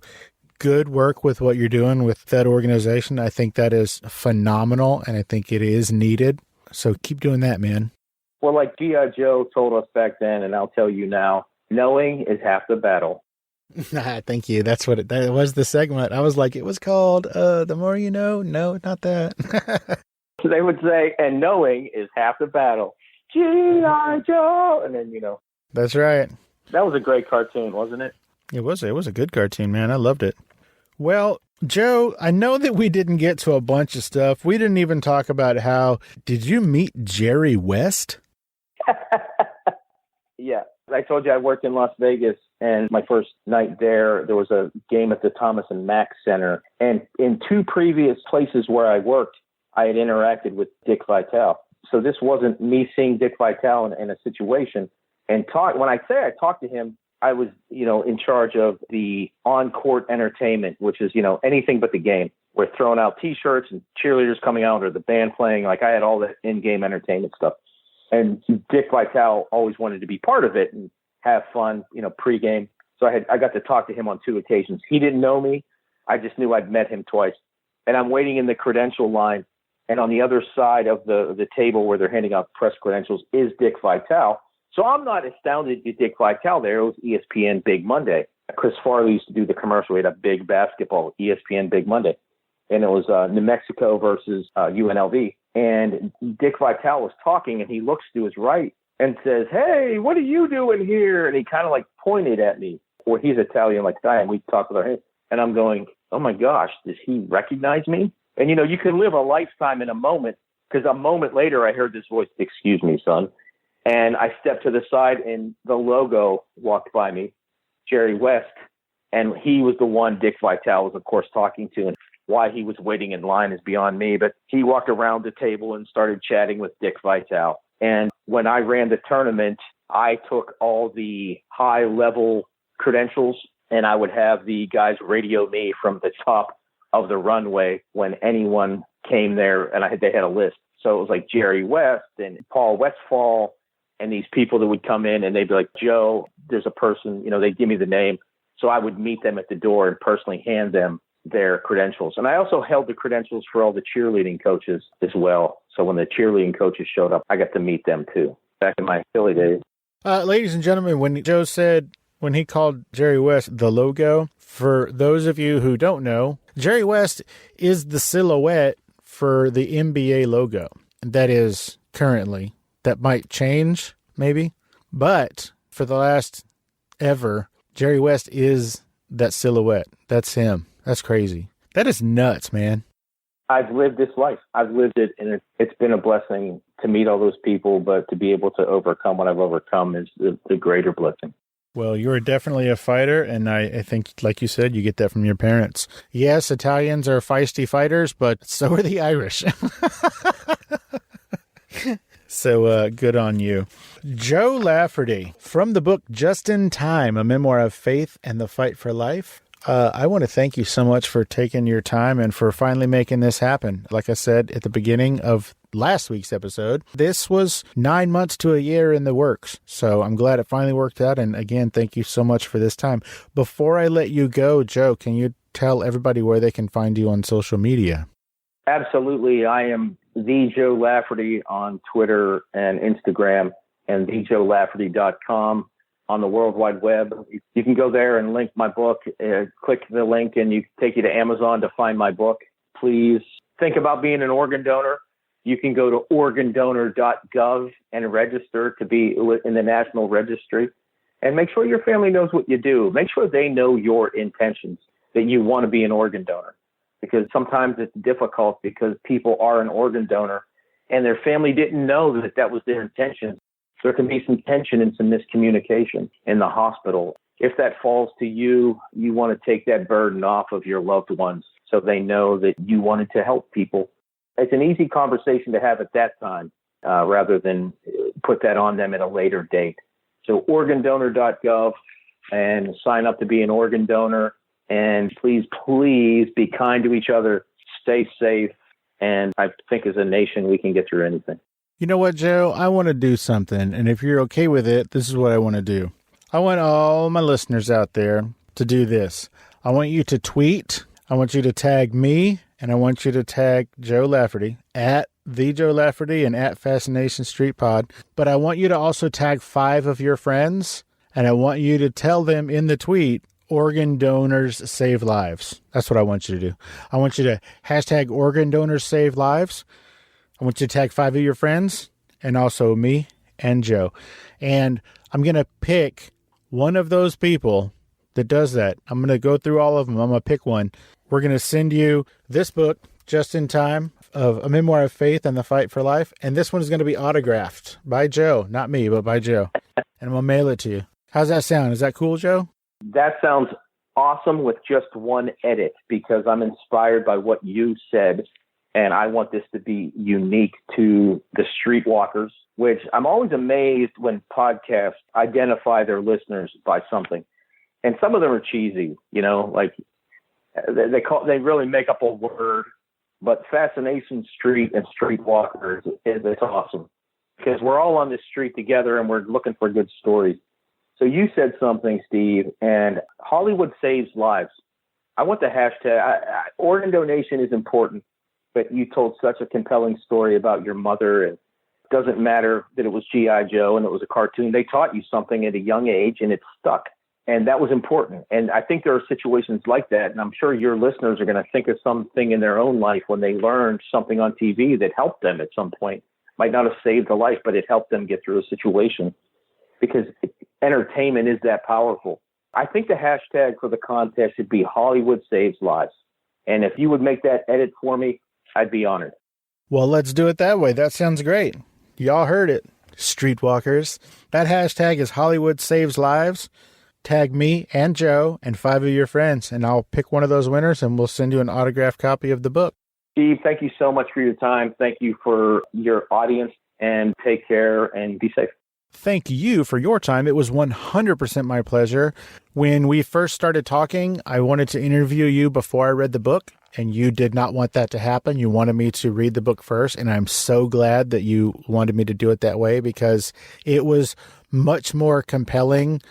good work with what you're doing with that organization. I think that is phenomenal, and I think it is needed. So keep doing that, man. Well, like G.I. Joe told us back then, and I'll tell you now, knowing is half the battle. Thank you. That's what that was, the segment. I was like, it was called The More You Know. No, not that. So they would say, and knowing is half the battle. G.I. Joe. And then, That's right. That was a great cartoon, wasn't it? It was a good cartoon, man. I loved it. Well, Joe, I know that we didn't get to a bunch of stuff. We didn't even talk about did you meet Jerry West? Yeah. I told you I worked in Las Vegas, and my first night there was a game at the Thomas and Mack Center. And in 2 previous places where I worked, I had interacted with Dick Vitale. So this wasn't me seeing Dick Vitale in a situation and when I say I talked to him, I was, in charge of the on-court entertainment, which is, anything but the game. We're throwing out T-shirts and cheerleaders coming out or the band playing. Like I had all the in-game entertainment stuff. And Dick Vitale always wanted to be part of it and have fun, pregame. So I got to talk to him on 2 occasions. He didn't know me. I just knew I'd met him twice. And I'm waiting in the credential line. And on the other side of the table where they're handing out press credentials is Dick Vitale. So I'm not astounded at Dick Vitale there. It was ESPN Big Monday. Chris Farley used to do the commercial. We had a big basketball, ESPN Big Monday. And it was New Mexico versus UNLV. And Dick Vitale was talking, and he looks to his right and says, "Hey, what are you doing here?" And he kind of like pointed at me. Well, he's Italian like I am. We talk with our hands. And I'm going, oh, my gosh, does he recognize me? And, you can live a lifetime in a moment, because a moment later I heard this voice, "Excuse me, son." And I stepped to the side, and the logo walked by me, Jerry West. And he was the one Dick Vitale was, of course, talking to. And why he was waiting in line is beyond me. But he walked around the table and started chatting with Dick Vitale. And when I ran the tournament, I took all the high-level credentials, and I would have the guys radio me from the top of the runway when anyone came there, and they had a list. So it was like Jerry West and Paul Westfall and these people that would come in, and they'd be like, "Joe, there's a person," they'd give me the name. So I would meet them at the door and personally hand them their credentials. And I also held the credentials for all the cheerleading coaches as well. So when the cheerleading coaches showed up, I got to meet them too, back in my Philly days. Ladies and gentlemen, when Joe said, when he called Jerry West the logo, for those of you who don't know, Jerry West is the silhouette for the NBA logo. That is currently. That might change, maybe. But for the last ever, Jerry West is that silhouette. That's him. That's crazy. That is nuts, man. I've lived this life. I've lived it, and it's been a blessing to meet all those people, but to be able to overcome what I've overcome is the greater blessing. Well, you're definitely a fighter, and I think, like you said, you get that from your parents. Yes, Italians are feisty fighters, but so are the Irish. So good on you. Joe Lafferty, from the book Just in Time, a memoir of faith and the fight for life. I want to thank you so much for taking your time and for finally making this happen. Like I said at the beginning of last week's episode, this was 9 months to a year in the works. So I'm glad it finally worked out. And again, thank you so much for this time. Before I let you go, Joe, can you tell everybody where they can find you on social media? Absolutely. I am the Joe Lafferty on Twitter and Instagram, and thejoelafferty.com on the World Wide Web. You can go there and link my book, click the link, and you take you to Amazon to find my book. Please think about being an organ donor. You can go to organdonor.gov and register to be in the National Registry. And make sure your family knows what you do. Make sure they know your intentions, that you want to be an organ donor. Because sometimes it's difficult because people are an organ donor and their family didn't know that that was their intention. There can be some tension and some miscommunication in the hospital. If that falls to you, you want to take that burden off of your loved ones so they know that you wanted to help people. It's an easy conversation to have at that time rather than put that on them at a later date. So organdonor.gov and sign up to be an organ donor. And please, please be kind to each other. Stay safe. And I think as a nation, we can get through anything. You know what, Joe? I want to do something. And if you're okay with it, this is what I want to do. I want all my listeners out there to do this. I want you to tweet. I want you to tag me. And I want you to tag Joe Lafferty at the Joe Lafferty and at Fascination Street Pod. But I want you to also tag 5 of your friends. And I want you to tell them in the tweet, organ donors save lives. That's what I want you to do. I want you to hashtag organ donors save lives. I want you to tag 5 of your friends and also me and Joe. And I'm going to pick one of those people that does that. I'm going to go through all of them. I'm going to pick one. We're going to send you this book, Just in Time, of A Memoir of Faith and the Fight for Life. And this one is going to be autographed by Joe. Not me, but by Joe. And I'm going to mail it to you. How's that sound? Is that cool, Joe? That sounds awesome with just one edit, because I'm inspired by what you said. And I want this to be unique to the streetwalkers, which I'm always amazed when podcasts identify their listeners by something. And some of them are cheesy, like they really make up a word. But Fascination Street and Streetwalkers, it's awesome, because we're all on this street together and we're looking for good stories. So you said something, Steve, and Hollywood saves lives. I want the hashtag. Organ donation is important, but you told such a compelling story about your mother. And it doesn't matter that it was G.I. Joe and it was a cartoon. They taught you something at a young age and it stuck. And that was important. And I think there are situations like that. And I'm sure your listeners are going to think of something in their own life when they learned something on TV that helped them at some point. Might not have saved a life, but it helped them get through a situation, because entertainment is that powerful. I think the hashtag for the contest should be Hollywood Saves Lives. And if you would make that edit for me, I'd be honored. Well, let's do it that way. That sounds great. Y'all heard it, streetwalkers. That hashtag is Hollywood Saves Lives. Tag me and Joe and 5 of your friends, and I'll pick one of those winners, and we'll send you an autographed copy of the book. Steve, thank you so much for your time. Thank you for your audience, and take care and be safe. Thank you for your time. It was 100% my pleasure. When we first started talking, I wanted to interview you before I read the book, and you did not want that to happen. You wanted me to read the book first, and I'm so glad that you wanted me to do it that way, because it was much more compelling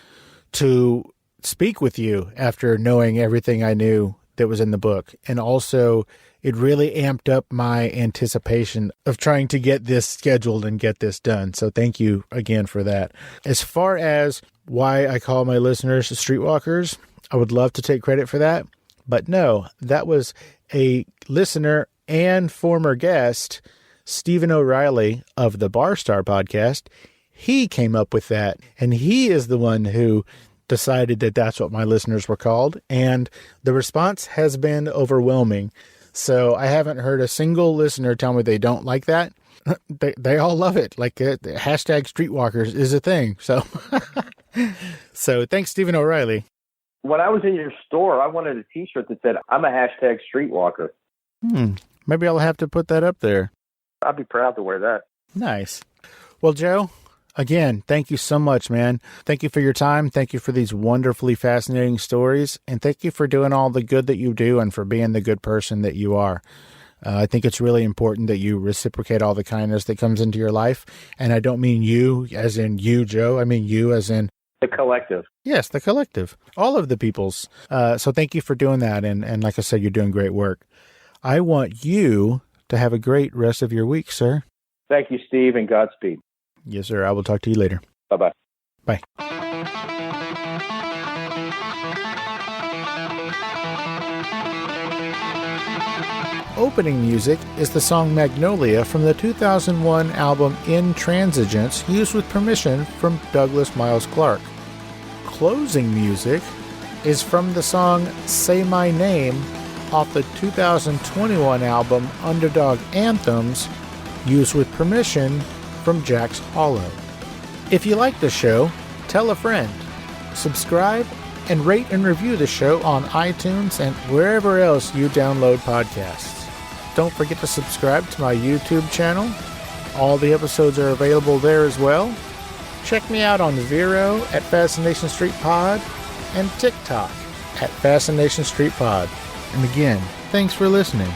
to speak with you after knowing everything I knew that was in the book. And also, it really amped up my anticipation of trying to get this scheduled and get this done. So thank you again for that. As far as why I call my listeners streetwalkers, I would love to take credit for that. But no, that was a listener and former guest, Stephen O'Reilly of the Bar Star podcast. He came up with that, and he is the one who decided that that's what my listeners were called. And the response has been overwhelming. So I haven't heard a single listener tell me they don't like that. They all love it. Like hashtag streetwalkers is a thing. So, so thanks, Stephen O'Reilly. When I was in your store, I wanted a t-shirt that said, I'm a hashtag streetwalker. Maybe I'll have to put that up there. I'd be proud to wear that. Nice. Well, Joe, again, thank you so much, man. Thank you for your time. Thank you for these wonderfully fascinating stories. And thank you for doing all the good that you do and for being the good person that you are. I think it's really important that you reciprocate all the kindness that comes into your life. And I don't mean you as in you, Joe. I mean you as in the collective. Yes, the collective. All of the peoples. So thank you for doing that. And like I said, you're doing great work. I want you to have a great rest of your week, sir. Thank you, Steve, and Godspeed. Yes, sir. I will talk to you later. Bye-bye. Bye. Opening music is the song Magnolia from the 2001 album Intransigence, used with permission from Douglas Miles Clark. Closing music is from the song Say My Name off the 2021 album Underdog Anthems, used with permission from Jack's Hollow. If you like the show, tell a friend. Subscribe and rate and review the show on iTunes and wherever else you download podcasts. Don't forget to subscribe to my YouTube channel. All the episodes are available there as well. Check me out on Vero at Fascination Street Pod and TikTok at Fascination Street Pod. And again, thanks for listening.